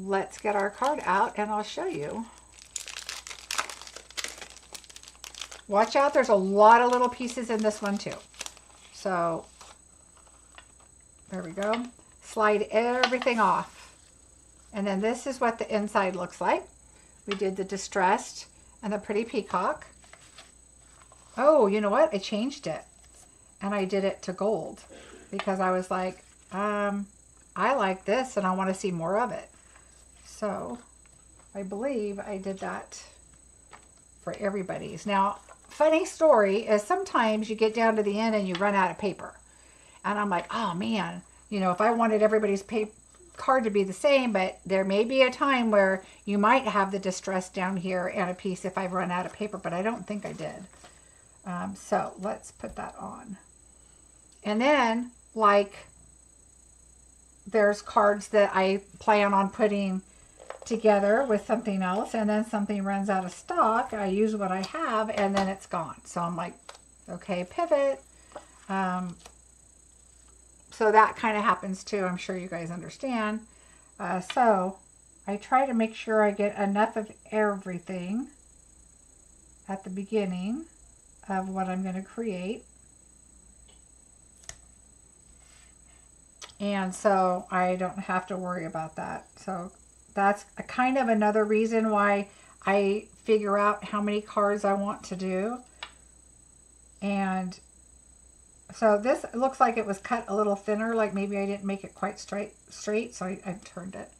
let's get our card out and I'll show you. Watch out, there's a lot of little pieces in this one too. So there we go. Slide everything off. And then this is what the inside looks like. We did the Distressed and the pretty peacock. Oh, you know what? I changed it. and I did it to gold because I was like, I like this and I want to see more of it. So I believe I did that for everybody's. Now, funny story is sometimes you get down to the end and you run out of paper. And I'm like, oh man, you know, if I wanted everybody's card to be the same, but there may be a time where you might have the distress down here and a piece if I've run out of paper, but I don't think I did. So let's put that on. And then, like, there's cards that I plan on putting together with something else, and then something runs out of stock. I use what I have, and then it's gone. So I'm like, okay, pivot. So that kind of happens too. I'm sure you guys understand. So I try to make sure I get enough of everything at the beginning of what I'm going to create. And so I don't have to worry about that. So that's a kind of another reason why I figure out how many cards I want to do. And so this looks like it was cut a little thinner, like maybe I didn't make it quite straight, so I turned it.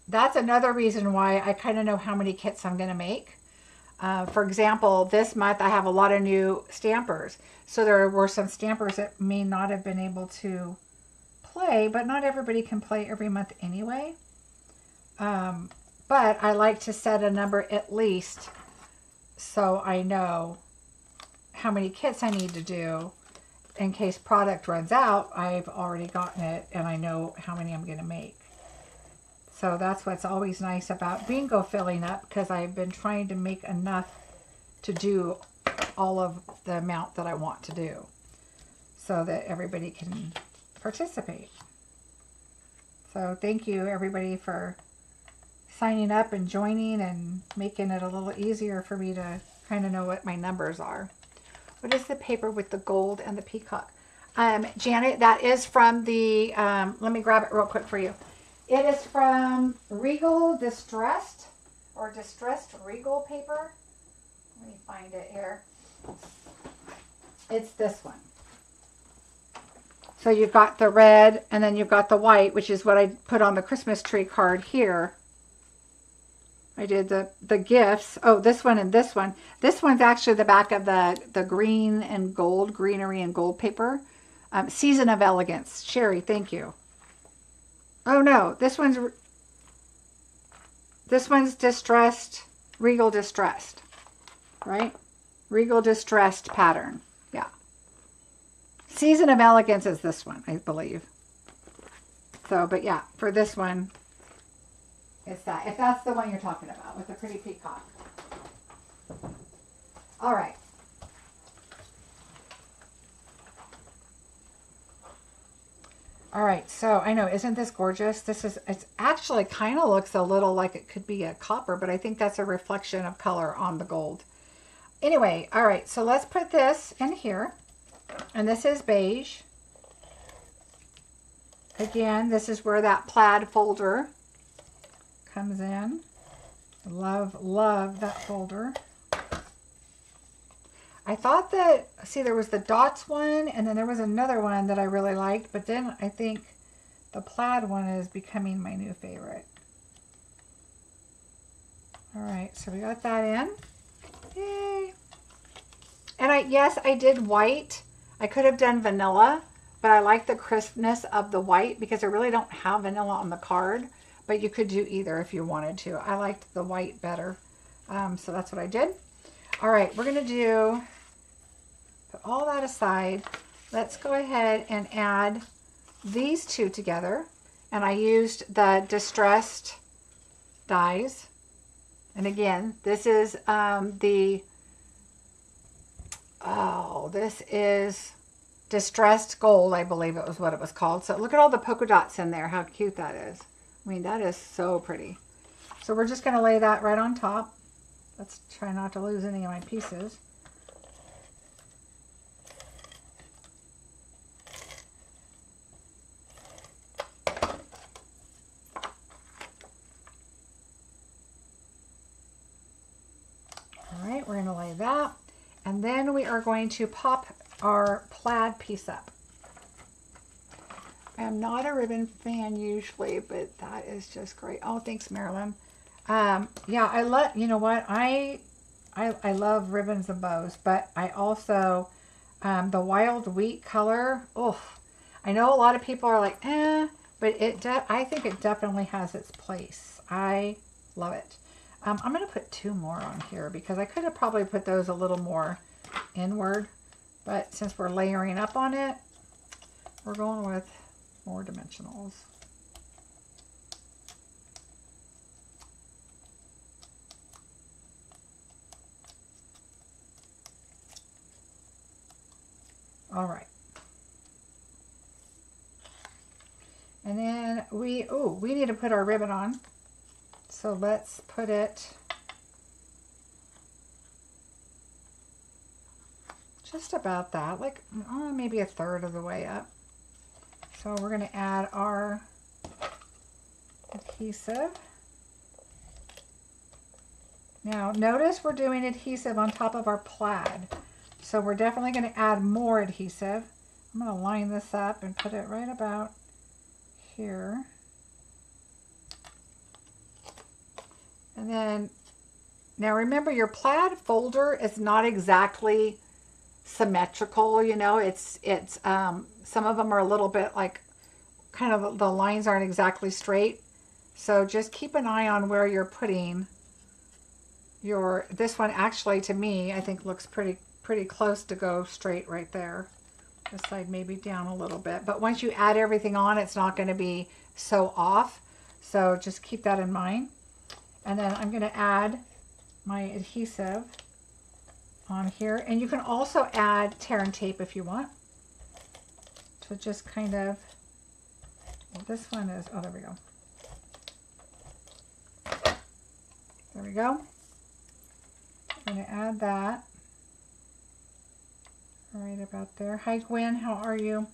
That's another reason why I kind of know how many kits I'm going to make. For example, this month I have a lot of new stampers. So there were some stampers that may not have been able to play, but not everybody can play every month anyway. But I like to set a number at least so I know how many kits I need to do in case product runs out. I've already gotten it and I know how many I'm going to make. So that's what's always nice about bingo filling up, because I've been trying to make enough to do all of the amount that I want to do so that everybody can participate. So thank you everybody for signing up and joining and making it a little easier for me to kind of know what my numbers are. What is the paper with the gold and the peacock? Janet, that is from the, let me grab it real quick for you. It is from Regal Distressed, or Distressed Regal paper. Let me find it here. It's this one. So you've got the red and then you've got the white, which is what I put on the Christmas tree card here. I did the gifts. Oh, this one and this one. This one's actually the back of the green and gold, greenery and gold paper. Season of Elegance. Sherry, thank you. Oh no, this one's Distressed, Regal Distressed, right? Regal Distressed pattern. Yeah. Season of Elegance is this one, I believe. So, but yeah, for this one, it's that. If that's the one you're talking about with the pretty peacock. All right. All right, so I know, isn't this gorgeous? This is, it's actually kind of looks a little like it could be a copper, but I think that's a reflection of color on the gold. Anyway, all right, so let's put this in here. And this is beige. Again, this is where that plaid folder comes in. Love that folder. I thought that, see, there was the dots one, and then there was another one that I really liked, but then I think the plaid one is becoming my new favorite. All right, so we got that in. Yay. And yes, I did white. I could have done vanilla, but I like the crispness of the white because I really don't have vanilla on the card, but you could do either if you wanted to. I liked the white better, so that's what I did. All right, we're going to put all that aside. Let's go ahead and add these two together. And I used the Distressed dies. And again, this is this is Distressed Gold, I believe it was what it was called. So look at all the polka dots in there, how cute that is. I mean, that is so pretty. So we're just going to lay that right on top. Let's try not to lose any of my pieces. All right, we're going to lay that. And And then we are going to pop our plaid piece up. I am not a ribbon fan usually, but that is just great. Oh, thanks, Marilyn. Yeah, I love, you know what? I love ribbons and bows, but I also, the wild wheat color, oh, I know a lot of people are like, but I think it definitely has its place. I love it. I'm going to put 2 more on here because I could have probably put those a little more inward, but since we're layering up on it, we're going with more dimensionals. All right. And then we need to put our ribbon on. So let's put it just about that, like maybe 1/3 of the way up. So we're going to add our adhesive. Now notice we're doing adhesive on top of our plaid. So we're definitely going to add more adhesive. I'm going to line this up and put it right about here. And then, now remember your plaid folder is not exactly symmetrical, you know, it's some of them are a little bit like, kind of the lines aren't exactly straight. So just keep an eye on where you're putting your, this one actually to me, I think looks pretty close to go straight right there. This side maybe down a little bit, but once you add everything on, it's not going to be so off. So just keep that in mind. And then I'm going to add my adhesive on here. And you can also add tear and tape if you want. To just kind of, well, this one is, oh, there we go. There we go. I'm going to add that right about there. Hi, Gwen, how are you?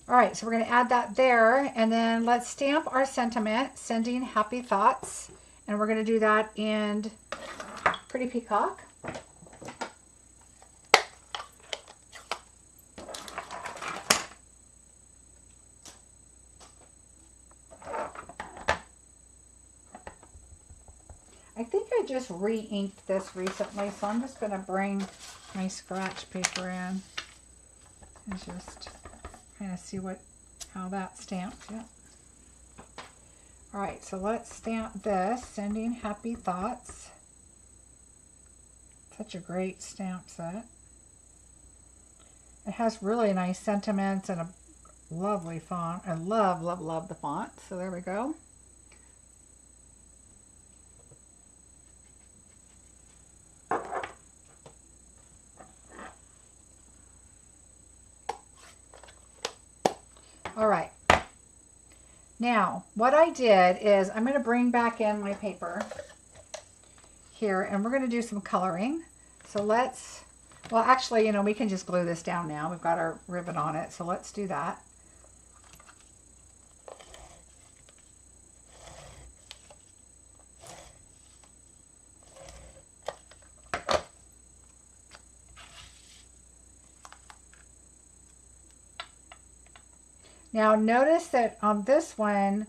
All right, so we're going to add that there, and then let's stamp our sentiment, sending happy thoughts, and we're going to do that in Pretty Peacock. I think I just re-inked this recently, so I'm just going to bring my scratch paper in and just kind of see how that stamps. Yeah. All right, so let's stamp this, sending happy thoughts. Such a great stamp set. It has really nice sentiments and a lovely font. I love, love, love the font. So there we go. All right, now what I did is I'm going to bring back in my paper here and we're going to do some coloring. So let's, well actually, you know, we can just glue this down now. We've got our ribbon on it, so let's do that. Now notice that on this one,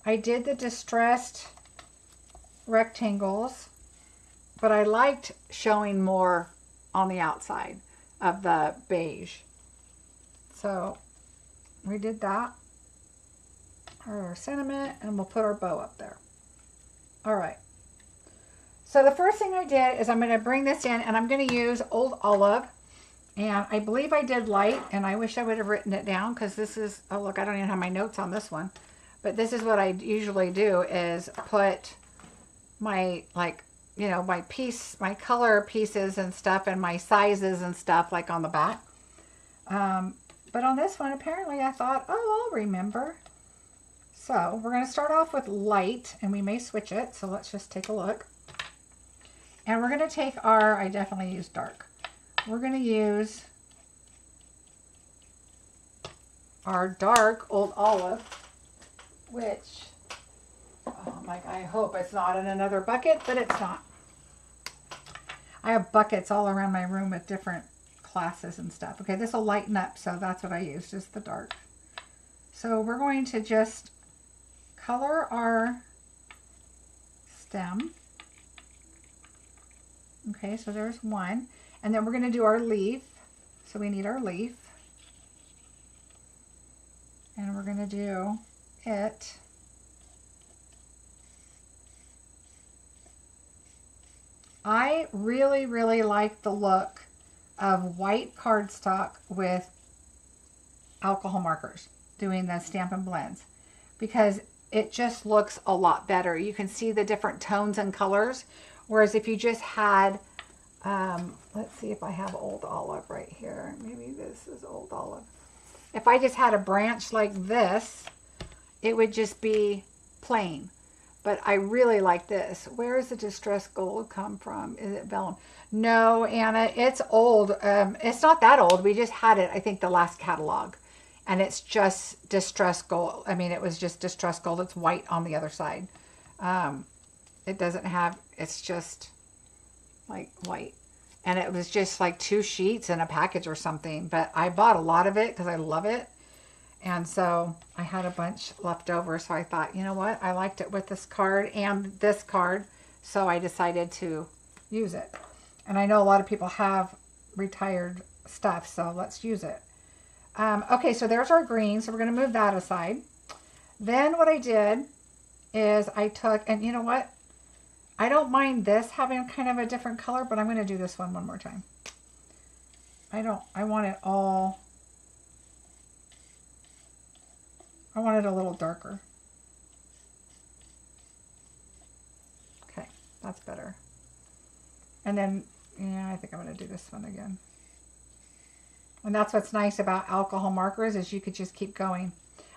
I did the distressed rectangles, but I liked showing more on the outside of the beige. So we did that, our sentiment, and we'll put our bow up there. All right. So the first thing I did is I'm going to bring this in and I'm going to use Old Olive. And I believe I did light, and I wish I would have written it down because this is, oh look, I don't even have my notes on this one. But this is what I usually do is put my, like, you know, my color pieces and stuff and my sizes and stuff like on the back. But on this one, apparently I thought, oh, I'll remember. So we're going to start off with light, and we may switch it. So let's just take a look. And we're going to take our, I definitely used dark. We're going to use our dark Old Olive, which, oh, like, I hope it's not in another bucket, but it's not. I have buckets all around my room with different classes and stuff. Okay, this will lighten up, so that's what I use, just the dark. So we're going to just color our stem. Okay, so there's one. And then we're going to do our leaf. So we need our leaf. And we're going to do it. I really, really like the look of white cardstock with alcohol markers doing the Stampin' blends, because it just looks a lot better. You can see the different tones and colors. Whereas if you just had, let's see if I have Old Olive right here. Maybe this is Old Olive. If I just had a branch like this, it would just be plain. But I really like this. Where does the distressed gold come from? Is it vellum? No, Anna, it's old. It's not that old. We just had it, I think, the last catalog. And it's just distressed gold. I mean, it was just distressed gold. It's white on the other side. It doesn't have, it's just like white. And it was just like 2 sheets in a package or something. But I bought a lot of it because I love it. And so I had a bunch left over. So I thought, you know what? I liked it with this card and this card. So I decided to use it. And I know a lot of people have retired stuff. So let's use it. Okay, so there's our green. So we're going to move that aside. Then what I did is I took, and you know what? I don't mind this having kind of a different color, but I'm going to do this one more time. I want it all, I want it a little darker. Okay, that's better. And then, yeah, I think I'm going to do this one again. And that's what's nice about alcohol markers is you could just keep going.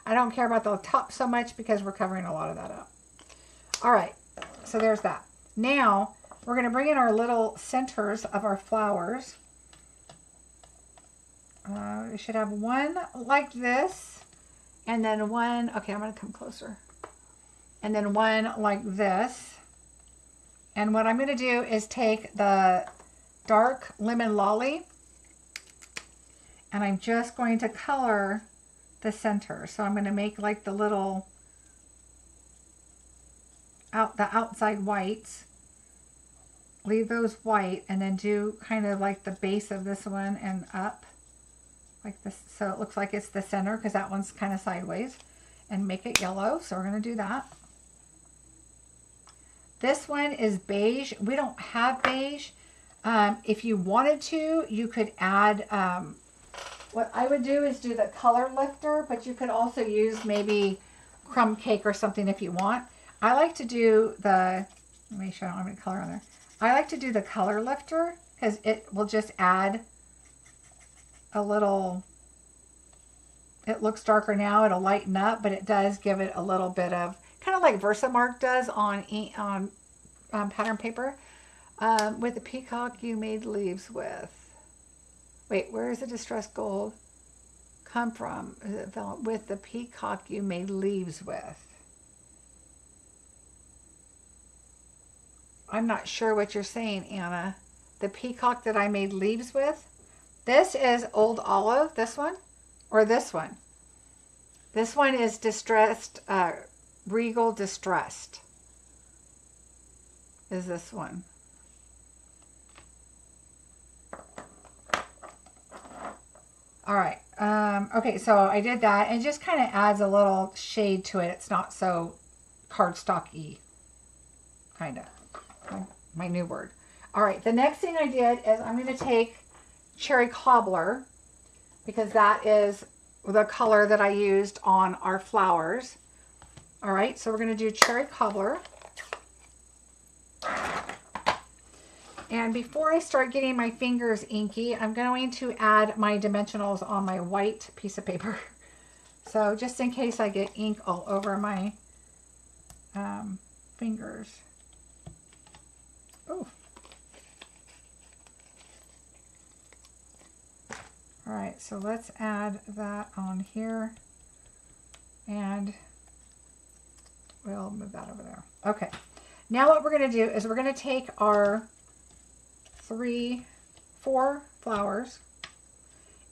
I don't care about the top so much because we're covering a lot of that up. All right, so there's that. Now, we're going to bring in our little centers of our flowers. We should have one like this, and then one, okay, I'm going to come closer. And then one like this. And what I'm going to do is take the dark lemon lolly, and I'm just going to color the center. So I'm going to make like the little, the outside whites, leave those white, and then do kind of like the base of this one and up like this. So it looks like it's the center because that one's kind of sideways, and make it yellow. So we're going to do that. This one is beige. We don't have beige. If you wanted to, you could add, what I would do is do the color lifter, but you could also use maybe crumb cake or something if you want. I like to do the, let me show you, I don't have any color on there. I like to do the color lifter because it will just add a little, it looks darker now, it'll lighten up, but it does give it a little bit of, kind of like Versamark does on pattern paper. With the peacock you made leaves with. Wait, where is the distressed gold come from? Is it with the peacock you made leaves with? I'm not sure what you're saying, Anna. The peacock that I made leaves with? This is Old Olive, this one, or this one? This one is Distressed, Regal Distressed. Is this one. All right. Okay, so I did that, and it just kind of adds a little shade to it. It's not so cardstock-y, kind of. My new word. All right, the next thing I did is I'm going to take Cherry Cobbler, because that is the color that I used on our flowers. All right, so we're going to do Cherry Cobbler. And before I start getting my fingers inky, I'm going to add my dimensionals on my white piece of paper. So just in case I get ink all over my fingers. Oh. All right, so let's add that on here. And we'll move that over there. Okay. Now what we're going to do is we're going to take our 4 flowers.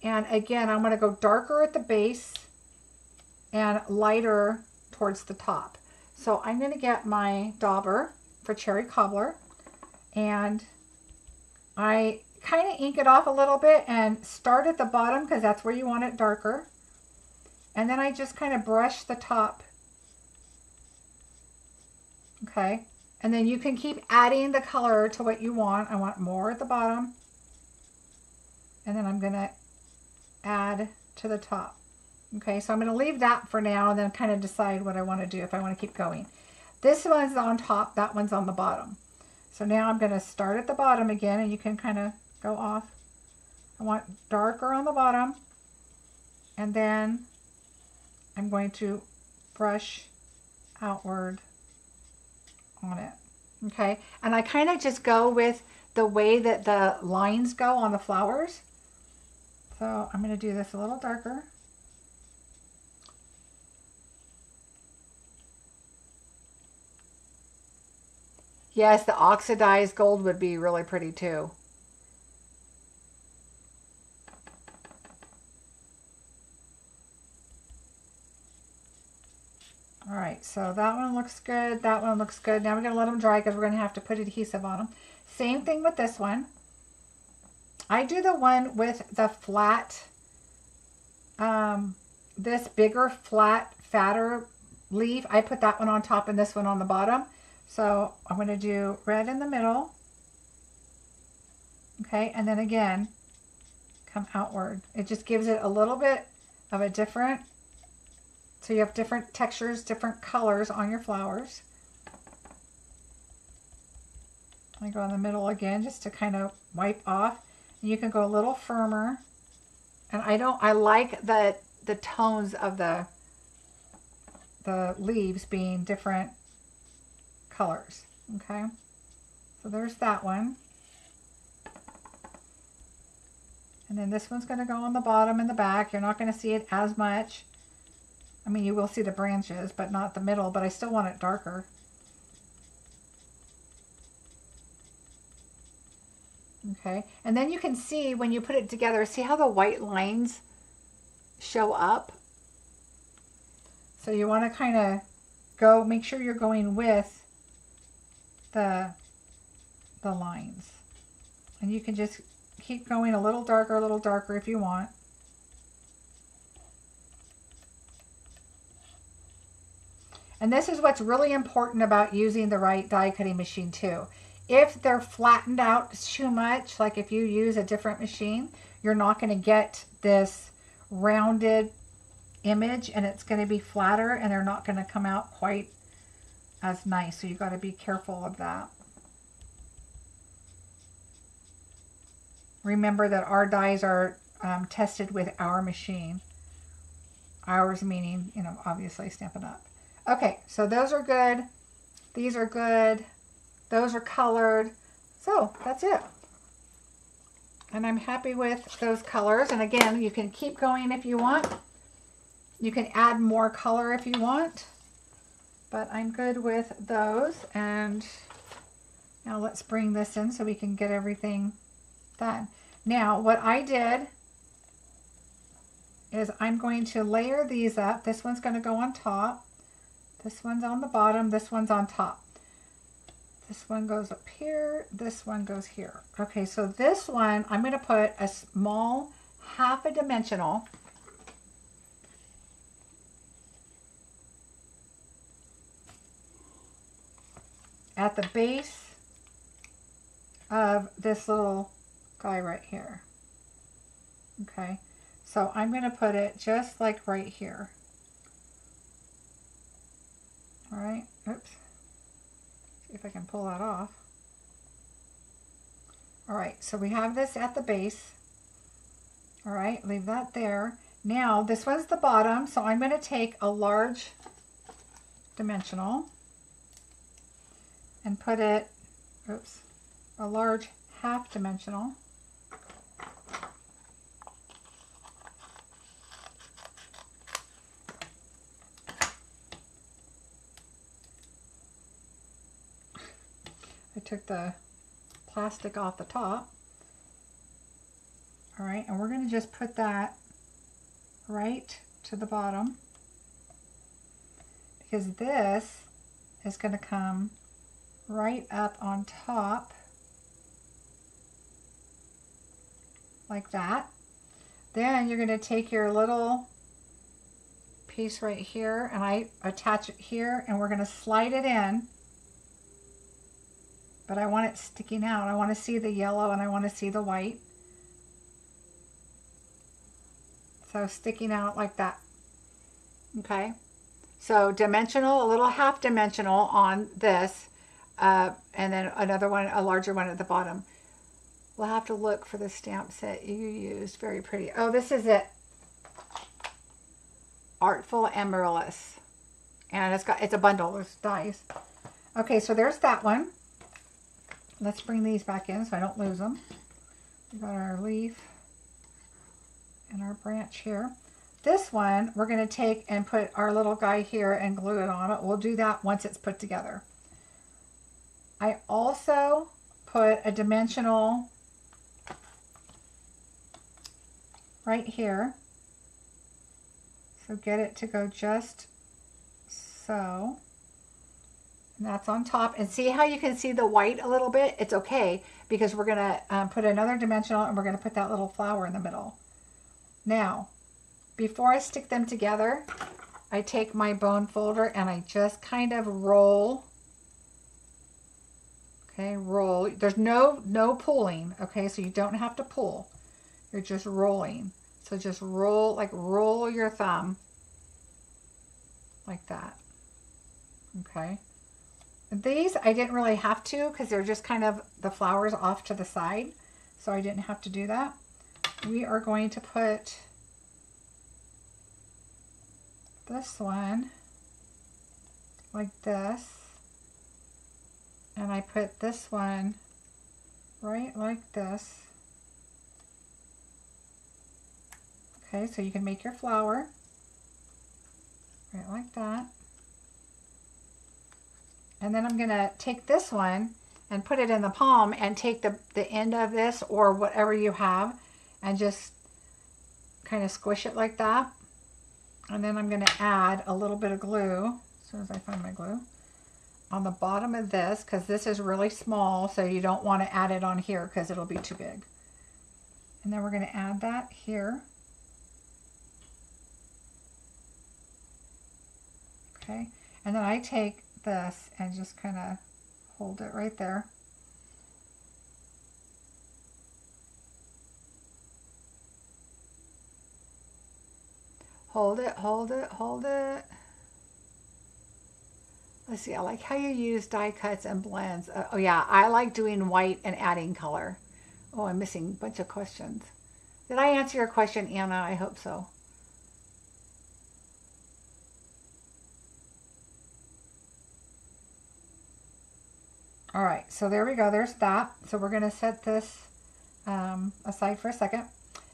And again, I'm going to go darker at the base and lighter towards the top. So I'm going to get my dauber for cherry cobbler, and I kind of ink it off a little bit and start at the bottom because that's where you want it darker. And then I just kind of brush the top. Okay. And then you can keep adding the color to what you want. I want more at the bottom. And then I'm going to add to the top. Okay, so I'm going to leave that for now and then kind of decide what I want to do if I want to keep going. This one's on top, that one's on the bottom. So now I'm going to start at the bottom again, and you can kind of go off. I want darker on the bottom, and then I'm going to brush outward on it. Okay, and I kind of just go with the way that the lines go on the flowers. So I'm going to do this a little darker. Yes, the oxidized gold would be really pretty too. All right, so that one looks good. That one looks good. Now we're going to let them dry because we're going to have to put adhesive on them. Same thing with this one. I do the one with the flat, this bigger, flat, fatter leaf. I put that one on top and this one on the bottom. So I'm going to do red in the middle. Okay, and then again, come outward. It just gives it a little bit of a different, so you have different textures, different colors on your flowers. I go in the middle again just to kind of wipe off. And you can go a little firmer. And I like the tones of the leaves being different colors. Okay, so there's that one. And then this one's going to go on the bottom and the back. You're not going to see it as much. I mean, you will see the branches, but not the middle, but I still want it darker. Okay, and then you can see when you put it together, see how the white lines show up? So you want to kind of go, make sure you're going with the lines. And you can just keep going a little darker if you want. And this is what's really important about using the right die cutting machine too. If they're flattened out too much, like if you use a different machine, you're not going to get this rounded image, and it's going to be flatter and they're not going to come out quite as nice. So you've got to be careful of that. Remember that our dies are tested with our machine. Ours meaning, you know, obviously Stampin' Up. Okay, so those are good. These are good. Those are colored. So that's it. And I'm happy with those colors. And again, you can keep going if you want. You can add more color if you want. But I'm good with those. And now let's bring this in so we can get everything done. Now, what I did is I'm going to layer these up. This one's going to go on top. This one's on the bottom. This one's on top. This one goes up here. This one goes here. Okay, so this one, I'm going to put a small half a dimensional at the base of this little guy right here. Okay, so I'm going to put it just like right here. All right, oops. See if I can pull that off. All right, so we have this at the base. All right, leave that there. Now, this one's the bottom, so I'm going to take a large dimensional and put it, oops, a large half dimensional. I took the plastic off the top. All right, and we're going to just put that right to the bottom, because this is going to come right up on top like that. Then you're going to take your little piece right here, and I attach it here, and we're going to slide it in, but I want it sticking out. I want to see the yellow and I want to see the white. So sticking out like that. Okay, so dimensional, a little half dimensional on this, and then another one, a larger one at the bottom. We'll have to look for the stamp set you used. Very pretty. Oh, this is it. Artful Amaryllis. And it's a bundle. There's dies. Okay, so there's that one. Let's bring these back in so I don't lose them. We've got our leaf and our branch here. This one, we're going to take and put our little guy here and glue it on it. We'll do that once it's put together. I also put a dimensional right here. So get it to go just so. And that's on top. And see how you can see the white a little bit? It's okay, because we're going to put another dimensional, and we're going to put that little flower in the middle. Now, before I stick them together, I take my bone folder and I just kind of roll. Okay, roll. There's no pulling, okay? So you don't have to pull. You're just rolling. So just roll, like roll your thumb like that. Okay. These I didn't really have to, because they're just kind of the flowers off to the side. So I didn't have to do that. We are going to put this one like this. And I put this one right like this. Okay, so you can make your flower right like that. And then I'm going to take this one and put it in the palm, and take the end of this or whatever you have and just kind of squish it like that. And then I'm going to add a little bit of glue, as soon as I find my glue, on the bottom of this, because this is really small, so you don't want to add it on here because it'll be too big. And then we're going to add that here. Okay, and then I take this and just kind of hold it right there. Hold it, hold it, hold it. Let's see, I like how you use die cuts and blends. Oh yeah, I like doing white and adding color. Oh, I'm missing a bunch of questions. Did I answer your question, Anna? I hope so. All right, so there we go. There's that. So we're going to set this aside for a second.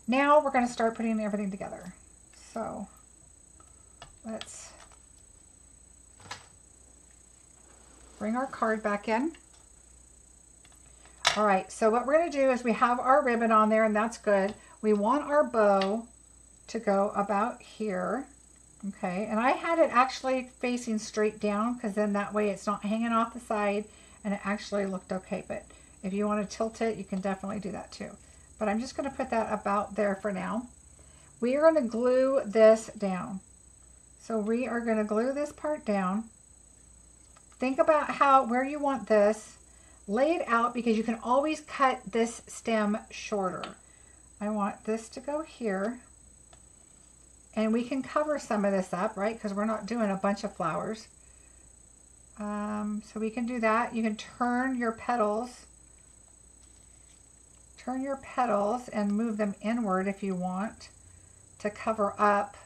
Now we're going to start putting everything together. So let's bring our card back in. All right, so what we're going to do is we have our ribbon on there, and that's good. We want our bow to go about here. Okay, and I had it actually facing straight down, because then that way it's not hanging off the side, and it actually looked okay. But if you want to tilt it, you can definitely do that too. But I'm just going to put that about there for now. We are going to glue this down. So we are going to glue this part down. Think about where you want this. Lay it out, because you can always cut this stem shorter. I want this to go here. And we can cover some of this up, right? Because we're not doing a bunch of flowers. So we can do that. You can turn your petals. Turn your petals and move them inward if you want, to cover up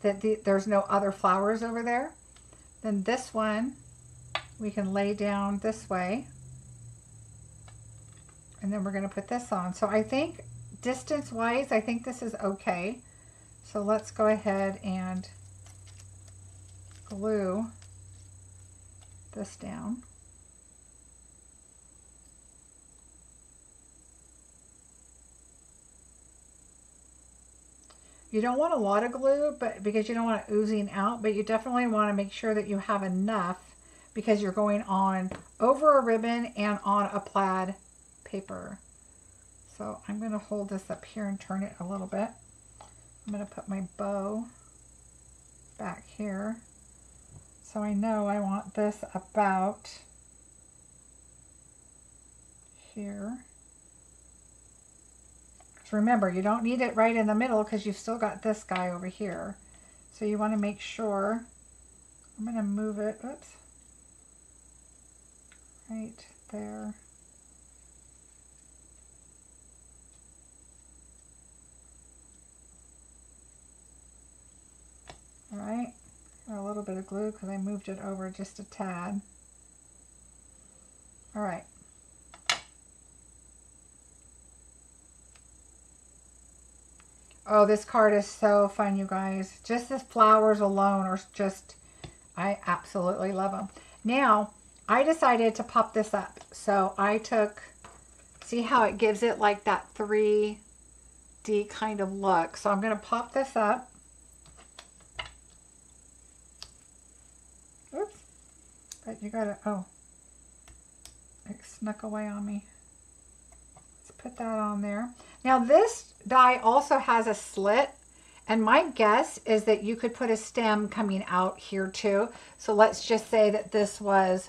that there's no other flowers over there. Then this one we can lay down this way, and then we're going to put this on. So I think distance wise, I think this is okay. So let's go ahead and glue this down. You don't want a lot of glue, but because you don't want it oozing out, but you definitely want to make sure that you have enough because you're going on over a ribbon and on a plaid paper. So I'm going to hold this up here and turn it a little bit. I'm going to put my bow back here. So I know I want this about here. So remember, you don't need it right in the middle because you've still got this guy over here. So you want to make sure, I'm going to move it, oops, right there. All right, got a little bit of glue because I moved it over just a tad. All right. Oh, this card is so fun, you guys. Just the flowers alone are just, I absolutely love them. Now, I decided to pop this up. So I took, see how it gives it like that 3D kind of look. So I'm going to pop this up. Oops. But you got to, oh, it snuck away on me. Let's put that on there. Now this die also has a slit, and my guess is that you could put a stem coming out here too. So let's just say that this was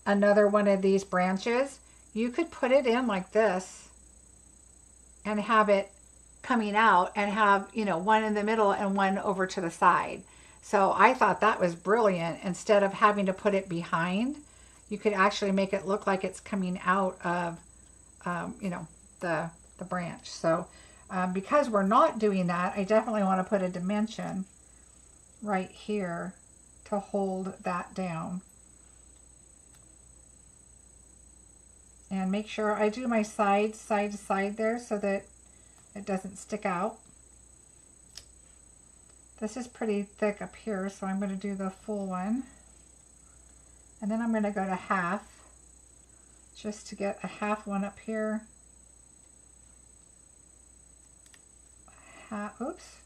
another one of these branches. You could put it in like this and have it coming out and have, you know, one in the middle and one over to the side. So I thought that was brilliant. Instead of having to put it behind, you could actually make it look like it's coming out of, you know, the branch. So because we're not doing that, I definitely want to put a dimension right here to hold that down. And make sure I do my side to side there so that it doesn't stick out. This is pretty thick up here, so I'm going to do the full one. And then I'm going to go to half, just to get a half one up here. Oops.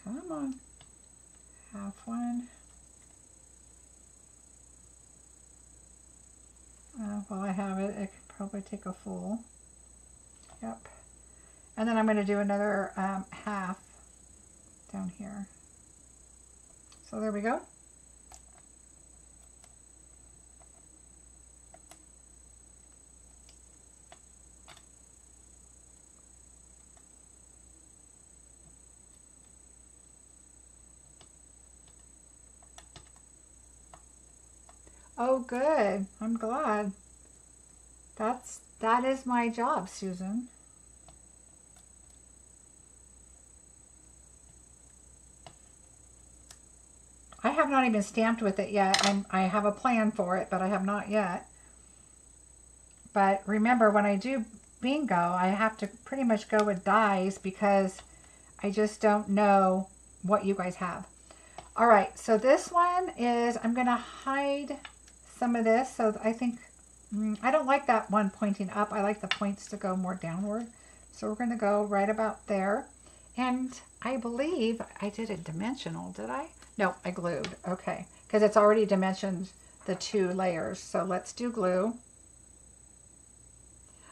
Come on. Half one. While I have it, it could probably take a full. Yep. And then I'm going to do another half down here. So there we go. Oh, good. I'm glad. That is my job, Susan. I have not even stamped with it yet. I have a plan for it, but I have not yet. But remember, when I do bingo, I have to pretty much go with dies because I just don't know what you guys have. All right, so this one is, I'm going to hide some of this. So I think, I don't like that one pointing up. I like the points to go more downward. So we're going to go right about there. And I believe I did a dimensional, did I? No, I glued. Okay, because it's already dimensioned the 2 layers. So let's do glue.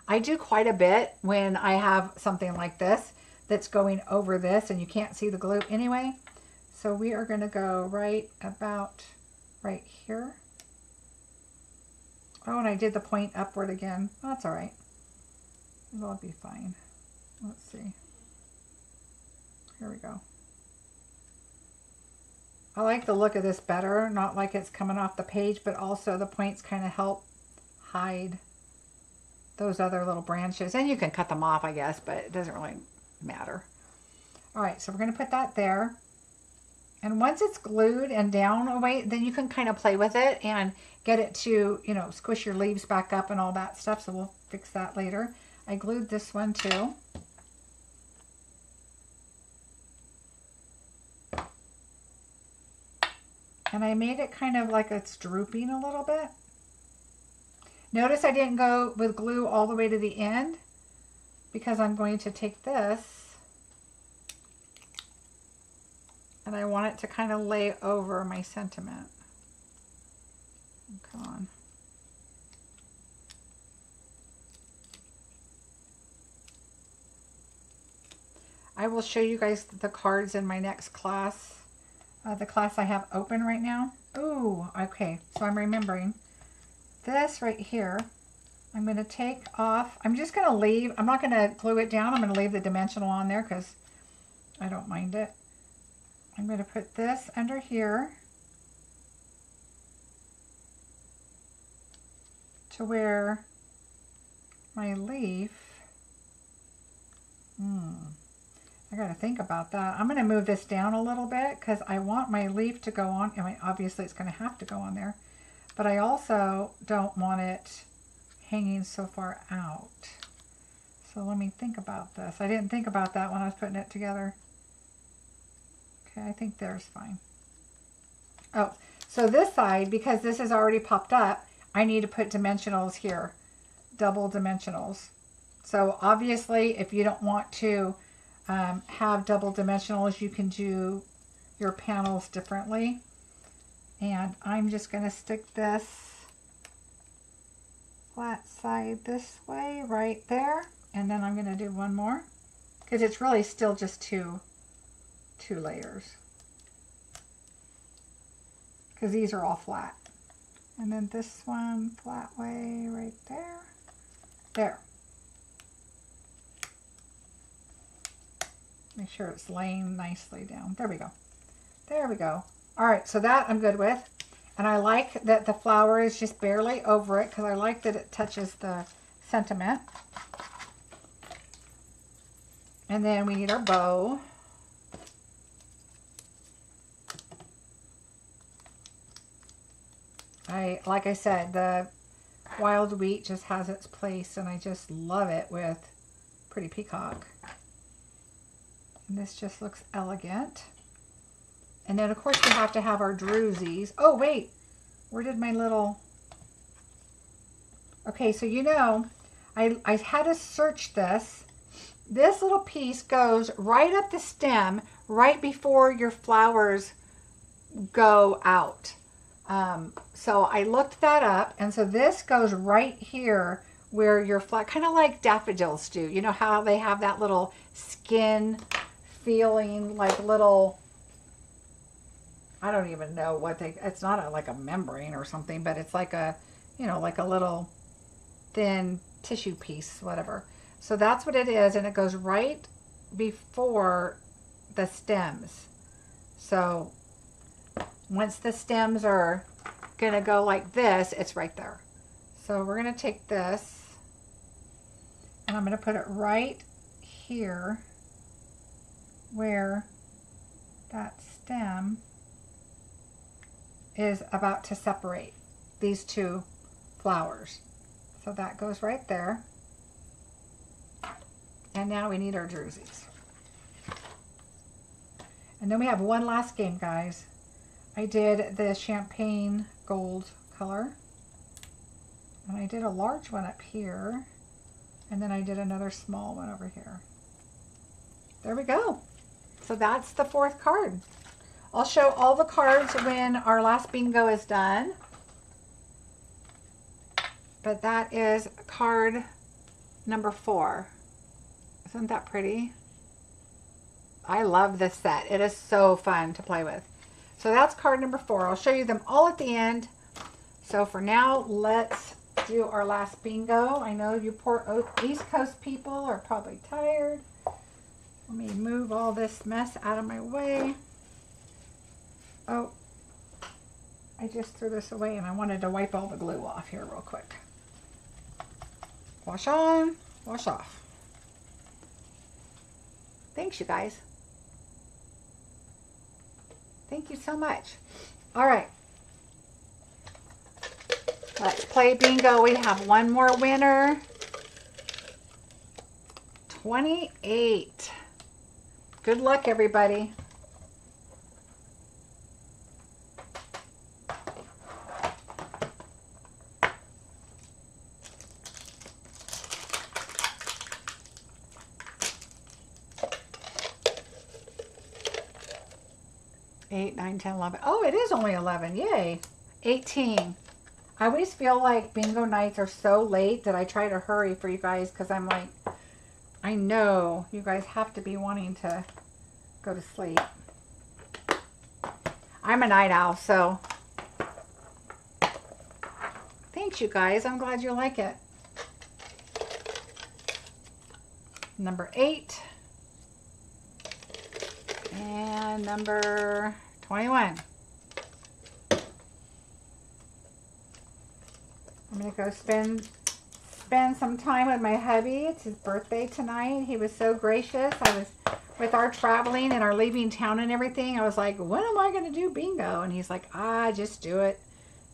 I do quite a bit when I have something like this that's going over this and you can't see the glue anyway. So we are going to go right about right here. Oh, and I did the point upward again. Oh, that's all right. It'll be fine. Let's see. Here we go. I like the look of this better. Not like it's coming off the page, but also the points kind of help hide those other little branches. And you can cut them off, I guess, but it doesn't really matter. All right, so we're going to put that there. And once it's glued and down away, then you can kind of play with it and get it to, you know, squish your leaves back up and all that stuff. So we'll fix that later. I glued this one too. And I made it kind of like it's drooping a little bit. Notice I didn't go with glue all the way to the end because I'm going to take this and I want it to kind of lay over my sentiment. Come on. I will show you guys the cards in my next class, the class I have open right now. Ooh, okay, so I'm remembering this right here. I'm going to take off, I'm just going to leave, I'm not going to glue it down, I'm going to leave the dimensional on there because I don't mind it. I'm going to put this under here to where my leaf, I got to think about that. I'm going to move this down a little bit because I want my leaf to go on. I mean, obviously it's going to have to go on there, but I also don't want it hanging so far out. So let me think about this. I didn't think about that when I was putting it together. Okay, I think there's fine. Oh, so this side, because this is already popped up, I need to put dimensionals here, double dimensionals. So obviously, if you don't want to have double dimensionals, you can do your panels differently. And I'm just going to stick this flat side this way, right there. And then I'm going to do one more because it's really still just two layers because these are all flat. And then this one flat way right there. There. Make sure it's laying nicely down. There we go. There we go. All right, so that I'm good with. And I like that the flower is just barely over it because I like that it touches the sentiment. And then we need our bow. Like I said, the wild wheat just has its place and I just love it with Pretty Peacock. And this just looks elegant. And then of course we have to have our drusies. Oh wait, where did my little... Okay, so you know, I had to search this. This little piece goes right up the stem, right before your flowers go out. So I looked that up, and so this goes right here where your flower, kind of like daffodils do. You know how they have that little skin feeling, like little, I don't even know what they, it's not like a membrane or something, but it's like a, you know, like a little thin tissue piece, whatever. So that's what it is, and it goes right before the stems. So once the stems are gonna go like this, it's right there. So we're gonna take this and I'm gonna put it right here where that stem is about to separate these two flowers. So that goes right there. And now we need our drusies. And then we have one last game, guys. I did the champagne gold color. And I did a large one up here. And then I did another small one over here. There we go. So that's the fourth card. I'll show all the cards when our last bingo is done. But that is card number 4. Isn't that pretty? I love this set. It is so fun to play with. So that's card number 4. I'll show you them all at the end. So for now, let's do our last bingo. I know you poor East Coast people are probably tired. Let me move all this mess out of my way. Oh, I just threw this away and I wanted to wipe all the glue off here real quick. Wash on, wash off. Thanks, you guys. Thank you so much. All right. Let's play bingo. We have one more winner. 28. Good luck, everybody. 8, 9, 10, 11. Oh, it is only 11. Yay. 18. I always feel like bingo nights are so late that I try to hurry for you guys because I'm like, I know you guys have to be wanting to go to sleep. I'm a night owl, so thanks, you guys. I'm glad you like it. Number 8 and number 21. I'm gonna go spend some time with my hubby. It's his birthday tonight. He was so gracious. I was with our traveling and our leaving town and everything. I was like, when am I gonna do bingo? And he's like, just do it.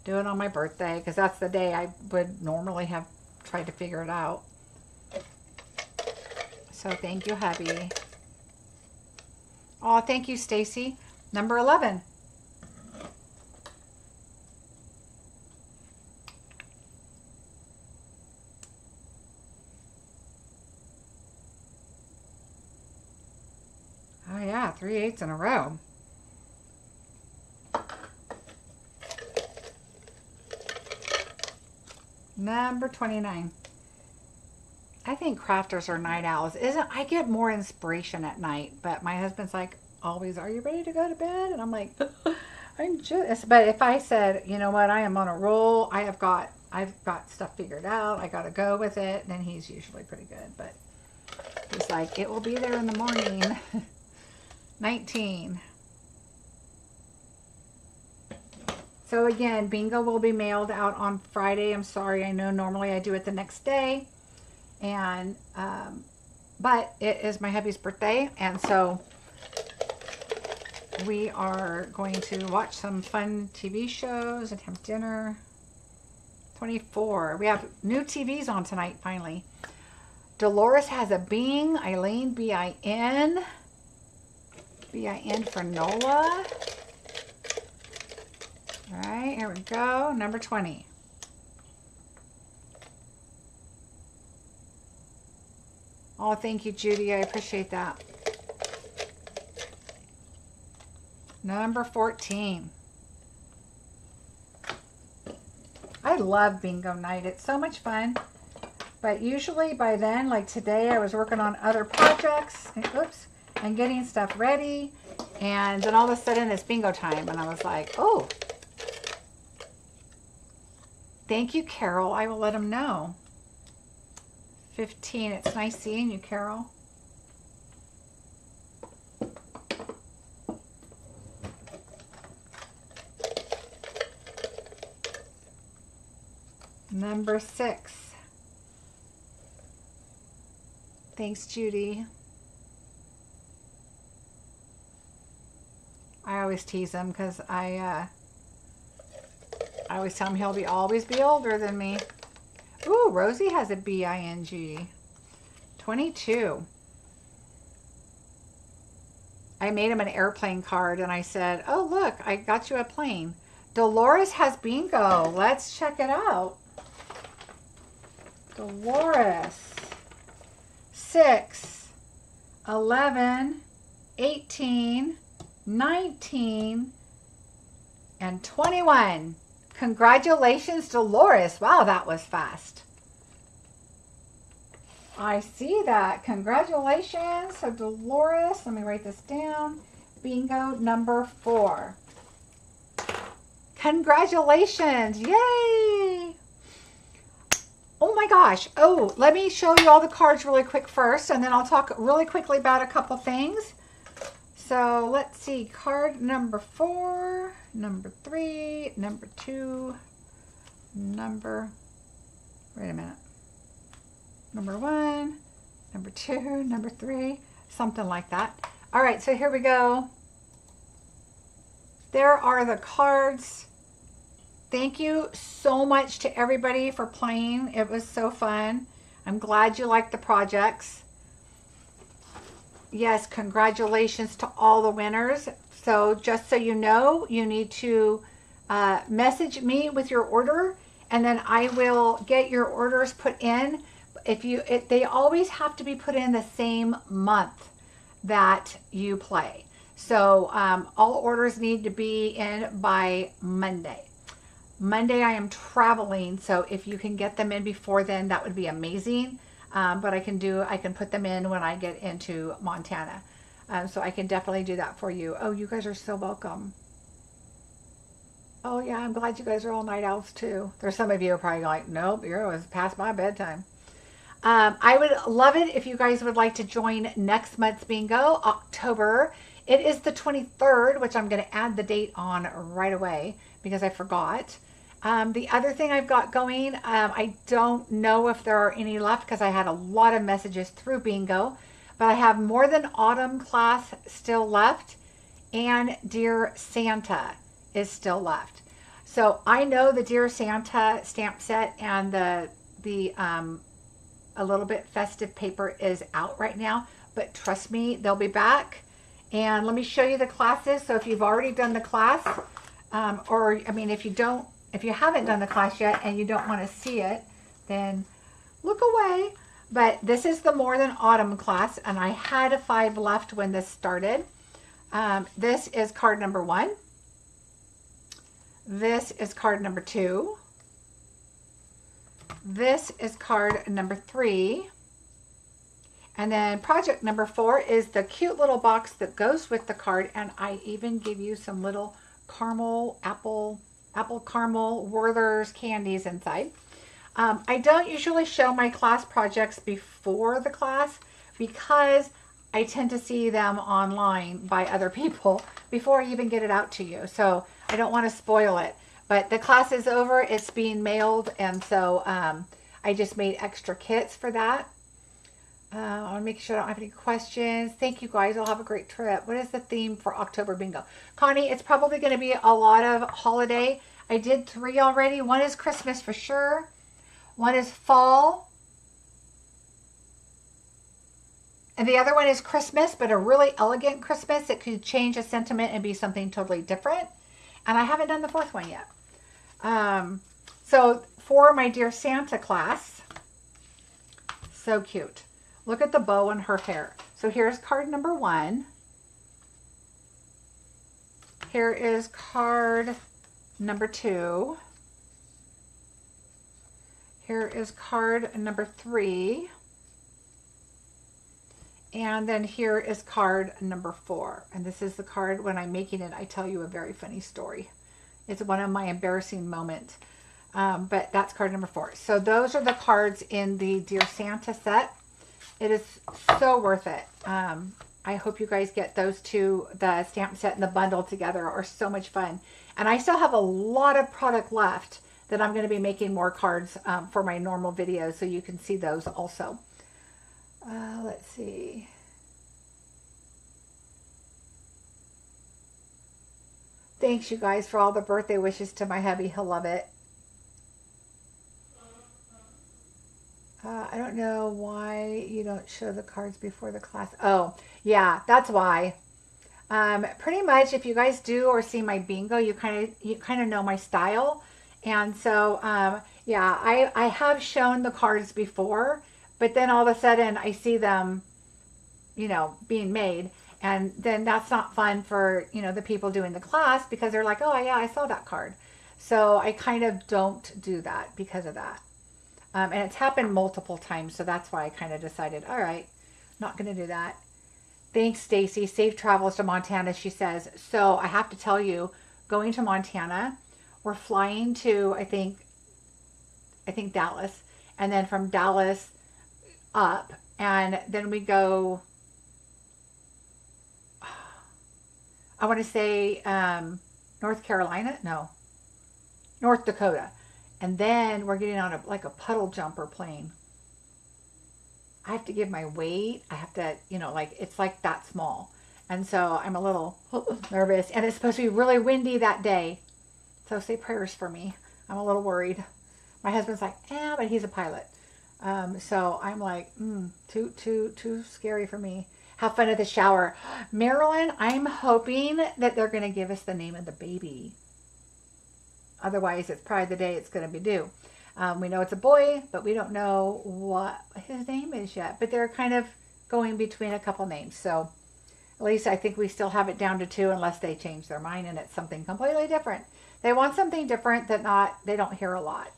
Do it on my birthday, because that's the day I would normally have tried to figure it out. So thank you, hubby. Oh, thank you, Stacy. Number 11. Oh yeah, 3 8s in a row. Number 29. I think crafters are night owls. I get more inspiration at night, but my husband's like, always, are you ready to go to bed? And I'm like, I'm just, but if I said, you know what, I am on a roll, I've got stuff figured out, I got to go with it, then he's usually pretty good. But he's like, it will be there in the morning. 19. So again, bingo will be mailed out on Friday. I'm sorry, I know normally I do it the next day. And, but it is my hubby's birthday. And so we are going to watch some fun TV shows and have dinner. 24. We have new TVs on tonight, finally. Dolores has a Bing. Eileen, B-I-N. B-I-N for Nola. All right, here we go. Number 20. Oh, thank you, Judy. I appreciate that. Number 14. I love bingo night. It's so much fun. But usually by then, like today, I was working on other projects. Oops. And getting stuff ready. And then all of a sudden, it's bingo time. And I was like, oh. Thank you, Carol. I will let them know. 15. It's nice seeing you, Carol. Number 6. Thanks, Judy. I always tease him because I always tell him he'll always be older than me. Ooh, Rosie has a B-I-N-G. 22. I made him an airplane card and I said, oh, look, I got you a plane. Dolores has bingo. Let's check it out. Dolores. 6, 11, 18, 19, and 21. Congratulations, Dolores. Wow, that was fast. I see that. Congratulations. So Dolores, let me write this down. Bingo number 4. Congratulations. Yay. Oh my gosh. Oh, let me show you all the cards really quick first, and then I'll talk really quickly about a couple things. So let's see. Card number 4, number 3, number 2, wait a minute. Number 1, number 2, number 3, something like that. All right, so here we go. There are the cards. Thank you so much to everybody for playing. It was so fun. I'm glad you liked the projects. Yes, congratulations to all the winners. So just so you know, you need to message me with your order, and then I will get your orders put in. They always have to be put in the same month that you play. So all orders need to be in by Monday. Monday I am traveling, so if you can get them in before then, that would be amazing. But I can put them in when I get into Montana. So I can definitely do that for you. Oh, you guys are so welcome. Oh yeah, I'm glad you guys are all night owls too. There's some of you are probably like, nope, it was past my bedtime. I would love it if you guys would like to join next month's bingo, October. It is the 23rd, which I'm going to add the date on right away because I forgot. The other thing I've got going, I don't know if there are any left because I had a lot of messages through bingo, but I have More Than Autumn class still left, and Dear Santa is still left. So I know the Dear Santa stamp set and the a little bit festive paper is out right now, but trust me, they'll be back. And let me show you the classes. So if you've already done the class, or I mean, if you haven't done the class yet and you don't want to see it, then look away. But this is the More Than Autumn class, and I had 5 left when this started. This is card number 1. This is card number 2. This is card number 3. And then project number 4 is the cute little box that goes with the card. And I even give you some little caramel, apple caramel Werther's candies inside. I don't usually show my class projects before the class because I tend to see them online by other people before I even get it out to you. So I don't want to spoil it. But the class is over. It's being mailed. And so I just made extra kits for that. I want to make sure I don't have any questions. Thank you guys. I'll have a great trip. What is the theme for October bingo? Connie, it's probably going to be a lot of holiday. I did 3 already. One is Christmas for sure. One is fall. And the other one is Christmas, but a really elegant Christmas. It could change the sentiment and be something totally different. And I haven't done the 4th one yet. So for my Dear Santa class, so cute. Look at the bow on her hair. So here's card number 1. Here is card number 2. Here is card number 3. And then here is card number 4. And this is the card, when I'm making it, I tell you a very funny story. It's one of my embarrassing moments. But that's card number 4. So those are the cards in the Dear Santa set. It is so worth it. I hope you guys get those two. The stamp set and the bundle together are so much fun. And I still have a lot of product left that I'm going to be making more cards for my normal videos, so you can see those also. Let's see. Thanks, you guys, for all the birthday wishes to my hubby. He'll love it. I don't know why you don't show the cards before the class. Oh, yeah, that's why. Pretty much, if you guys do or see my bingo, you kind of know my style. And so, yeah, I have shown the cards before, but then all of a sudden I see them, you know, being made. And then that's not fun for, you know, the people doing the class, because they're like, oh, yeah, I saw that card. So I kind of don't do that because of that. And it's happened multiple times, so that's why I kind of decided, all right, not going to do that. Thanks, Stacy. Safe travels to Montana, she says. So I have to tell you, going to Montana, we're flying to, I think Dallas, and then from Dallas up, and then we go, I want to say North Carolina? No, North Dakota. And then we're getting on a puddle jumper plane. I have to give my weight. I have to, you know, like, it's like that small. And so I'm a little nervous. And it's supposed to be really windy that day. So say prayers for me. I'm a little worried. My husband's like, but he's a pilot. So I'm like, too scary for me. Have fun at the shower. Marilyn, I'm hoping that they're going to give us the name of the baby. Otherwise, it's probably the day it's going to be due. We know it's a boy, but we don't know what his name is yet. But they're kind of going between a couple names. So At least I think we still have it down to 2 unless they change their mind and it's something completely different. They want something different that they don't hear a lot.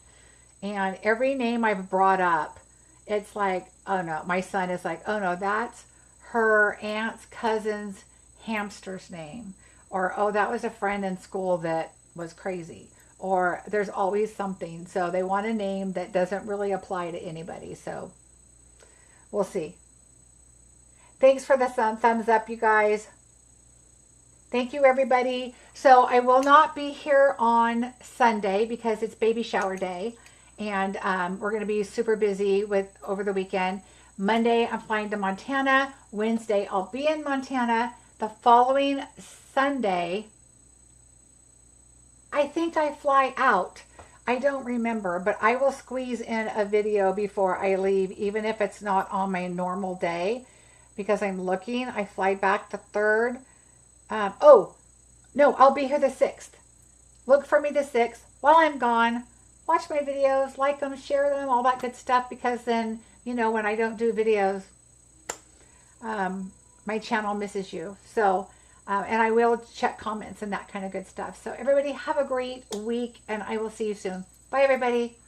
And every name I've brought up, it's like, oh no, my son is like, oh no, that's her aunt's cousin's hamster's name. Or, oh, that was a friend in school that was crazy. Or there's always something. So they want a name that doesn't really apply to anybody. So we'll see. Thanks for the thumbs up, you guys. Thank you, everybody. So I will not be here on Sunday because it's baby shower day. And we're going to be super busy over the weekend. Monday, I'm flying to Montana. Wednesday, I'll be in Montana. The following Sunday, I think I fly out. I don't remember, but I will squeeze in a video before I leave, even if it's not on my normal day, because I'm looking. I fly back the 3rd. Oh, no, I'll be here the 6th. Look for me the 6th. While I'm gone, watch my videos, like them, share them, all that good stuff, because then, you know, when I don't do videos, my channel misses you. So, and I will check comments and that kind of good stuff. So everybody have a great week, and I will see you soon. Bye, everybody.